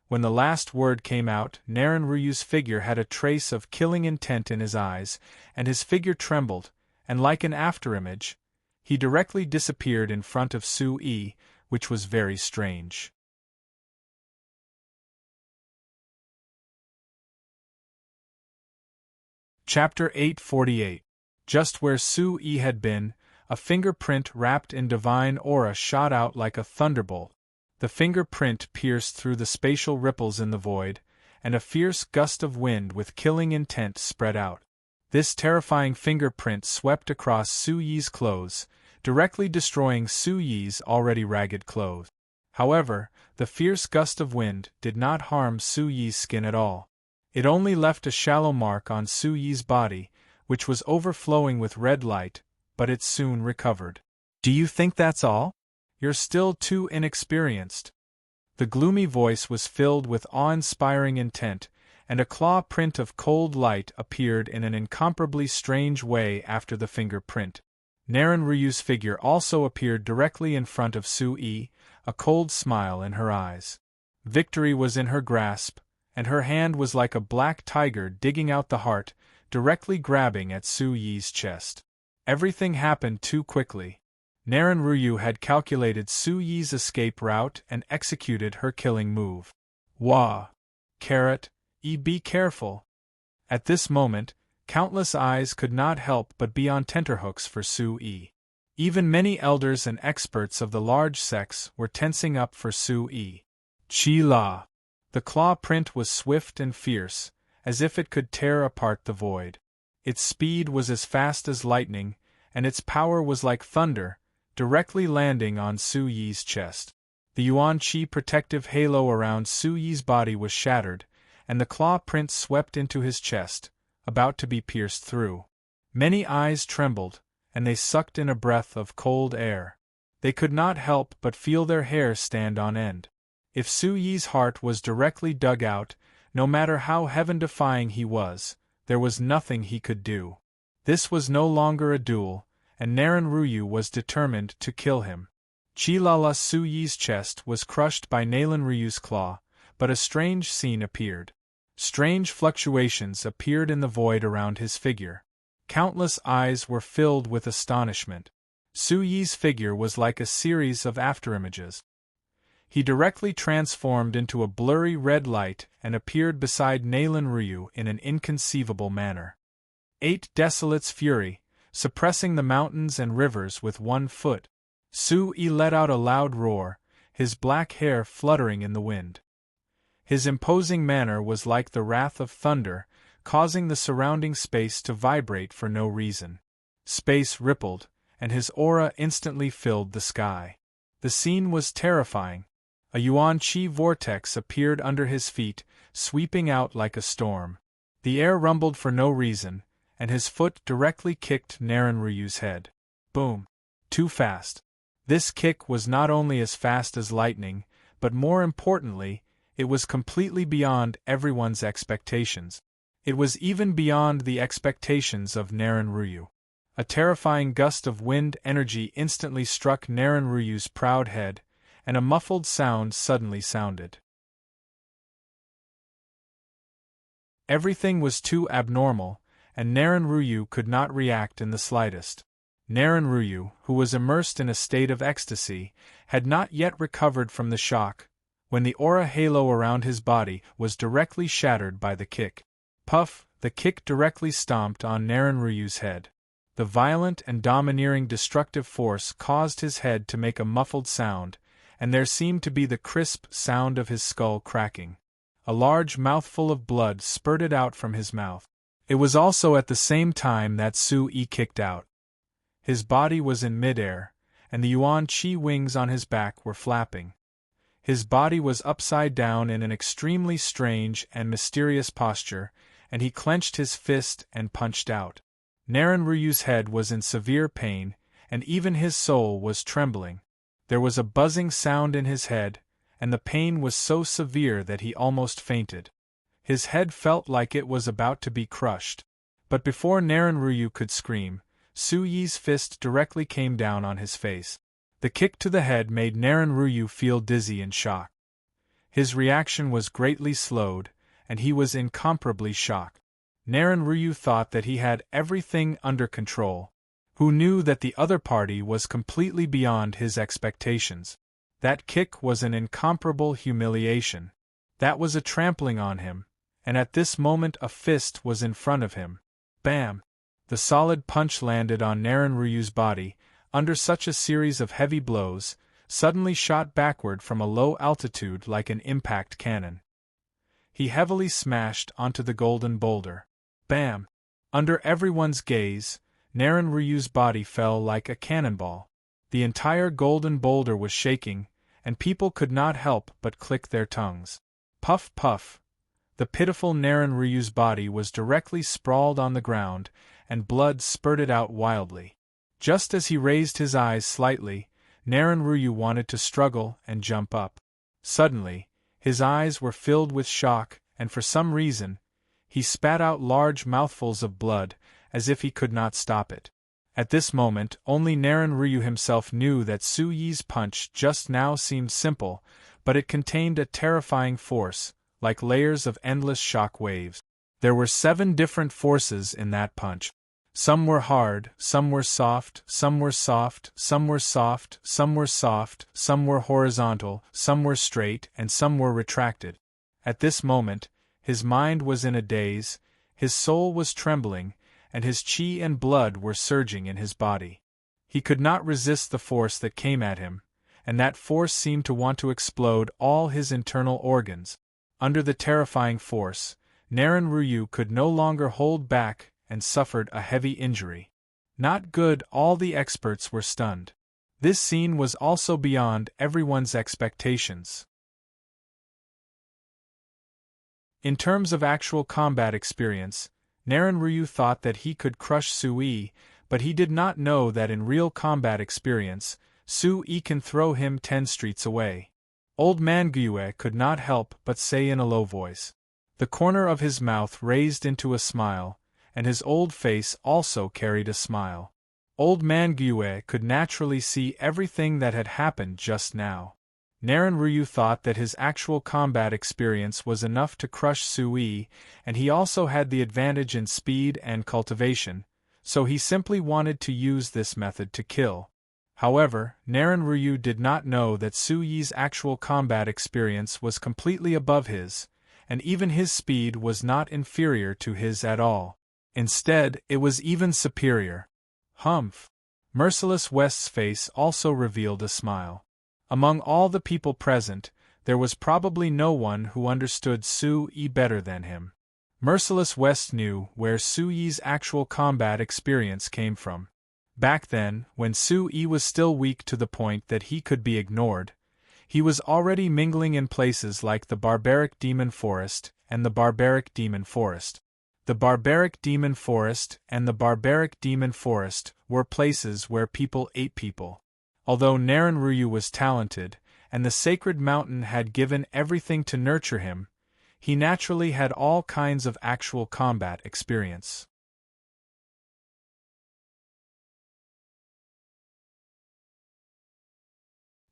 When the last word came out, Naren Ryu's figure had a trace of killing intent in his eyes, and his figure trembled, and like an afterimage, he directly disappeared in front of Su Yi, which was very strange. Chapter 848. Just where Su Yi had been, a fingerprint wrapped in divine aura shot out like a thunderbolt. The fingerprint pierced through the spatial ripples in the void, and a fierce gust of wind with killing intent spread out. This terrifying fingerprint swept across Su Yi's clothes, directly destroying Su Yi's already ragged clothes. However, the fierce gust of wind did not harm Su Yi's skin at all. It only left a shallow mark on Su Yi's body, which was overflowing with red light, but it soon recovered. "Do you think that's all? You're still too inexperienced." The gloomy voice was filled with awe-inspiring intent, and a claw print of cold light appeared in an incomparably strange way after the fingerprint. Naren Ryu's figure also appeared directly in front of Su Yi, a cold smile in her eyes. Victory was in her grasp, and her hand was like a black tiger digging out the heart, directly grabbing at Su Yi's chest. Everything happened too quickly. Naren Ryu had calculated Su Yi's escape route and executed her killing move. Wah! Be careful! At this moment, countless eyes could not help but be on tenterhooks for Su Yi. Even many elders and experts of the large sects were tensing up for Su Yi. Chi-la! The claw print was swift and fierce, as if it could tear apart the void. Its speed was as fast as lightning, and its power was like thunder, directly landing on Su Yi's chest. The Yuan Qi protective halo around Su Yi's body was shattered, and the claw print swept into his chest, about to be pierced through. Many eyes trembled, and they sucked in a breath of cold air. They could not help but feel their hair stand on end. If Su Yi's heart was directly dug out, no matter how heaven-defying he was, there was nothing he could do. This was no longer a duel, and Naren Ryu was determined to kill him. Chi-la-la Su Yi's chest was crushed by Naren Ryu's claw, but a strange scene appeared. Strange fluctuations appeared in the void around his figure. Countless eyes were filled with astonishment. Su Yi's figure was like a series of afterimages. He directly transformed into a blurry red light and appeared beside Naren Ryu in an inconceivable manner. 8 Desolate's fury, suppressing the mountains and rivers with 1 foot. Su Yi let out a loud roar, his black hair fluttering in the wind. His imposing manner was like the wrath of thunder, causing the surrounding space to vibrate for no reason. Space rippled, and his aura instantly filled the sky. The scene was terrifying. A Yuan Qi vortex appeared under his feet, sweeping out like a storm. The air rumbled for no reason, and his foot directly kicked Naren Ryu's head. Boom. Too fast. This kick was not only as fast as lightning, but more importantly, it was completely beyond everyone's expectations. It was even beyond the expectations of Narenryu. A terrifying gust of wind energy instantly struck Narenryu's proud head, and a muffled sound suddenly sounded. Everything was too abnormal, and Narenryu could not react in the slightest. Narenryu, who was immersed in a state of ecstasy, had not yet recovered from the shock, when the aura halo around his body was directly shattered by the kick. Puff! The kick directly stomped on Narenryu's head. The violent and domineering destructive force caused his head to make a muffled sound, and there seemed to be the crisp sound of his skull cracking. A large mouthful of blood spurted out from his mouth. It was also at the same time that Sui kicked out. His body was in midair, and the Yuan Qi wings on his back were flapping. His body was upside down in an extremely strange and mysterious posture, and he clenched his fist and punched out. Narenryu's head was in severe pain, and even his soul was trembling. There was a buzzing sound in his head, and the pain was so severe that he almost fainted. His head felt like it was about to be crushed. But before Narenryu could scream, Suyi's fist directly came down on his face. The kick to the head made Narenryu feel dizzy and shocked. His reaction was greatly slowed, and he was incomparably shocked. Narenryu thought that he had everything under control. Who knew that the other party was completely beyond his expectations? That kick was an incomparable humiliation. That was a trampling on him, and at this moment a fist was in front of him. Bam! The solid punch landed on Narenryu's body, under such a series of heavy blows, suddenly shot backward from a low altitude like an impact cannon. He heavily smashed onto the golden boulder. Bam! Under everyone's gaze, Narenryu's body fell like a cannonball. The entire golden boulder was shaking, and people could not help but click their tongues. Puff puff! The pitiful Narenryu's body was directly sprawled on the ground, and blood spurted out wildly. Just as he raised his eyes slightly, Narenryu wanted to struggle and jump up. Suddenly, his eyes were filled with shock, and for some reason, he spat out large mouthfuls of blood, as if he could not stop it. At this moment, only Narenryu himself knew that Suyi's punch just now seemed simple, but it contained a terrifying force, like layers of endless shock waves. There were 7 different forces in that punch. Some were hard, some were soft, some were soft, some were soft, some were soft, some were horizontal, some were straight, and some were retracted. At this moment, his mind was in a daze, his soul was trembling, and his qi and blood were surging in his body. He could not resist the force that came at him, and that force seemed to want to explode all his internal organs. Under the terrifying force, Narenryu could no longer hold back and suffered a heavy injury. Not good. All the experts were stunned. This scene was also beyond everyone's expectations. In terms of actual combat experience, Narenryu thought that he could crush Sui, but he did not know that in real combat experience, Sui can throw him 10 streets away. Old man Gyue could not help but say in a low voice. The corner of his mouth raised into a smile, and his old face also carried a smile. Old man Gyue could naturally see everything that had happened just now. Narenryu thought that his actual combat experience was enough to crush Sui, and he also had the advantage in speed and cultivation, so he simply wanted to use this method to kill. However, Narenryu did not know that Suyi's actual combat experience was completely above his, and even his speed was not inferior to his at all. Instead, it was even superior. Humph! Merciless West's face also revealed a smile. Among all the people present, there was probably no one who understood Sui better than him. Merciless West knew where Suyi's actual combat experience came from. Back then, when Sui was still weak to the point that he could be ignored, he was already mingling in places like the barbaric demon forest and the barbaric demon forest. The barbaric demon forest and the barbaric demon forest were places where people ate people. Although Narenryu was talented, and the sacred mountain had given everything to nurture him, he naturally had all kinds of actual combat experience.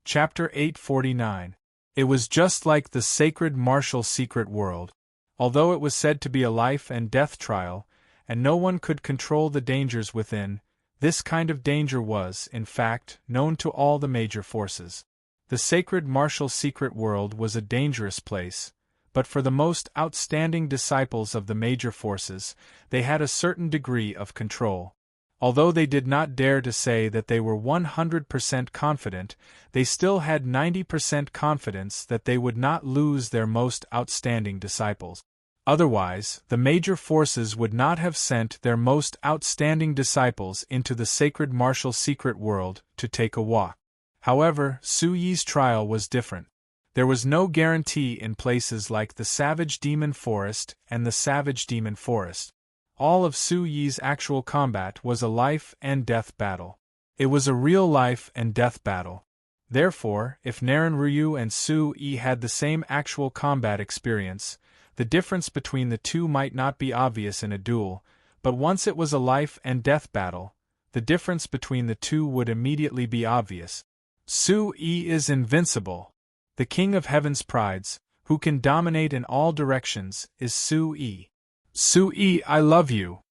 Chapter 849. It was just like the sacred martial secret world. Although it was said to be a life and death trial, and no one could control the dangers within, this kind of danger was, in fact, known to all the major forces. The sacred martial secret world was a dangerous place, but for the most outstanding disciples of the major forces, they had a certain degree of control. Although they did not dare to say that they were 100% confident, they still had 90% confidence that they would not lose their most outstanding disciples. Otherwise, the major forces would not have sent their most outstanding disciples into the sacred martial secret world to take a walk. However, Su Yi's trial was different. There was no guarantee in places like the Savage Demon Forest and the Savage Demon Forest. All of Su Yi's actual combat was a life and death battle. It was a real life and death battle. Therefore, if Narenryu and Su Yi had the same actual combat experience, the difference between the two might not be obvious in a duel, but once it was a life and death battle, the difference between the two would immediately be obvious. Su Yi is invincible. The king of heaven's prides, who can dominate in all directions, is Su Yi. Su Yi, I love you!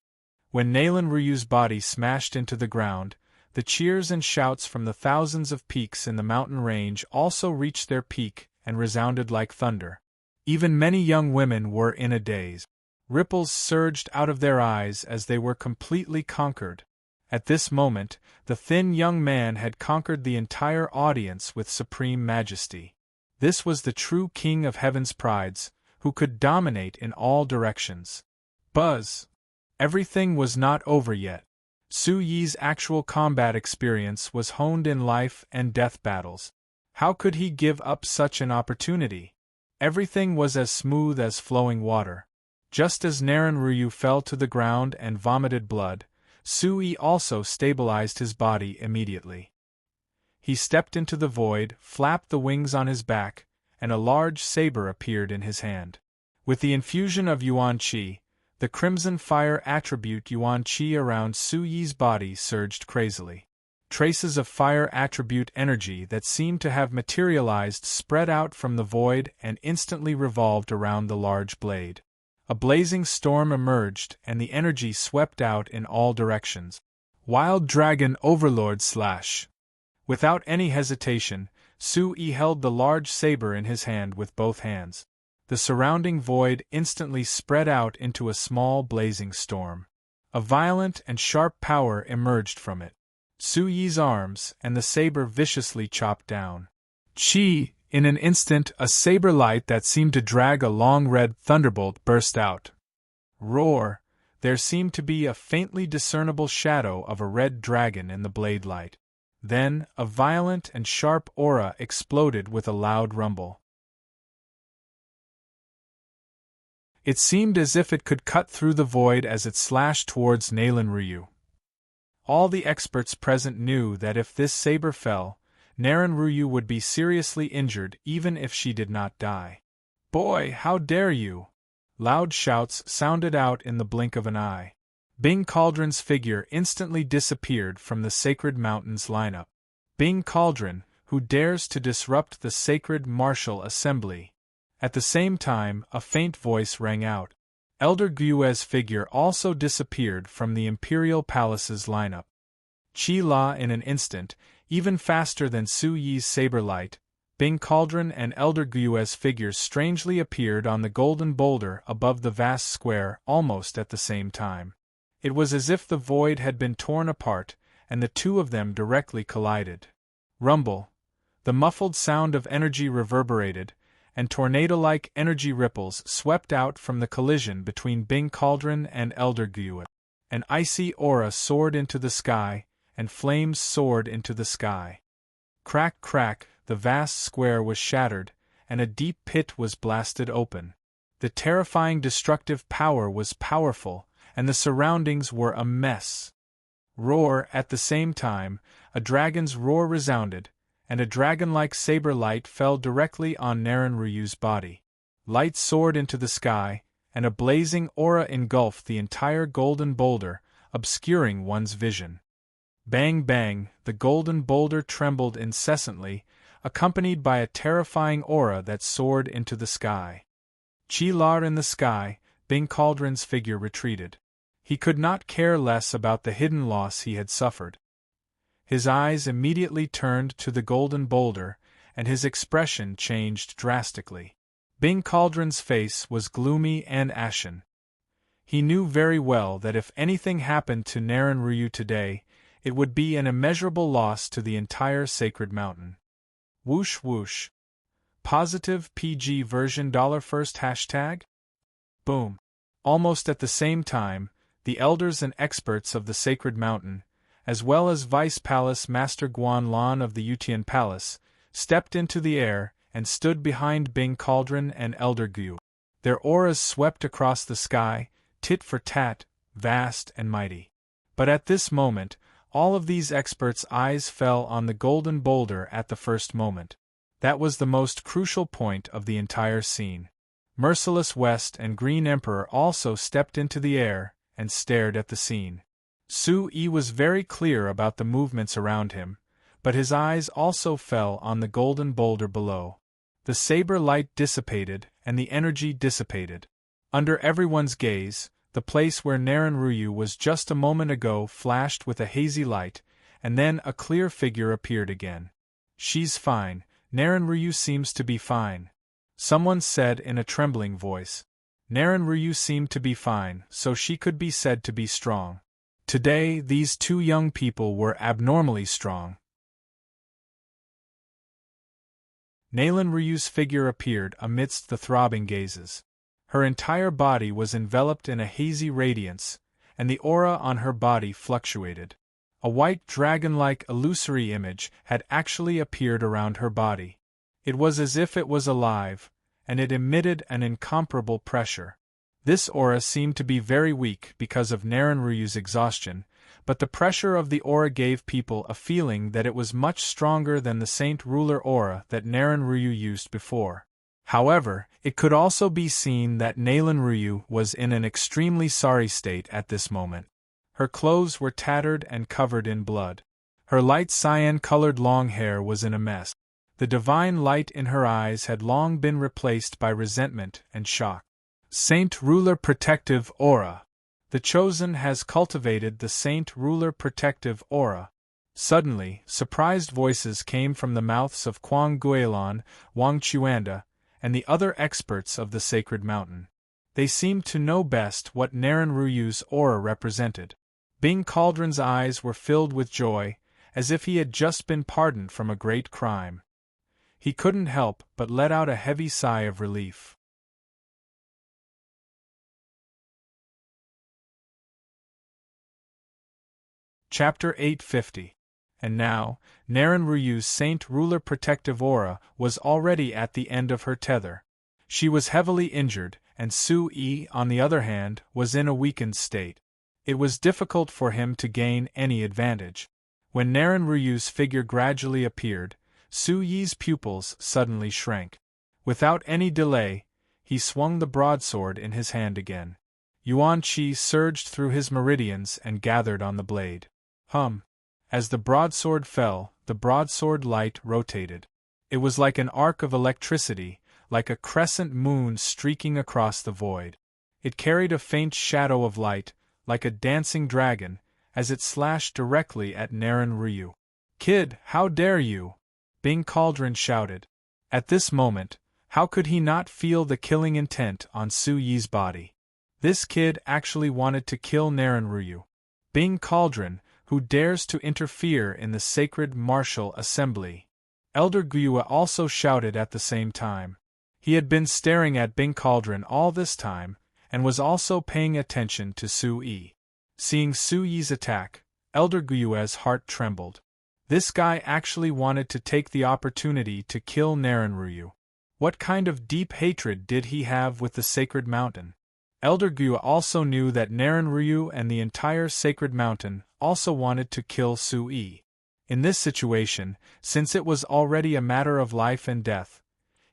When Narenryu's body smashed into the ground, the cheers and shouts from the thousands of peaks in the mountain range also reached their peak and resounded like thunder. Even many young women were in a daze. Ripples surged out of their eyes as they were completely conquered. At this moment, the thin young man had conquered the entire audience with supreme majesty. This was the true king of heaven's prides, who could dominate in all directions. Buzz! Everything was not over yet. Su Yi's actual combat experience was honed in life and death battles. How could he give up such an opportunity? Everything was as smooth as flowing water. Just as Narenryu fell to the ground and vomited blood, Su Yi also stabilized his body immediately. He stepped into the void, flapped the wings on his back, and a large saber appeared in his hand. With the infusion of Yuan Qi, the crimson fire attribute Yuan Qi around Su Yi's body surged crazily. Traces of fire attribute energy that seemed to have materialized spread out from the void and instantly revolved around the large blade. A blazing storm emerged and the energy swept out in all directions. Wild Dragon Overlord / Without any hesitation, Su Yi held the large saber in his hand with both hands. The surrounding void instantly spread out into a small blazing storm. A violent and sharp power emerged from it. Su Yi's arms and the saber viciously chopped down. Qi! In an instant, a saber light that seemed to drag a long red thunderbolt burst out. Roar! There seemed to be a faintly discernible shadow of a red dragon in the blade light. Then, a violent and sharp aura exploded with a loud rumble. It seemed as if it could cut through the void as it slashed towards Narenryu. All the experts present knew that if this saber fell, Narenryu would be seriously injured even if she did not die. "Boy, how dare you!" Loud shouts sounded out in the blink of an eye. Bing Cauldron's figure instantly disappeared from the Sacred Mountains lineup. Bing Cauldron, who dares to disrupt the sacred martial assembly? At the same time, a faint voice rang out. Elder Gue's figure also disappeared from the Imperial Palace's lineup. Qi La in an instant, even faster than Su Yi's saber light, Bing Cauldron and Elder Gue's figures strangely appeared on the golden boulder above the vast square almost at the same time. It was as if the void had been torn apart, and the two of them directly collided. Rumble! The muffled sound of energy reverberated, and tornado-like energy ripples swept out from the collision between Bing Cauldron and Elder Gue. An icy aura soared into the sky, and flames soared into the sky. Crack, crack, the vast square was shattered, and a deep pit was blasted open. The terrifying destructive power was powerful, and the surroundings were a mess. Roar! At the same time, a dragon's roar resounded, and a dragon-like saber light fell directly on Naren Ryu's body. Light soared into the sky, and a blazing aura engulfed the entire golden boulder, obscuring one's vision. Bang bang, the golden boulder trembled incessantly, accompanied by a terrifying aura that soared into the sky. Chi-Lar in the sky, Bing Cauldron's figure retreated. He could not care less about the hidden loss he had suffered. His eyes immediately turned to the golden boulder, and his expression changed drastically. Bing Cauldron's face was gloomy and ashen. He knew very well that if anything happened to Naren Ryu today, it would be an immeasurable loss to the entire sacred mountain. Whoosh whoosh. Positive PG version $first hashtag? Boom. Almost at the same time, the elders and experts of the sacred mountain, as well as Vice Palace Master Guan Lan of the Yutian Palace, stepped into the air and stood behind Bing Cauldron and Elder Gu. Their auras swept across the sky, tit for tat, vast and mighty. But at this moment, all of these experts' eyes fell on the golden boulder at the first moment. That was the most crucial point of the entire scene. Merciless West and Green Emperor also stepped into the air and stared at the scene. Su-Yi was very clear about the movements around him, but his eyes also fell on the golden boulder below. The saber light dissipated, and the energy dissipated. Under everyone's gaze, the place where Naren Ryu was just a moment ago flashed with a hazy light, and then a clear figure appeared again. "She's fine, Naren Ryu seems to be fine," someone said in a trembling voice. Naren Ryu seemed to be fine, so she could be said to be strong. Today, these two young people were abnormally strong. Naren Ryu's figure appeared amidst the throbbing gazes. Her entire body was enveloped in a hazy radiance, and the aura on her body fluctuated. A white dragon-like illusory image had actually appeared around her body. It was as if it was alive, and it emitted an incomparable pressure. This aura seemed to be very weak because of Naren Ryu's exhaustion, but the pressure of the aura gave people a feeling that it was much stronger than the Saint Ruler aura that Naren Ryu used before. However, it could also be seen that Naren Ryu was in an extremely sorry state at this moment. Her clothes were tattered and covered in blood. Her light cyan-colored long hair was in a mess. The divine light in her eyes had long been replaced by resentment and shock. Saint Ruler Protective Aura. The Chosen has cultivated the Saint Ruler Protective Aura. Suddenly, surprised voices came from the mouths of Kwang Guilan, Wang Chuanda, and the other experts of the sacred mountain. They seemed to know best what Naren Ryu's aura represented. Bing Cauldron's eyes were filled with joy, as if he had just been pardoned from a great crime. He couldn't help but let out a heavy sigh of relief. Chapter 850. And now, Naren Ryu's Saint Ruler Protective Aura was already at the end of her tether. She was heavily injured, and Su-Yi, on the other hand, was in a weakened state. It was difficult for him to gain any advantage. When Naren Ryu's figure gradually appeared, Su-Yi's pupils suddenly shrank. Without any delay, he swung the broadsword in his hand again. Yuan Qi surged through his meridians and gathered on the blade. As the broadsword fell, the broadsword light rotated. It was like an arc of electricity, like a crescent moon streaking across the void. It carried a faint shadow of light, like a dancing dragon, as it slashed directly at Naren Ryu. "Kid, how dare you!" Bing Cauldron shouted. At this moment, how could he not feel the killing intent on Su-Yi's body? This kid actually wanted to kill Naren Ryu. Bing Cauldron, who dares to interfere in the sacred martial assembly? Elder Gyua also shouted at the same time. He had been staring at Bing Cauldron all this time, and was also paying attention to Su-Yi. Seeing Su-Yi's attack, Elder Gyua's heart trembled. This guy actually wanted to take the opportunity to kill Naren Ryu. What kind of deep hatred did he have with the sacred mountain? Elder Gua also knew that Naren Ryu and the entire sacred mountain also wanted to kill Sui. In this situation, since it was already a matter of life and death,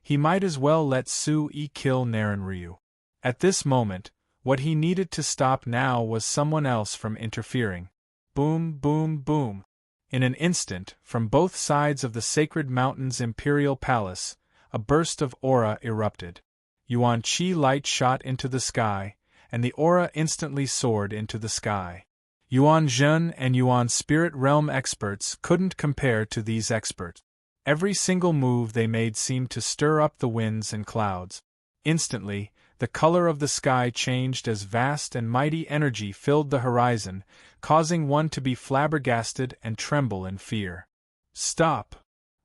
he might as well let Sui kill Naren Ryu. At this moment, what he needed to stop now was someone else from interfering. Boom, boom, boom. In an instant, from both sides of the sacred mountain's imperial palace, a burst of aura erupted. Yuan Qi light shot into the sky, and the aura instantly soared into the sky. Yuan Zhen and Yuan Spirit Realm experts couldn't compare to these experts. Every single move they made seemed to stir up the winds and clouds. Instantly, the color of the sky changed as vast and mighty energy filled the horizon, causing one to be flabbergasted and tremble in fear. Stop!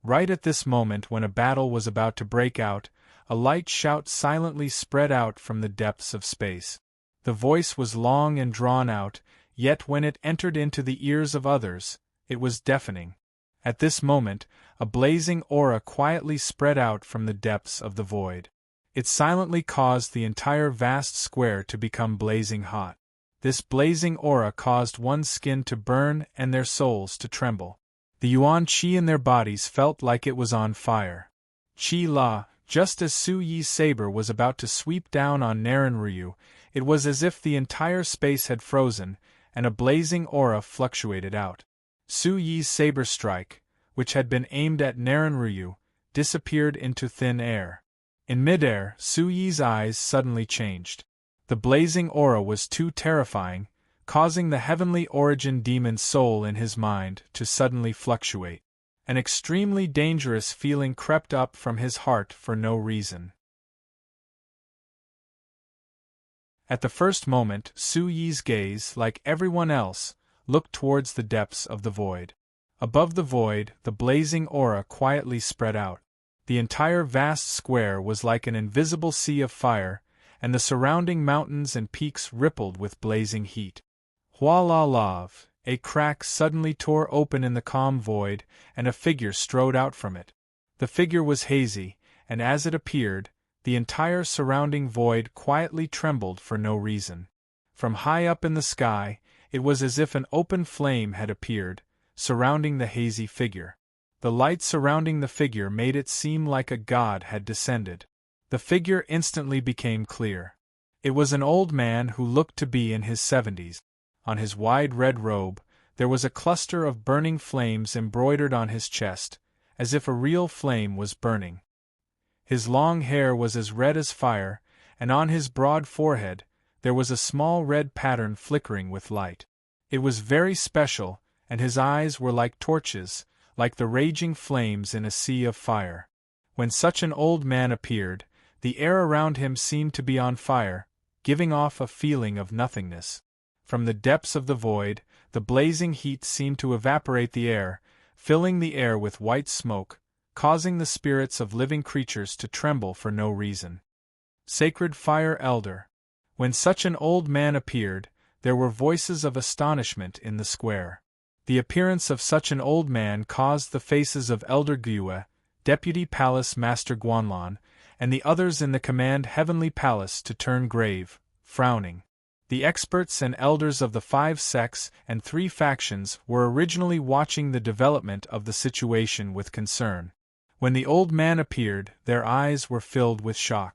Right at this moment when a battle was about to break out, a light shout silently spread out from the depths of space. The voice was long and drawn out, yet when it entered into the ears of others, it was deafening. At this moment, a blazing aura quietly spread out from the depths of the void. It silently caused the entire vast square to become blazing hot. This blazing aura caused one's skin to burn and their souls to tremble. The Yuan Qi in their bodies felt like it was on fire. Qi La, just as Su Yi's saber was about to sweep down on Naren Ryu, it was as if the entire space had frozen, and a blazing aura fluctuated out. Su Yi's saber strike, which had been aimed at Naren Ryu, disappeared into thin air. In midair, Su Yi's eyes suddenly changed. The blazing aura was too terrifying, causing the heavenly origin demon's soul in his mind to suddenly fluctuate. An extremely dangerous feeling crept up from his heart for no reason. At the first moment, Su Yi's gaze, like everyone else, looked towards the depths of the void. Above the void, the blazing aura quietly spread out. The entire vast square was like an invisible sea of fire, and the surrounding mountains and peaks rippled with blazing heat. Hua-la-lav, a crack suddenly tore open in the calm void, and a figure strode out from it. The figure was hazy, and as it appeared, the entire surrounding void quietly trembled for no reason. From high up in the sky, it was as if an open flame had appeared, surrounding the hazy figure. The light surrounding the figure made it seem like a god had descended. The figure instantly became clear. It was an old man who looked to be in his 70s. On his wide red robe, there was a cluster of burning flames embroidered on his chest, as if a real flame was burning. His long hair was as red as fire, and on his broad forehead, there was a small red pattern flickering with light. It was very special, and his eyes were like torches, like the raging flames in a sea of fire. When such an old man appeared, the air around him seemed to be on fire, giving off a feeling of nothingness. From the depths of the void, the blazing heat seemed to evaporate the air, filling the air with white smoke, causing the spirits of living creatures to tremble for no reason. Sacred Fire Elder. When such an old man appeared, there were voices of astonishment in the square. The appearance of such an old man caused the faces of Elder Gua, Deputy Palace Master Guanlan, and the others in the Command Heavenly Palace to turn grave, frowning. The experts and elders of the 5 sects and 3 factions were originally watching the development of the situation with concern. When the old man appeared, their eyes were filled with shock.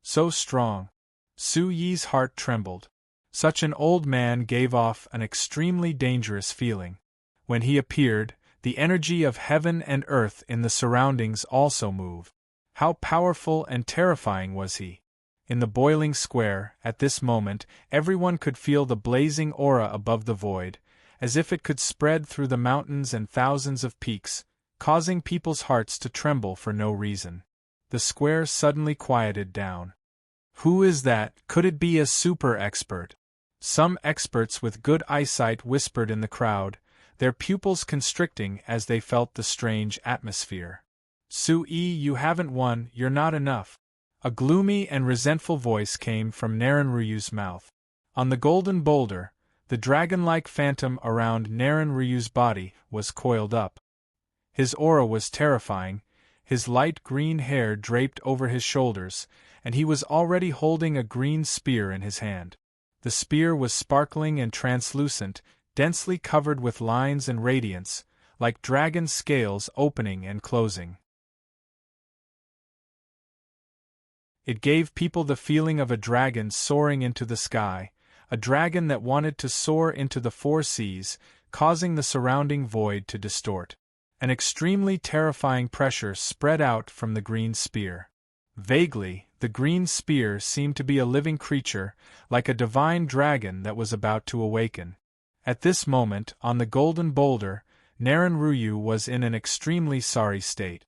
So strong. Su Yi's heart trembled. Such an old man gave off an extremely dangerous feeling. When he appeared, the energy of heaven and earth in the surroundings also moved. How powerful and terrifying was he! In the boiling square, at this moment, everyone could feel the blazing aura above the void, as if it could spread through the mountains and thousands of peaks, causing people's hearts to tremble for no reason. The square suddenly quieted down. Who is that? Could it be a super expert? Some experts with good eyesight whispered in the crowd, their pupils constricting as they felt the strange atmosphere. Sui, you haven't won, you're not enough. A gloomy and resentful voice came from Naren Ryu's mouth. On the golden boulder, the dragon-like phantom around Naren Ryu's body was coiled up. His aura was terrifying, his light green hair draped over his shoulders, and he was already holding a green spear in his hand. The spear was sparkling and translucent, densely covered with lines and radiance, like dragon scales opening and closing. It gave people the feeling of a dragon soaring into the sky, a dragon that wanted to soar into the four seas, causing the surrounding void to distort. An extremely terrifying pressure spread out from the green spear. Vaguely, the green spear seemed to be a living creature, like a divine dragon that was about to awaken. At this moment, on the golden boulder, Naren Ryu was in an extremely sorry state.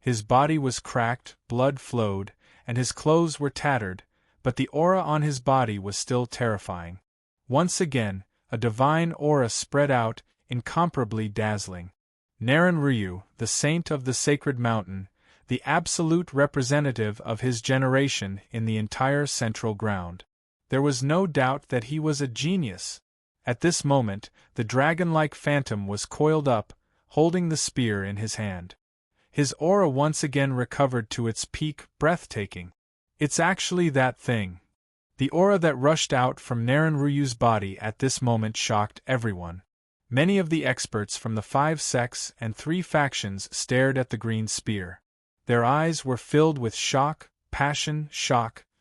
His body was cracked, blood flowed, and his clothes were tattered, but the aura on his body was still terrifying. Once again, a divine aura spread out, incomparably dazzling. Naren Ryu, the saint of the sacred mountain, the absolute representative of his generation in the entire central ground. There was no doubt that he was a genius. At this moment, the dragon-like phantom was coiled up, holding the spear in his hand. His aura once again recovered to its peak, breathtaking. It's actually that thing. The aura that rushed out from Naren Ryu's body at this moment shocked everyone. Many of the experts from the 5 sects and 3 factions stared at the green spear. Their eyes were filled with shock, passion,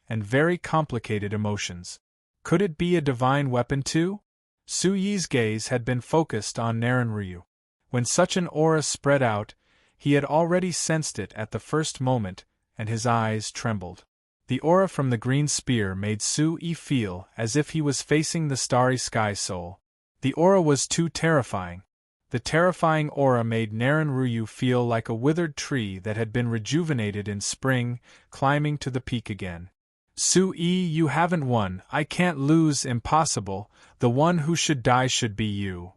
and very complicated emotions. Could it be a divine weapon too? Su Yi's gaze had been focused on Naren Ryu. When such an aura spread out, he had already sensed it at the first moment, and his eyes trembled. The aura from the green spear made Su Yi feel as if he was facing the starry sky soul. The aura was too terrifying. The terrifying aura made Naren Ryu feel like a withered tree that had been rejuvenated in spring, climbing to the peak again. Su Yi, you haven't won. I can't lose. Impossible. The one who should die should be you.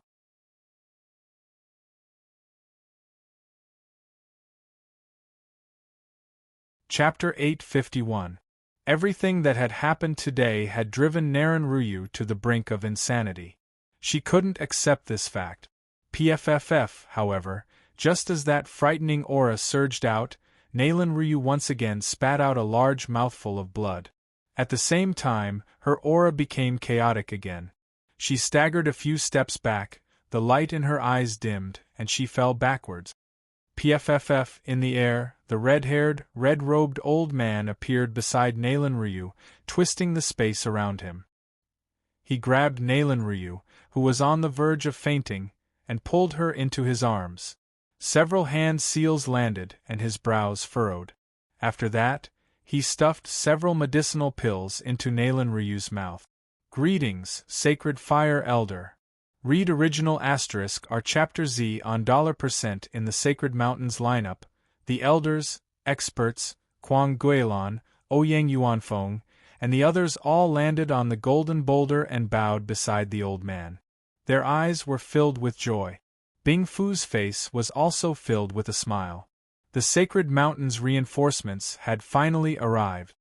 Chapter 851. Everything that had happened today had driven Naren Ryu to the brink of insanity. She couldn't accept this fact. PFFF, however, just as that frightening aura surged out, Naren Ryu once again spat out a large mouthful of blood. At the same time, her aura became chaotic again. She staggered a few steps back, the light in her eyes dimmed, and she fell backwards. PFFF, in the air, the red-haired, red-robed old man appeared beside Naren Ryu, twisting the space around him. He grabbed Naren Ryu, who was on the verge of fainting, and pulled her into his arms. Several hand seals landed, and his brows furrowed. After that, he stuffed several medicinal pills into Naren Ryu's mouth. Greetings, Sacred Fire Elder. Read original *R Chapter Z on $% in the Sacred Mountains lineup. The elders, experts, Kwang Guilon, Ouyang Yuanfeng, and the others all landed on the golden boulder and bowed beside the old man. Their eyes were filled with joy. Bing Fu's face was also filled with a smile. The Sacred Mountains reinforcements had finally arrived.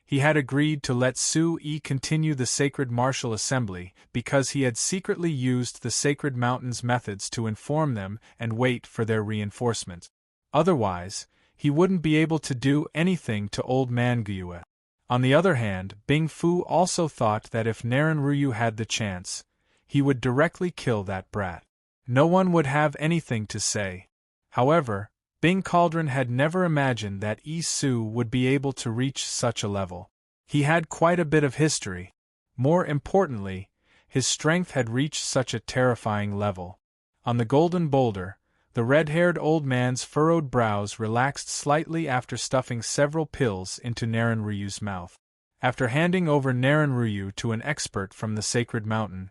He had agreed to let Su Yi continue the Sacred Martial Assembly because he had secretly used the Sacred Mountains methods to inform them and wait for their reinforcements. Otherwise, he wouldn't be able to do anything to Old Man Gyue. On the other hand, Bing Fu also thought that if Naren Ryu had the chance, he would directly kill that brat. No one would have anything to say. However, Bing Cauldron had never imagined that Yi Su would be able to reach such a level. He had quite a bit of history. More importantly, his strength had reached such a terrifying level. On the golden boulder, the red-haired old man's furrowed brows relaxed slightly after stuffing several pills into Naren Ryu's mouth. After handing over Naren Ryu to an expert from the Sacred Mountain,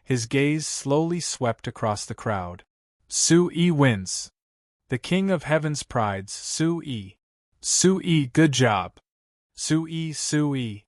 his gaze slowly swept across the crowd. Su Yi wins. The King of Heaven's prides, Su Yi. Su Yi, good job. Su Yi, Su Yi.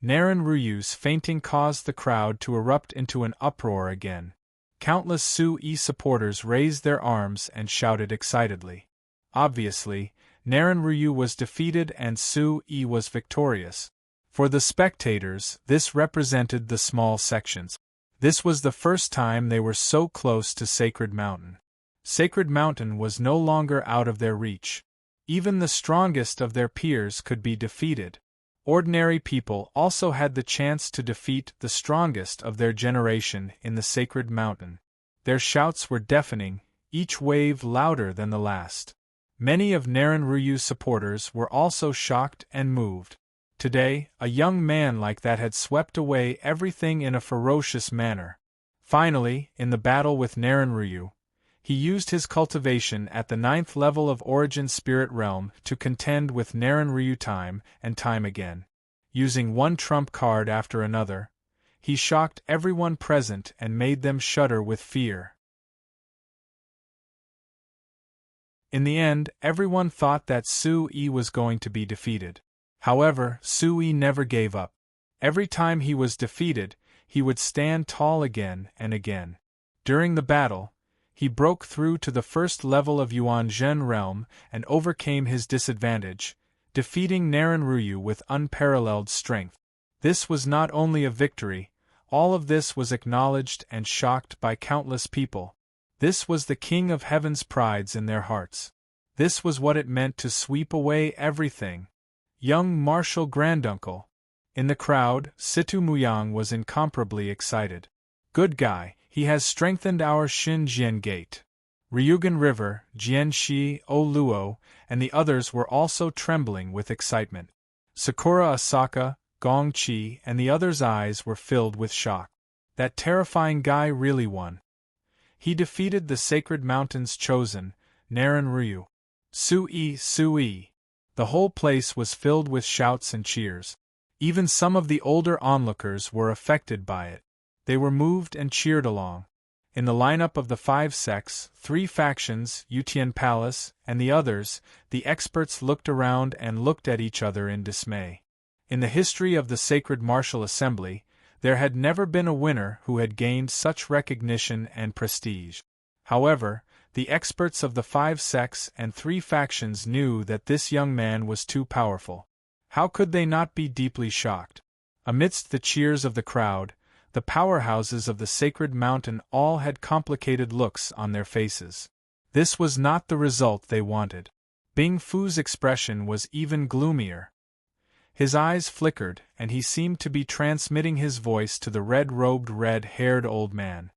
Naren Ryu's fainting caused the crowd to erupt into an uproar again. Countless Su Yi supporters raised their arms and shouted excitedly. Obviously, Naren Ryu was defeated and Su Yi was victorious. For the spectators, this represented the small sections. This was the first time they were so close to Sacred Mountain. Sacred Mountain was no longer out of their reach. Even the strongest of their peers could be defeated. Ordinary people also had the chance to defeat the strongest of their generation in the sacred mountain. Their shouts were deafening, each wave louder than the last. Many of Naren Ryu's supporters were also shocked and moved. Today, a young man like that had swept away everything in a ferocious manner. Finally, in the battle with Naren Ryu, he used his cultivation at the 9th level of Origin Spirit Realm to contend with Naren Ryu time and time again. Using one trump card after another, he shocked everyone present and made them shudder with fear. In the end, everyone thought that Sui was going to be defeated. However, Sui never gave up. Every time he was defeated, he would stand tall again and again. During the battle, he broke through to the 1st level of Yuan-Zhen realm and overcame his disadvantage, defeating Naren Ryu with unparalleled strength. This was not only a victory, all of this was acknowledged and shocked by countless people. This was the King of Heaven's prides in their hearts. This was what it meant to sweep away everything. Young martial granduncle. In the crowd, Situ Muyang was incomparably excited. Good guy, he has strengthened our Shin-Jian Gate. Ryugan River, Jian-Shi, O-Luo, and the others were also trembling with excitement. Sakura Asaka, Gong-Chi, and the others' eyes were filled with shock. That terrifying guy really won. He defeated the Sacred Mountain's chosen, Naren Ryu. Sui. The whole place was filled with shouts and cheers. Even some of the older onlookers were affected by it. They were moved and cheered along. In the lineup of the 5 sects, 3 factions, Yutian Palace, and the others, the experts looked around and looked at each other in dismay. In the history of the Sacred Martial Assembly, there had never been a winner who had gained such recognition and prestige. However, the experts of the 5 sects and 3 factions knew that this young man was too powerful. How could they not be deeply shocked? Amidst the cheers of the crowd, the powerhouses of the Sacred Mountain all had complicated looks on their faces. This was not the result they wanted. Bing Fu's expression was even gloomier. His eyes flickered, and he seemed to be transmitting his voice to the red-robed, red-haired old man.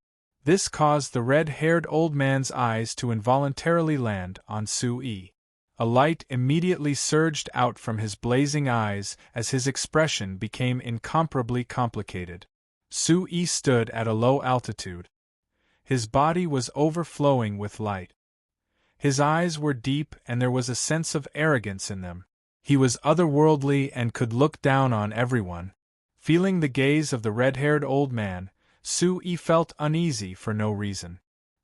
This caused the red-haired old man's eyes to involuntarily land on Sui. A light immediately surged out from his blazing eyes as his expression became incomparably complicated. Sui stood at a low altitude. His body was overflowing with light. His eyes were deep and there was a sense of arrogance in them. He was otherworldly and could look down on everyone. Feeling the gaze of the red-haired old man, Sui felt uneasy for no reason.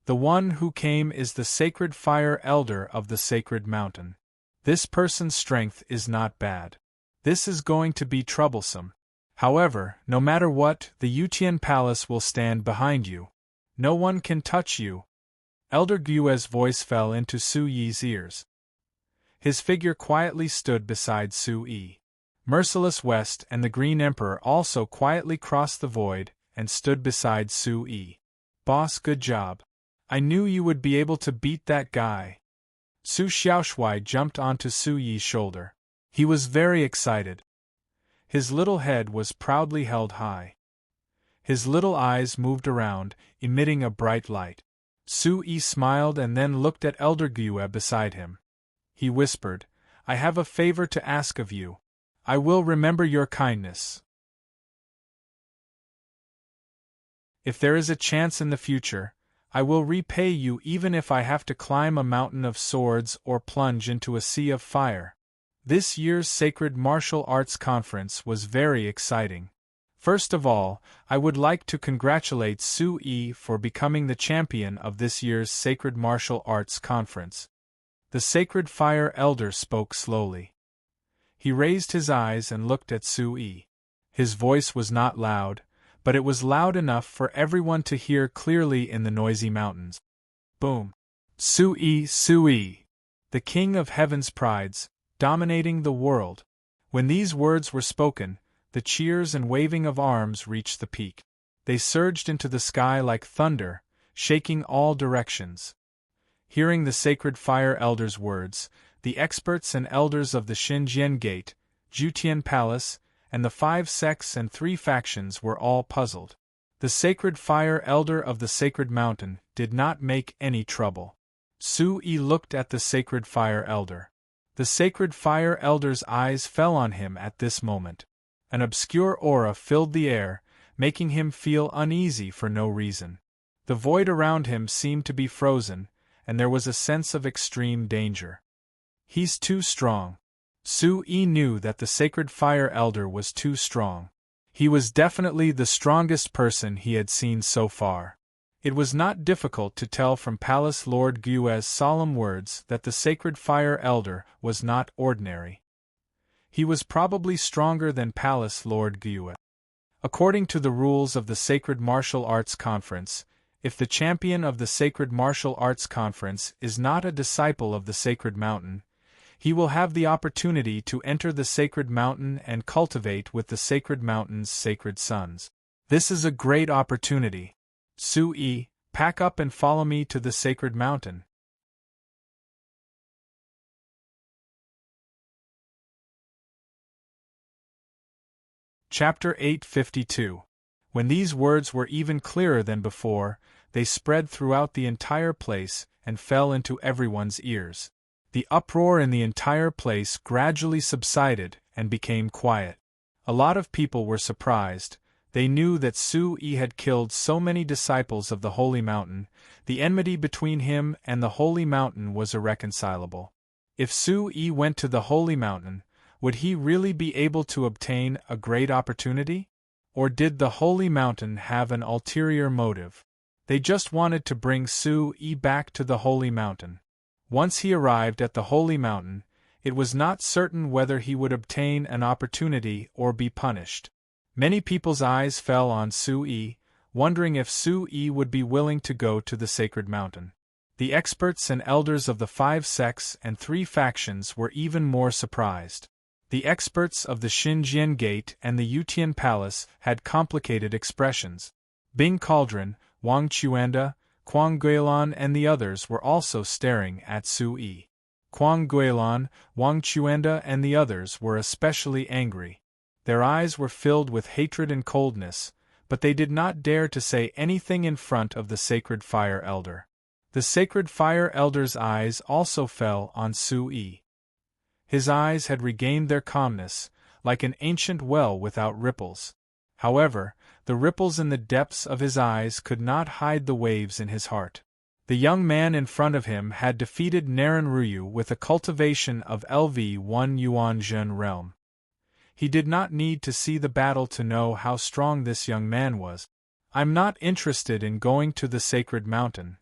The one who came is the Sacred Fire Elder of the Sacred Mountain. This person's strength is not bad. This is going to be troublesome. However, no matter what, the Yutian Palace will stand behind you. No one can touch you. Elder Gue's voice fell into Sui's ears. His figure quietly stood beside Sui. Merciless West and the Green Emperor also quietly crossed the void and stood beside Sui. Boss, good job. I knew you would be able to beat that guy. Su Xiaoshui jumped onto Sui's shoulder. He was very excited. His little head was proudly held high. His little eyes moved around, emitting a bright light. Sui smiled and then looked at Elder Gue beside him. He whispered, I have a favor to ask of you. I will remember your kindness. If there is a chance in the future, I will repay you even if I have to climb a mountain of swords or plunge into a sea of fire. This year's Sacred Martial Arts Conference was very exciting. First of all, I would like to congratulate Sui for becoming the champion of this year's Sacred Martial Arts Conference. The Sacred Fire Elder spoke slowly. He raised his eyes and looked at Sui. His voice was not loud, but it was loud enough for everyone to hear clearly in the noisy mountains. Boom! Sui, the King of Heaven's prides, dominating the world. When these words were spoken, the cheers and waving of arms reached the peak. They surged into the sky like thunder, shaking all directions. Hearing the Sacred Fire Elder's words, the experts and elders of the Xinjiang Gate, Jutian Palace, and the 5 sects and 3 factions were all puzzled. The Sacred Fire Elder of the Sacred Mountain did not make any trouble. Su-yi looked at the Sacred Fire Elder. The Sacred Fire Elder's eyes fell on him at this moment. An obscure aura filled the air, making him feel uneasy for no reason. The void around him seemed to be frozen, and there was a sense of extreme danger. He's too strong. Su-yi knew that the Sacred Fire Elder was too strong. He was definitely the strongest person he had seen so far. It was not difficult to tell from Palace Lord Gue's solemn words that the Sacred Fire Elder was not ordinary. He was probably stronger than Palace Lord Gue. According to the rules of the Sacred Martial Arts Conference, if the champion of the Sacred Martial Arts Conference is not a disciple of the Sacred Mountain, he will have the opportunity to enter the Sacred Mountain and cultivate with the Sacred Mountain's sacred sons. This is a great opportunity. Su-yi, pack up and follow me to the Sacred Mountain. Chapter 852. When these words were even clearer than before, they spread throughout the entire place and fell into everyone's ears. The uproar in the entire place gradually subsided and became quiet. A lot of people were surprised. They knew that Su-yi had killed so many disciples of the Holy Mountain. The enmity between him and the Holy Mountain was irreconcilable. If Su-yi went to the Holy Mountain, would he really be able to obtain a great opportunity? Or did the Holy Mountain have an ulterior motive? They just wanted to bring Su-yi back to the Holy Mountain. Once he arrived at the Holy Mountain, it was not certain whether he would obtain an opportunity or be punished. Many people's eyes fell on Su-yi, wondering if Su-yi would be willing to go to the Sacred Mountain. The experts and elders of the 5 sects and 3 factions were even more surprised. The experts of the Xinjiang Gate and the Yutian Palace had complicated expressions. Bing Cauldron, Wang Chuanda, Quang Guilan and the others were also staring at Su-yi. Quang Guilan, Wang Chuanda and the others were especially angry. Their eyes were filled with hatred and coldness, but they did not dare to say anything in front of the Sacred Fire Elder. The Sacred Fire Elder's eyes also fell on Su-yi. His eyes had regained their calmness, like an ancient well without ripples. However, the ripples in the depths of his eyes could not hide the waves in his heart. The young man in front of him had defeated Naren Ruyu with a cultivation of LV1 Yuan Zhen realm. He did not need to see the battle to know how strong this young man was. I'm not interested in going to the Sacred Mountain.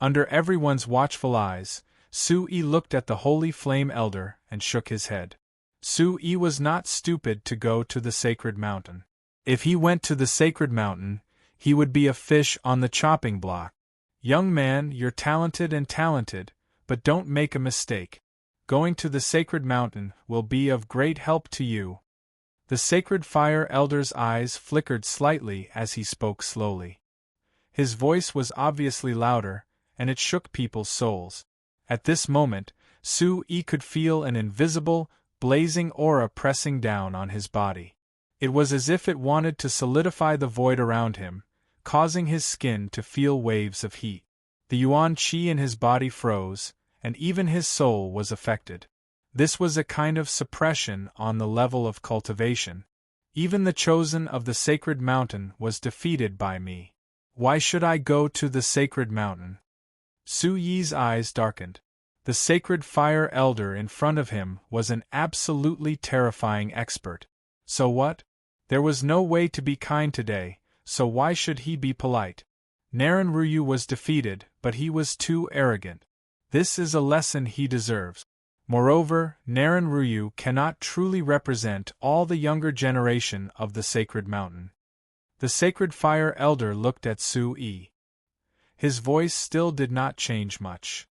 Under everyone's watchful eyes, Su-yi looked at the Holy Flame Elder and shook his head. Su-yi was not stupid to go to the Sacred Mountain. If he went to the Sacred Mountain, he would be a fish on the chopping block. Young man, you're talented, but don't make a mistake. Going to the Sacred Mountain will be of great help to you. The Sacred Fire Elder's eyes flickered slightly as he spoke slowly. His voice was obviously louder, and it shook people's souls. At this moment, Su-yi could feel an invisible, blazing aura pressing down on his body. It was as if it wanted to solidify the void around him, causing his skin to feel waves of heat. The yuan qi in his body froze, and even his soul was affected. This was a kind of suppression on the level of cultivation. Even the chosen of the Sacred Mountain was defeated by me. Why should I go to the Sacred Mountain? Su-yi's eyes darkened. The Sacred Fire Elder in front of him was an absolutely terrifying expert. So what? There was no way to be kind today, so why should he be polite? Naren Ruyu was defeated, but he was too arrogant. This is a lesson he deserves. Moreover, Naren Ruyu cannot truly represent all the younger generation of the Sacred Mountain. The Sacred Fire Elder looked at Su-yi. His voice still did not change much.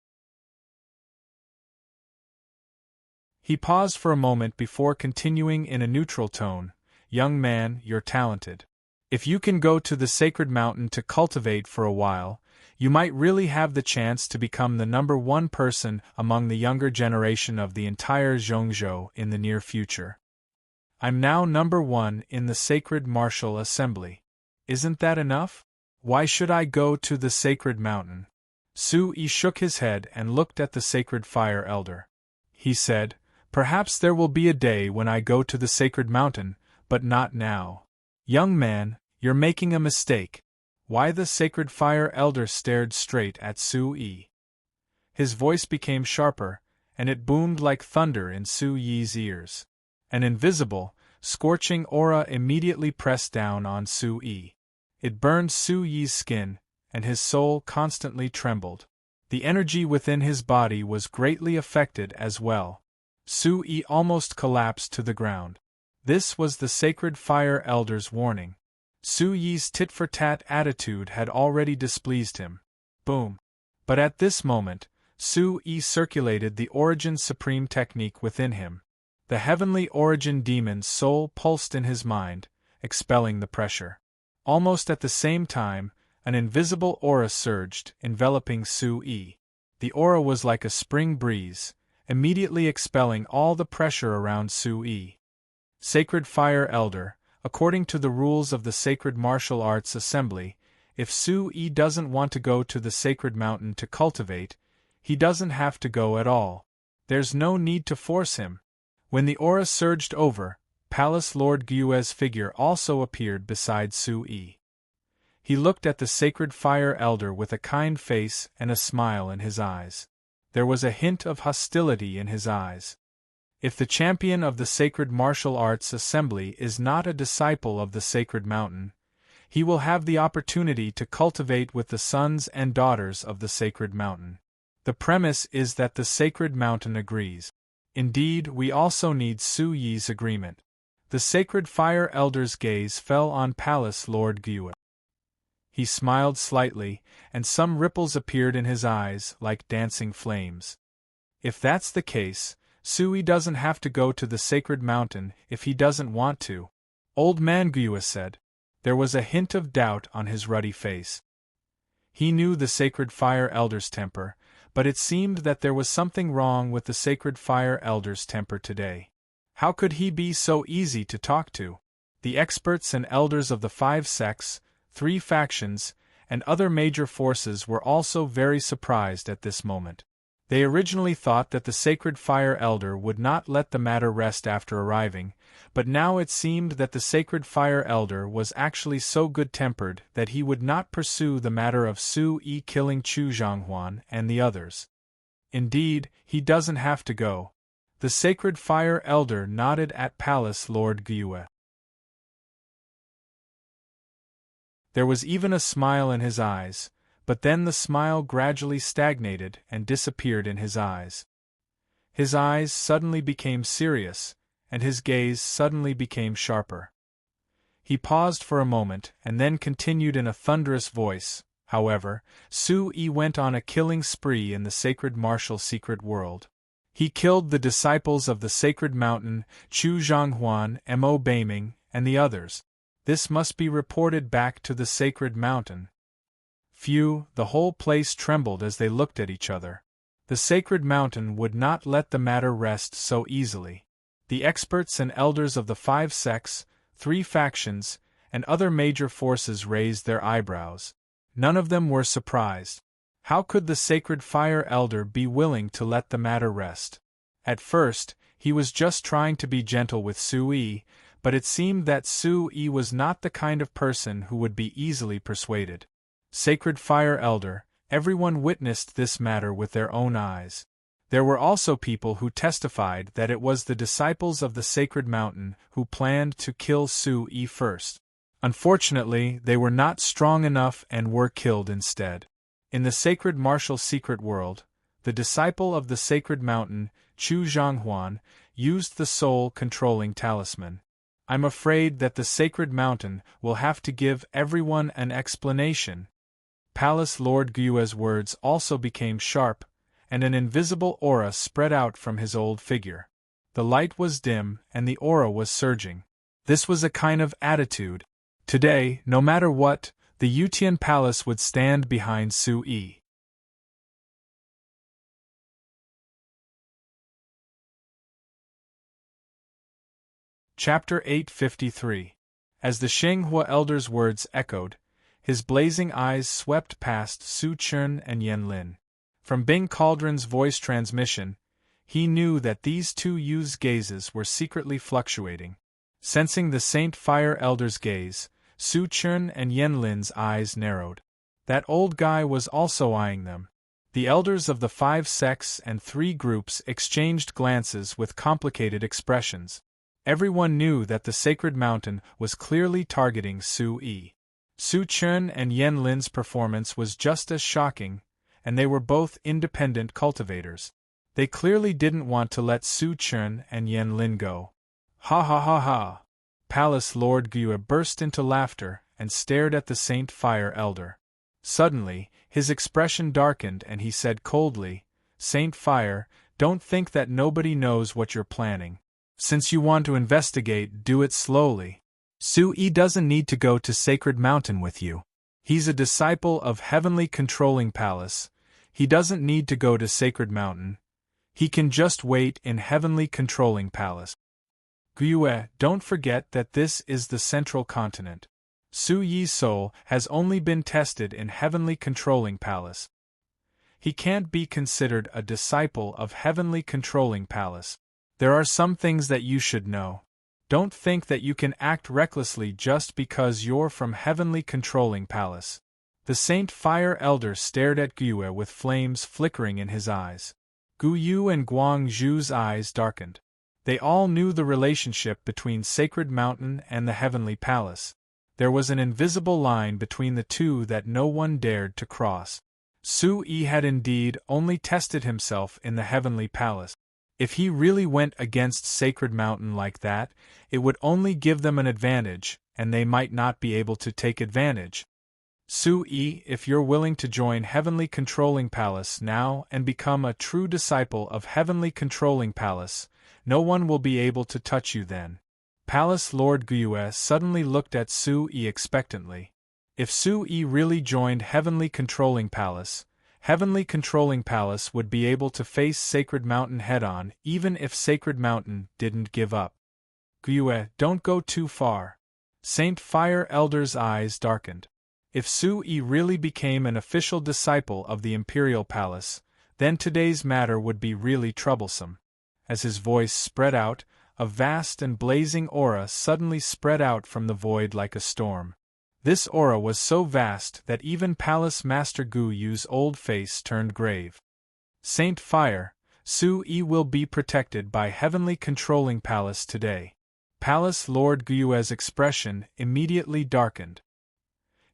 He paused for a moment before continuing in a neutral tone. Young man, you're talented. If you can go to the Sacred Mountain to cultivate for a while, you might really have the chance to become the #1 person among the younger generation of the entire Zhongzhou in the near future. I'm now #1 in the Sacred Martial Assembly. Isn't that enough? Why should I go to the Sacred Mountain? Su-yi shook his head and looked at the Sacred Fire Elder. He said, "Perhaps there will be a day when I go to the Sacred Mountain, but not now." "Young man, you're making a mistake." Why? The Sacred Fire Elder stared straight at Su-yi. His voice became sharper, and it boomed like thunder in Su-yi's ears. An invisible, scorching aura immediately pressed down on Su-yi. It burned Su-yi's skin, and his soul constantly trembled. The energy within his body was greatly affected as well. Su-yi almost collapsed to the ground. This was the Sacred Fire Elder's warning. Su-yi's tit-for-tat attitude had already displeased him. Boom! But at this moment, Su-yi circulated the Origin Supreme technique within him. The heavenly origin demon's soul pulsed in his mind, expelling the pressure. Almost at the same time, an invisible aura surged, enveloping Su-yi. The aura was like a spring breeze, immediately expelling all the pressure around Su-yi. Sacred Fire Elder, according to the rules of the Sacred Martial Arts Assembly, if Su-yi doesn't want to go to the Sacred Mountain to cultivate, he doesn't have to go at all. There's no need to force him. When the aura surged over, Palace Lord Gyue's figure also appeared beside Su-yi. He looked at the Sacred Fire Elder with a kind face and a smile in his eyes. There was a hint of hostility in his eyes. If the champion of the Sacred Martial Arts Assembly is not a disciple of the Sacred Mountain, he will have the opportunity to cultivate with the sons and daughters of the Sacred Mountain. The premise is that the Sacred Mountain agrees. Indeed, we also need Su-yi's agreement. The Sacred Fire Elder's gaze fell on Palace Lord Gyue. He smiled slightly, and some ripples appeared in his eyes like dancing flames. If that's the case, Su-yi doesn't have to go to the Sacred Mountain if he doesn't want to. Old man Gyue said. There was a hint of doubt on his ruddy face. He knew the Sacred Fire Elder's temper, but it seemed that there was something wrong with the Sacred Fire Elder's temper today. How could he be so easy to talk to? The experts and elders of the 5 sects, 3 factions, and other major forces were also very surprised at this moment. They originally thought that the Sacred Fire Elder would not let the matter rest after arriving, but now it seemed that the Sacred Fire Elder was actually so good-tempered that he would not pursue the matter of Su-yi killing Chu Zhonghuan and the others. Indeed, he doesn't have to go. The Sacred Fire Elder nodded at Palace Lord Gyue. There was even a smile in his eyes, but then the smile gradually stagnated and disappeared in his eyes. His eyes suddenly became serious, and his gaze suddenly became sharper. He paused for a moment and then continued in a thunderous voice. However, Su-yi went on a killing spree in the Sacred Martial Secret World. He killed the disciples of the Sacred Mountain, Chu Zhonghuan, Mo Beiming, and the others. This must be reported back to the Sacred Mountain. Phew, the whole place trembled as they looked at each other. The Sacred Mountain would not let the matter rest so easily. The experts and elders of the 5 sects, 3 factions, and other major forces raised their eyebrows. None of them were surprised. How could the Sacred Fire Elder be willing to let the matter rest? At first, he was just trying to be gentle with Su-yi, but it seemed that Su-yi was not the kind of person who would be easily persuaded. Sacred Fire Elder, everyone witnessed this matter with their own eyes. There were also people who testified that it was the disciples of the Sacred Mountain who planned to kill Su-yi first. Unfortunately, they were not strong enough and were killed instead. In the Sacred Martial Secret World, the disciple of the Sacred Mountain, Chu Zhonghuan, used the soul-controlling talisman. I'm afraid that the Sacred Mountain will have to give everyone an explanation. Palace Lord Gyue's words also became sharp, and an invisible aura spread out from his old figure. The light was dim and the aura was surging. This was a kind of attitude. Today, no matter what, the Yutian Palace would stand behind Sui. Chapter 853. As the Shenghua elder's words echoed, his blazing eyes swept past Su Chun and Yen Lin. From Bing Cauldron's voice transmission, he knew that these two youths' gazes were secretly fluctuating. Sensing the Saint Fire elder's gaze, Su Chun and Yen Lin's eyes narrowed. That old guy was also eyeing them. The elders of the 5 sects and 3 groups exchanged glances with complicated expressions. Everyone knew that the sacred mountain was clearly targeting Sui. Su Chun and Yen Lin's performance was just as shocking, and they were both independent cultivators. They clearly didn't want to let Su Chun and Yen Lin go. Ha ha ha ha! Palace Lord Gue burst into laughter and stared at the Saint Fire Elder. Suddenly, his expression darkened and he said coldly, "Saint Fire, don't think that nobody knows what you're planning. Since you want to investigate, do it slowly. Sui doesn't need to go to Sacred Mountain with you. He's a disciple of Heavenly Controlling Palace. He doesn't need to go to Sacred Mountain. He can just wait in Heavenly Controlling Palace. Gue, don't forget that this is the Central Continent. Su Yi's soul has only been tested in Heavenly Controlling Palace. He can't be considered a disciple of Heavenly Controlling Palace. There are some things that you should know. Don't think that you can act recklessly just because you're from Heavenly Controlling Palace." The Saint Fire Elder stared at Gue with flames flickering in his eyes. Gu Yu and Guang Zhu's eyes darkened. They all knew the relationship between Sacred Mountain and the Heavenly Palace. There was an invisible line between the two that no one dared to cross. Sui had indeed only tested himself in the Heavenly Palace. If he really went against Sacred Mountain like that, it would only give them an advantage, and they might not be able to take advantage. Sui, if you're willing to join Heavenly Controlling Palace now and become a true disciple of Heavenly Controlling Palace, no one will be able to touch you then. Palace Lord Gue suddenly looked at Sui expectantly. If Sui really joined Heavenly Controlling Palace, Heavenly Controlling Palace would be able to face Sacred Mountain head-on even if Sacred Mountain didn't give up. Gue, don't go too far. Saint Fire Elder's eyes darkened. If Sui really became an official disciple of the Imperial Palace, then today's matter would be really troublesome. As his voice spread out, a vast and blazing aura suddenly spread out from the void like a storm. This aura was so vast that even Palace Master Gu Yu's old face turned grave. Saint Fire, Sui will be protected by Heavenly Controlling Palace today. Palace Lord Gu's expression immediately darkened.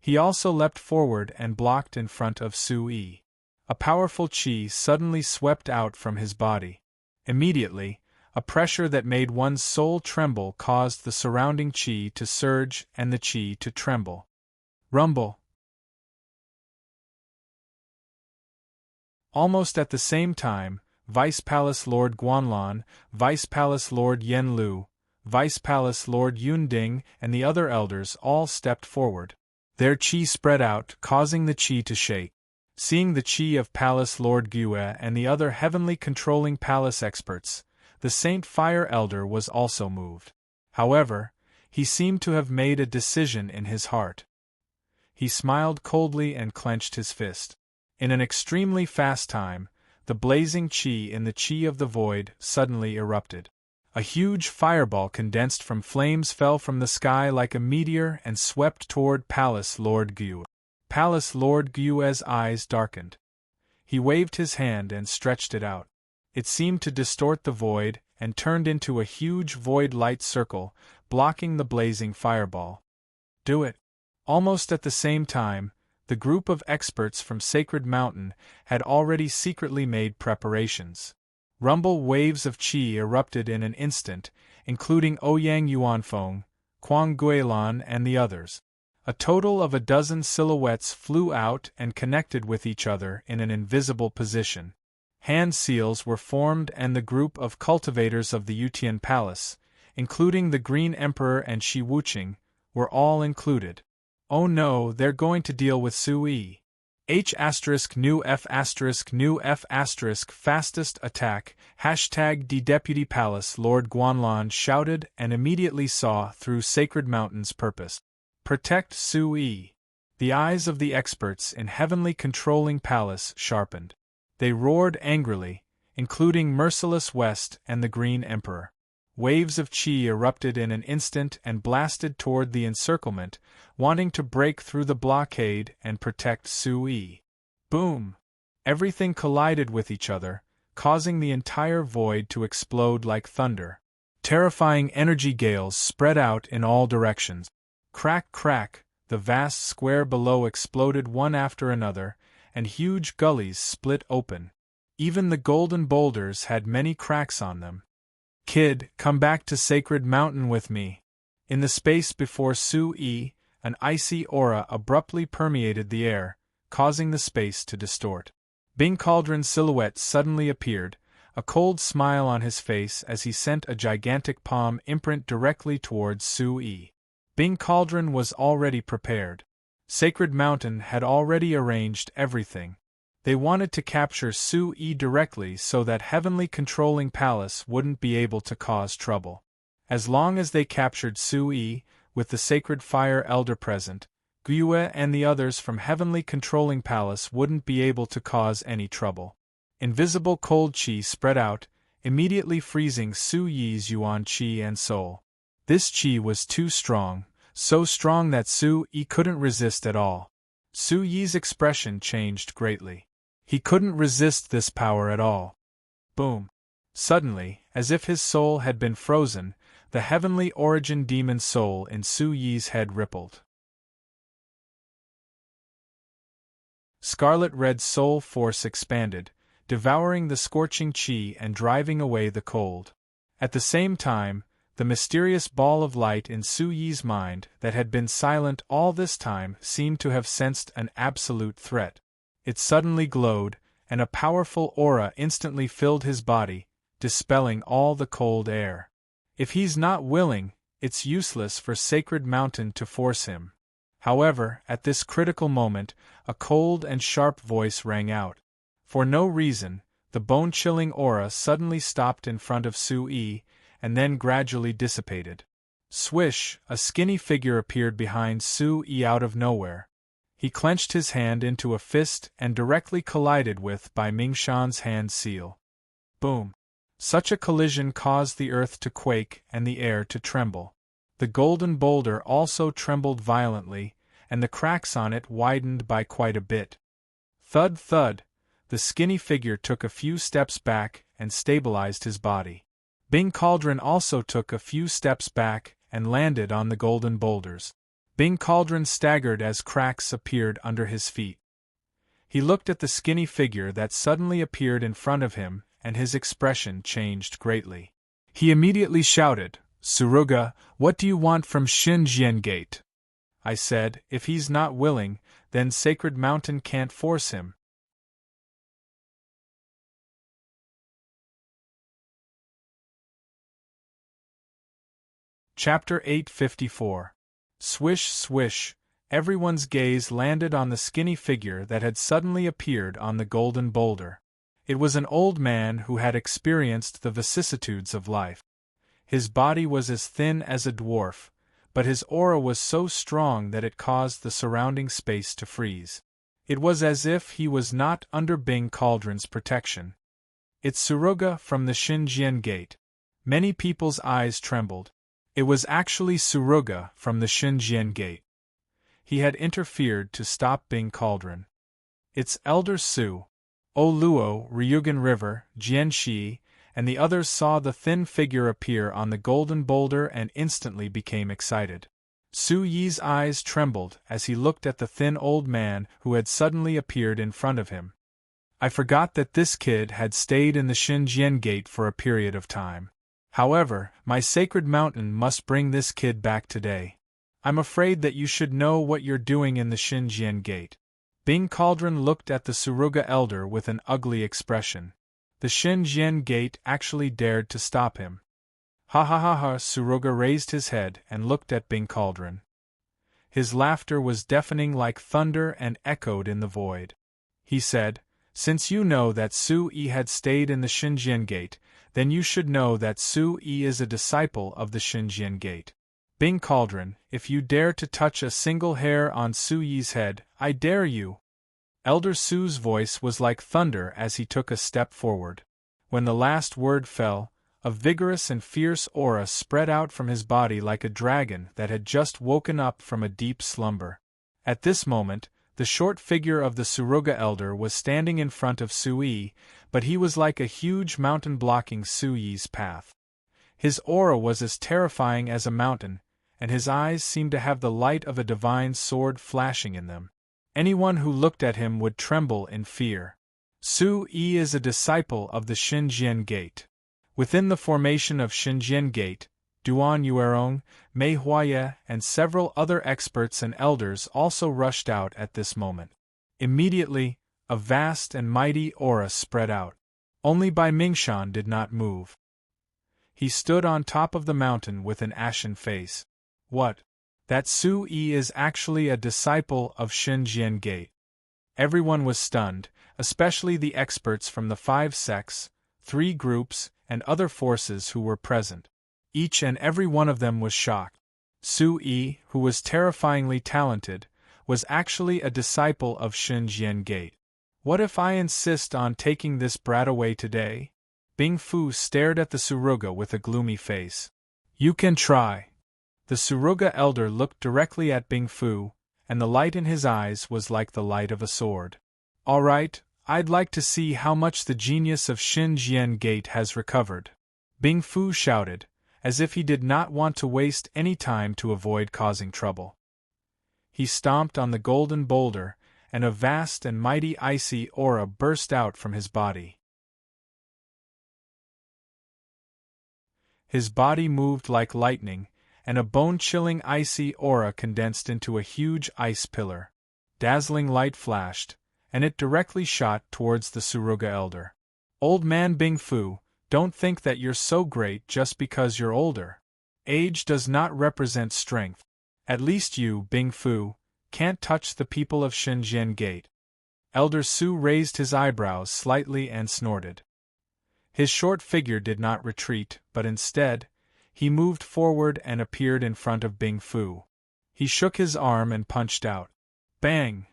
He also leapt forward and blocked in front of Sui. A powerful qi suddenly swept out from his body. Immediately, a pressure that made one's soul tremble caused the surrounding qi to surge and the qi to tremble. Rumble. Almost at the same time, Vice Palace Lord Guanlan, Vice Palace Lord Yen Lu, Vice Palace Lord Yunding, and the other elders all stepped forward. Their qi spread out, causing the qi to shake. Seeing the qi of Palace Lord Gue and the other Heavenly Controlling Palace experts, the Saint Fire Elder was also moved. However, he seemed to have made a decision in his heart. He smiled coldly and clenched his fist. In an extremely fast time, the blazing qi in the qi of the void suddenly erupted. A huge fireball condensed from flames fell from the sky like a meteor and swept toward Palace Lord Gue. Palace Lord Gu's eyes darkened. He waved his hand and stretched it out. It seemed to distort the void and turned into a huge void light circle, blocking the blazing fireball. Do it. Almost at the same time, the group of experts from Sacred Mountain had already secretly made preparations. Rumble waves of qi erupted in an instant, including Ouyang Yuanfeng, Quang Guilan, and the others. A total of 12 silhouettes flew out and connected with each other in an invisible position. Hand seals were formed and the group of cultivators of the Yutian Palace, including the Green Emperor and Shi Wuqing, were all included. Oh no, they're going to deal with Sui. H new F fastest attack, hashtag D Deputy Palace. Lord Guanlon shouted and immediately saw through Sacred Mountain's purpose. Protect Sui. The eyes of the experts in Heavenly Controlling Palace sharpened. They roared angrily, including Merciless West and the Green Emperor. Waves of chi erupted in an instant and blasted toward the encirclement, wanting to break through the blockade and protect Sui. Boom! Everything collided with each other, causing the entire void to explode like thunder. Terrifying energy gales spread out in all directions. Crack, crack, the vast square below exploded one after another, and huge gullies split open. Even the golden boulders had many cracks on them. Kid, come back to Sacred Mountain with me. In the space before Sui, an icy aura abruptly permeated the air, causing the space to distort. Bing Cauldron's silhouette suddenly appeared, a cold smile on his face as he sent a gigantic palm imprint directly towards Sui. Bing Cauldron was already prepared. Sacred Mountain had already arranged everything. They wanted to capture Sui directly so that Heavenly Controlling Palace wouldn't be able to cause trouble. As long as they captured Sui, with the Sacred Fire Elder present, Gyue and the others from Heavenly Controlling Palace wouldn't be able to cause any trouble. Invisible cold chi spread out, immediately freezing Sui's yuan chi and soul. This chi was too strong, so strong that Sui couldn't resist at all. Sui's expression changed greatly. He couldn't resist this power at all. Boom! Suddenly, as if his soul had been frozen, the heavenly origin demon soul in Sui's head rippled. Scarlet-red soul force expanded, devouring the scorching chi and driving away the cold. At the same time, the mysterious ball of light in Sui's mind that had been silent all this time seemed to have sensed an absolute threat. It suddenly glowed, and a powerful aura instantly filled his body, dispelling all the cold air. If he's not willing, it's useless for Sacred Mountain to force him. However, at this critical moment, a cold and sharp voice rang out. For no reason, the bone-chilling aura suddenly stopped in front of Sui, and then gradually dissipated. Swish, a skinny figure appeared behind Sui out of nowhere. He clenched his hand into a fist and directly collided with Bai Mingshan's hand seal. Boom! Such a collision caused the earth to quake and the air to tremble. The golden boulder also trembled violently, and the cracks on it widened by quite a bit. Thud thud! The skinny figure took a few steps back and stabilized his body. Bing Cauldron also took a few steps back and landed on the golden boulders. Bing Cauldron staggered as cracks appeared under his feet. He looked at the skinny figure that suddenly appeared in front of him, and his expression changed greatly. He immediately shouted, "Suruga, what do you want from Xinjiang Gate?" I said, "If he's not willing, then Sacred Mountain can't force him." Chapter 854. Swish, swish, everyone's gaze landed on the skinny figure that had suddenly appeared on the golden boulder. It was an old man who had experienced the vicissitudes of life. His body was as thin as a dwarf, but his aura was so strong that it caused the surrounding space to freeze. It was as if he was not under Bing Cauldron's protection. "It's Suruga from the Xinjiang Gate." Many people's eyes trembled. It was actually Suruga from the Xinjiang Gate. He had interfered to stop Bing Cauldron. "It's Elder Su." O Luo, Ryugan River, Jianxi, and the others saw the thin figure appear on the golden boulder and instantly became excited. Su Yi's eyes trembled as he looked at the thin old man who had suddenly appeared in front of him. I forgot that this kid had stayed in the Xinjiang Gate for a period of time. However, my Sacred Mountain must bring this kid back today. I'm afraid that you should know what you're doing in the Xinjiang Gate. Bing Cauldron looked at the Suruga elder with an ugly expression. The Xinjiang Gate actually dared to stop him. Ha ha ha ha! Suruga raised his head and looked at Bing Cauldron. His laughter was deafening like thunder and echoed in the void. He said, "Since you know that Su-yi had stayed in the Xinjian Gate, then you should know that Su-yi is a disciple of the Xinjian Gate. Bing Cauldron, if you dare to touch a single hair on Su-yi's head, I dare you." Elder Su's voice was like thunder as he took a step forward. When the last word fell, a vigorous and fierce aura spread out from his body like a dragon that had just woken up from a deep slumber. At this moment, the short figure of the Suruga elder was standing in front of Su-yi, but he was like a huge mountain blocking Su-yi's path. His aura was as terrifying as a mountain, and his eyes seemed to have the light of a divine sword flashing in them. Anyone who looked at him would tremble in fear. Su-yi is a disciple of the Xinjian Gate. Within the formation of Xinjian Gate, Duan Yuerong, Mei Huaye, and several other experts and elders also rushed out at this moment. Immediately, a vast and mighty aura spread out. Only Bai Mingshan did not move. He stood on top of the mountain with an ashen face. What? That Su-yi is actually a disciple of Xinjian Gate. Everyone was stunned, especially the experts from the 5 sects, 3 groups, and other forces who were present. Each and every one of them was shocked. Su-yi, who was terrifyingly talented, was actually a disciple of Xinjian Gate. What if I insist on taking this brat away today? Bing Fu stared at the Suruga with a gloomy face. You can try. The Suruga elder looked directly at Bing Fu, and the light in his eyes was like the light of a sword. All right, I'd like to see how much the genius of Xinjian Gate has recovered. Bing Fu shouted, as if he did not want to waste any time to avoid causing trouble. He stomped on the golden boulder, and a vast and mighty icy aura burst out from his body. His body moved like lightning, and a bone-chilling icy aura condensed into a huge ice pillar. Dazzling light flashed, and it directly shot towards the Suruga elder. Old man Bing Fu, don't think that you're so great just because you're older. Age does not represent strength. At least you, Bing Fu, can't touch the people of Xinjian Gate. Elder Su raised his eyebrows slightly and snorted. His short figure did not retreat, but instead, he moved forward and appeared in front of Bing Fu. He shook his arm and punched out. Bang!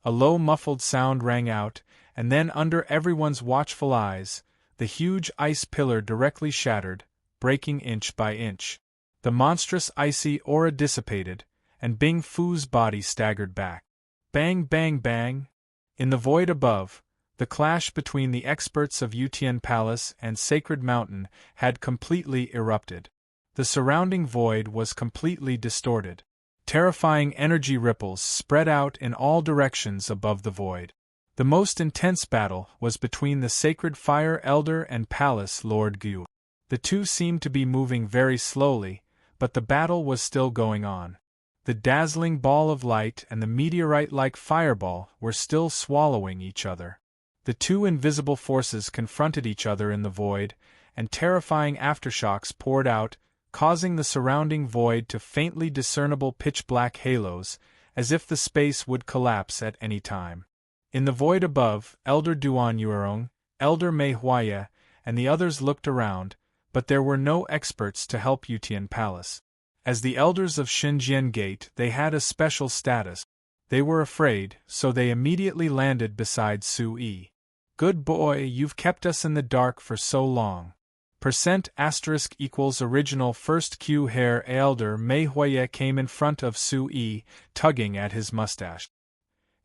A low muffled sound rang out, and then under everyone's watchful eyes, the huge ice pillar directly shattered, breaking inch by inch. The monstrous icy aura dissipated, and Bing Fu's body staggered back. Bang bang bang! In the void above, the clash between the experts of Yutian Palace and Sacred Mountain had completely erupted. The surrounding void was completely distorted. Terrifying energy ripples spread out in all directions above the void. The most intense battle was between the Sacred Fire Elder and Palace Lord Gu. The two seemed to be moving very slowly, but the battle was still going on. The dazzling ball of light and the meteorite-like fireball were still swallowing each other. The two invisible forces confronted each other in the void, and terrifying aftershocks poured out, causing the surrounding void to faintly discernible pitch-black halos, as if the space would collapse at any time. In the void above, Elder Duan Yuerong, Elder Mei Huaye, and the others looked around, but there were no experts to help Yutian Palace. As the elders of Xinjian Gate, they had a special status. They were afraid, so they immediately landed beside Su-yi. Good boy, you've kept us in the dark for so long. %* original first Q hair. Elder Mei Huaye came in front of Su-yi, tugging at his mustache.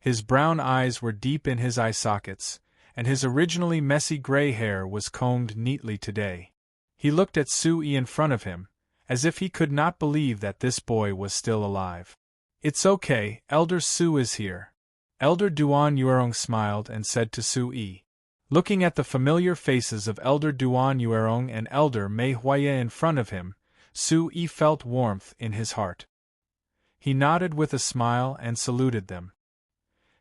His brown eyes were deep in his eye sockets, and his originally messy gray hair was combed neatly today. He looked at Su-yi in front of him, as if he could not believe that this boy was still alive. It's okay, Elder Su is here. Elder Duan Yuerong smiled and said to Su-yi. Looking at the familiar faces of Elder Duan Yuerong and Elder Mei Huaye in front of him, Su-yi felt warmth in his heart. He nodded with a smile and saluted them.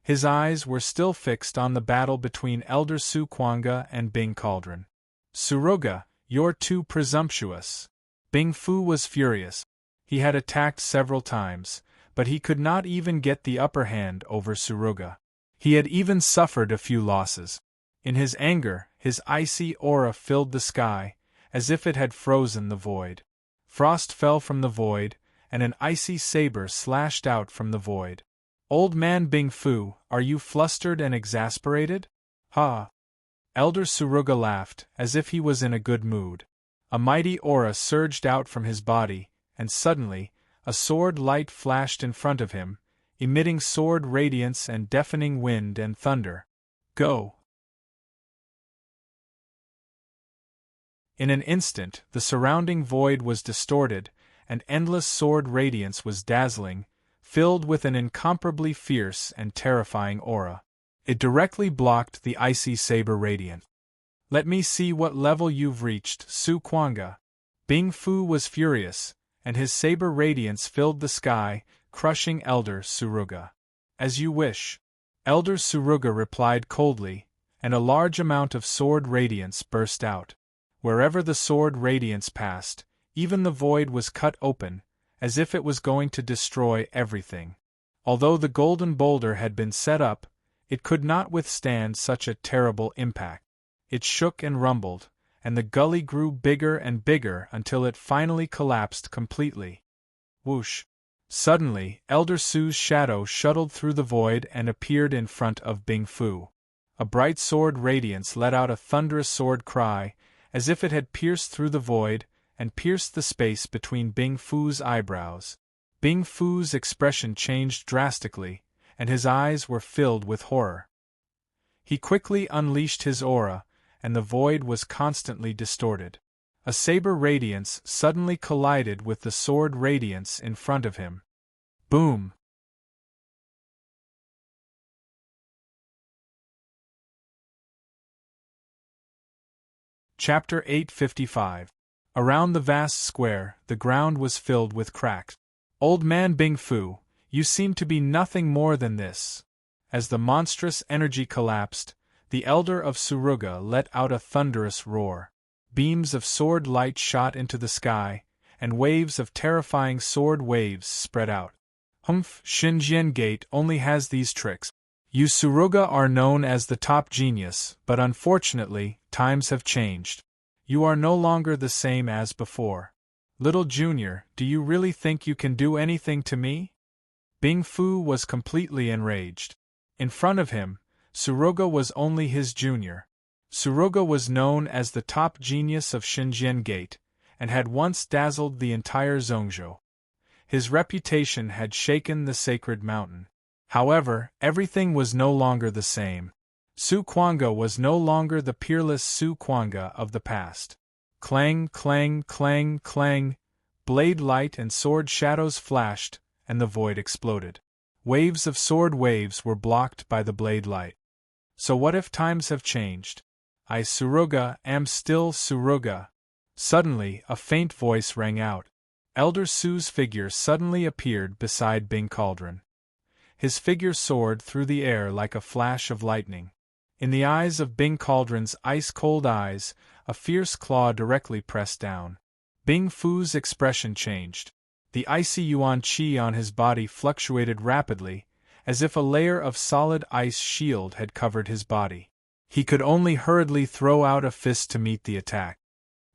His eyes were still fixed on the battle between Elder Su Kuanga and Bing Cauldron. Suruga, you're too presumptuous. Bing Fu was furious. He had attacked several times, but he could not even get the upper hand over Suruga. He had even suffered a few losses. In his anger, his icy aura filled the sky, as if it had frozen the void. Frost fell from the void, and an icy saber slashed out from the void. Old man Bing Fu, are you flustered and exasperated? Ha! Elder Suruga laughed, as if he was in a good mood. A mighty aura surged out from his body, and suddenly, a sword light flashed in front of him, emitting sword radiance and deafening wind and thunder. Go! In an instant, the surrounding void was distorted, and endless sword radiance was dazzling, filled with an incomparably fierce and terrifying aura. It directly blocked the icy saber radiance. Let me see what level you've reached, Su Kuanga. Bing Fu was furious, and his saber radiance filled the sky, crushing Elder Suruga. As you wish. Elder Suruga replied coldly, and a large amount of sword radiance burst out. Wherever the sword radiance passed, even the void was cut open, as if it was going to destroy everything. Although the golden boulder had been set up, it could not withstand such a terrible impact. It shook and rumbled, and the gully grew bigger and bigger until it finally collapsed completely. Whoosh! Suddenly, Elder Su's shadow shuttled through the void and appeared in front of Bing Fu. A bright sword radiance let out a thunderous sword cry, as if it had pierced through the void, and pierced the space between Bing Fu's eyebrows. Bing Fu's expression changed drastically, and his eyes were filled with horror. He quickly unleashed his aura, and the void was constantly distorted. A saber radiance suddenly collided with the sword radiance in front of him. Boom! Chapter 855. Around the vast square, the ground was filled with cracks. Old man Bing Fu, you seem to be nothing more than this. As the monstrous energy collapsed, the Elder of Suruga let out a thunderous roar. Beams of sword light shot into the sky, and waves of terrifying sword waves spread out. Humph, Xinjian Gate only has these tricks. You Suruga are known as the top genius, but unfortunately, times have changed. You are no longer the same as before. Little Junior, do you really think you can do anything to me? Bing Fu was completely enraged. In front of him, Suruga was only his junior. Suruga was known as the top genius of Xinjian Gate, and had once dazzled the entire Zhongzhou. His reputation had shaken the sacred mountain. However, everything was no longer the same. Su Kuanga was no longer the peerless Su Kuanga of the past. Clang, clang, clang, clang. Blade light and sword shadows flashed, and the void exploded. Waves of sword waves were blocked by the blade light. So what if times have changed? I Suruga am still Suruga. Suddenly, a faint voice rang out. Elder Su's figure suddenly appeared beside Bing Cauldron. His figure soared through the air like a flash of lightning. In the eyes of Bing Cauldron's ice-cold eyes, a fierce claw directly pressed down. Bing Fu's expression changed. The icy yuan qi on his body fluctuated rapidly, as if a layer of solid ice shield had covered his body. He could only hurriedly throw out a fist to meet the attack.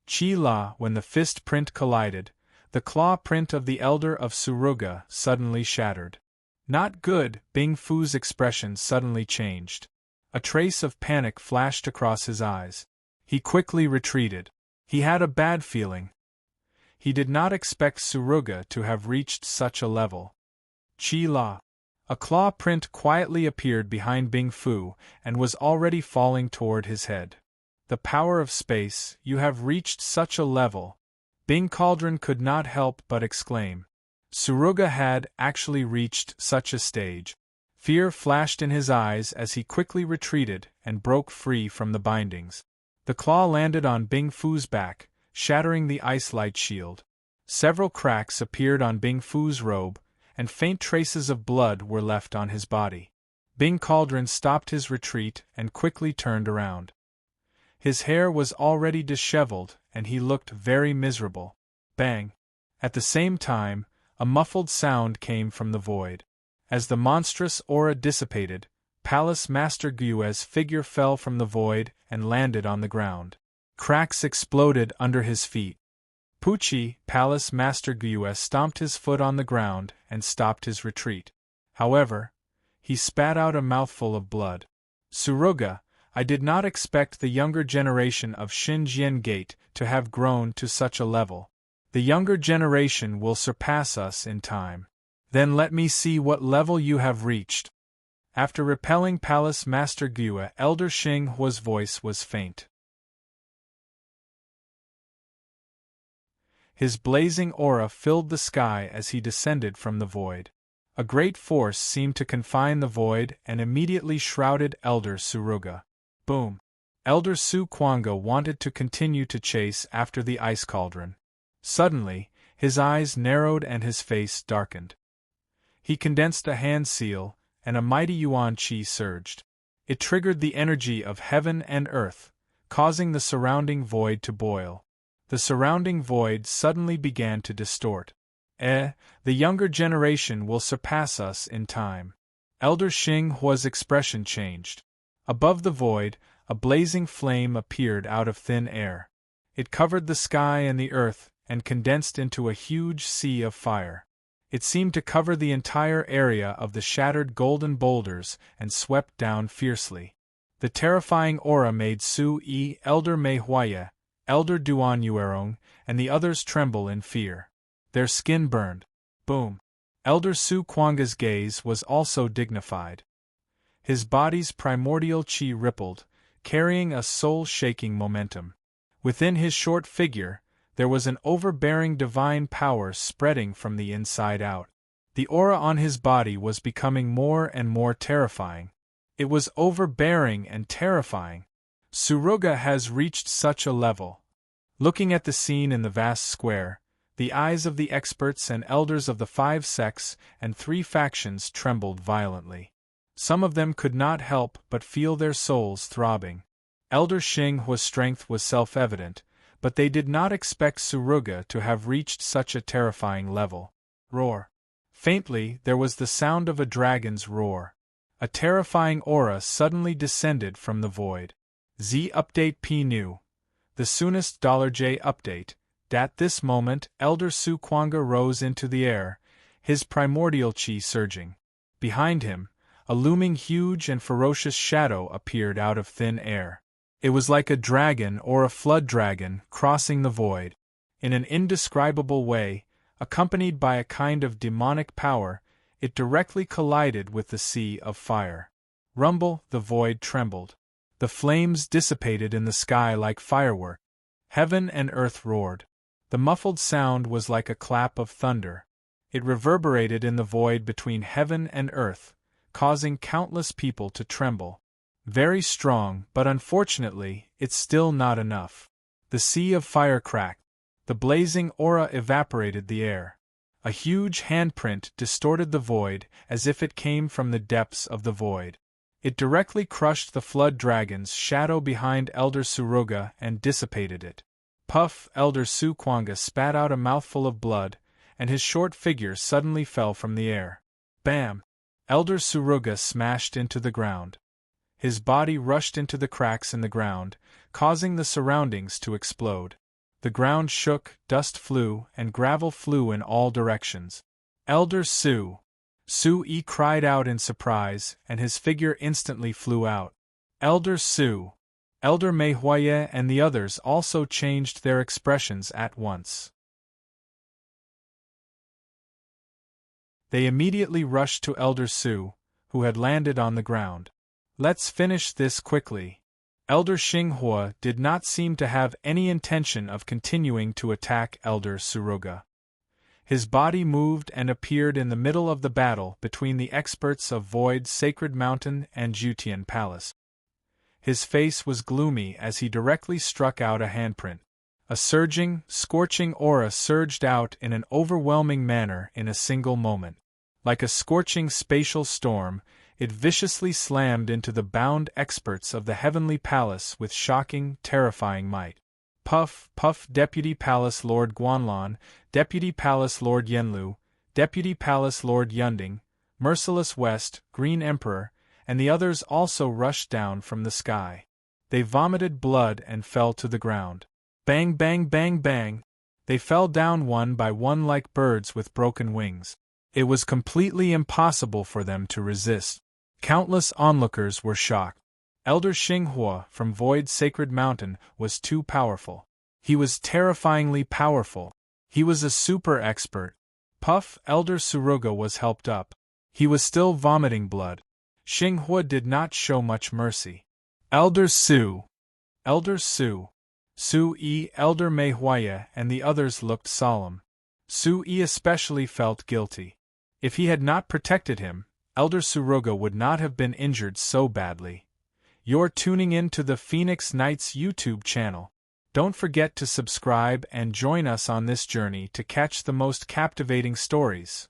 Qi La, when the fist print collided, the claw print of the Elder of Suruga suddenly shattered. Not good, Bing Fu's expression suddenly changed. A trace of panic flashed across his eyes. He quickly retreated. He had a bad feeling. He did not expect Suruga to have reached such a level. Qi La. A claw print quietly appeared behind Bing Fu and was already falling toward his head. The power of space, you have reached such a level. Bing Cauldron could not help but exclaim. Suruga had actually reached such a stage. Fear flashed in his eyes as he quickly retreated and broke free from the bindings. The claw landed on Bing Fu's back, shattering the ice light shield. Several cracks appeared on Bing Fu's robe, and faint traces of blood were left on his body. Bing Cauldron stopped his retreat and quickly turned around. His hair was already disheveled, and he looked very miserable. Bang! At the same time, A muffled sound came from the void. As the monstrous aura dissipated, Palace Master Gue's figure fell from the void and landed on the ground. Cracks exploded under his feet. Pucci, Palace Master Gue, stomped his foot on the ground and stopped his retreat. However, he spat out a mouthful of blood. Suruga, I did not expect the younger generation of Xinjiang Gate to have grown to such a level. The younger generation will surpass us in time. Then let me see what level you have reached. After repelling Palace Master Gue, Elder Xinghua's voice was faint. His blazing aura filled the sky as he descended from the void. A great force seemed to confine the void and immediately shrouded Elder Suruga. Boom! Elder Su Kuanga wanted to continue to chase after the ice cauldron. Suddenly, his eyes narrowed and his face darkened. He condensed a hand seal, and a mighty yuan qi surged. It triggered the energy of heaven and earth, causing the surrounding void to boil. The surrounding void suddenly began to distort. The younger generation will surpass us in time. Elder Xinghua's expression changed. Above the void, a blazing flame appeared out of thin air. It covered the sky and the earth and condensed into a huge sea of fire. It seemed to cover the entire area of the shattered golden boulders and swept down fiercely. The terrifying aura made Su-yi, Elder Mei Huaya, Elder Duan Yuerong, and the others tremble in fear. Their skin burned. Boom! Elder Su Kuanga's gaze was also dignified. His body's primordial qi rippled, carrying a soul-shaking momentum. Within his short figure, there was an overbearing divine power spreading from the inside out. The aura on his body was becoming more and more terrifying. It was overbearing and terrifying. Suruga has reached such a level. Looking at the scene in the vast square, the eyes of the experts and elders of the 5 sects and 3 factions trembled violently. Some of them could not help but feel their souls throbbing. Elder Xinghua's strength was self-evident, but they did not expect Suruga to have reached such a terrifying level. Roar! Faintly, there was the sound of a dragon's roar. A terrifying aura suddenly descended from the void. Z update P new. The soonest $J update. At this moment, Elder Su Kuanga rose into the air, his primordial qi surging. Behind him, a looming huge and ferocious shadow appeared out of thin air. It was like a dragon or a flood dragon crossing the void. In an indescribable way, accompanied by a kind of demonic power, it directly collided with the sea of fire. Rumble, the void trembled. The flames dissipated in the sky like fireworks. Heaven and earth roared. The muffled sound was like a clap of thunder. It reverberated in the void between heaven and earth, causing countless people to tremble. Very strong, but unfortunately, it's still not enough. The sea of fire cracked. The blazing aura evaporated the air. A huge handprint distorted the void as if it came from the depths of the void. It directly crushed the flood dragon's shadow behind Elder Suruga and dissipated it. Puff! Elder Su Kuanga spat out a mouthful of blood, and his short figure suddenly fell from the air. Bam! Elder Suruga smashed into the ground. His body rushed into the cracks in the ground, causing the surroundings to explode. The ground shook, dust flew, and gravel flew in all directions. Elder Su-yi cried out in surprise, and his figure instantly flew out. Elder Su, Elder Mei Huaya and the others also changed their expressions at once. They immediately rushed to Elder Su, who had landed on the ground. Let's finish this quickly. Elder Xinghua did not seem to have any intention of continuing to attack Elder Suruga. His body moved and appeared in the middle of the battle between the experts of Void Sacred Mountain and Jutian Palace. His face was gloomy as he directly struck out a handprint. A surging, scorching aura surged out in an overwhelming manner in a single moment. Like a scorching spatial storm, it viciously slammed into the bound experts of the Heavenly Palace with shocking, terrifying might. Puff, puff! Deputy Palace Lord Guanlon, Deputy Palace Lord Yenlu, Deputy Palace Lord Yunding, Merciless West, Green Emperor, and the others also rushed down from the sky. They vomited blood and fell to the ground. Bang, bang, bang, bang! They fell down one by one like birds with broken wings. It was completely impossible for them to resist. Countless onlookers were shocked. Elder Xinghua from Void Sacred Mountain was too powerful. He was terrifyingly powerful. He was a super expert. Puff, Elder Suruga was helped up. He was still vomiting blood. Xinghua did not show much mercy. Elder Su, Su-Yi, Elder Meihuaya, and the others looked solemn. Su-Yi especially felt guilty. If he had not protected him, Elder Suruga would not have been injured so badly. You're tuning in to the Phoenix Knights YouTube channel. Don't forget to subscribe and join us on this journey to catch the most captivating stories.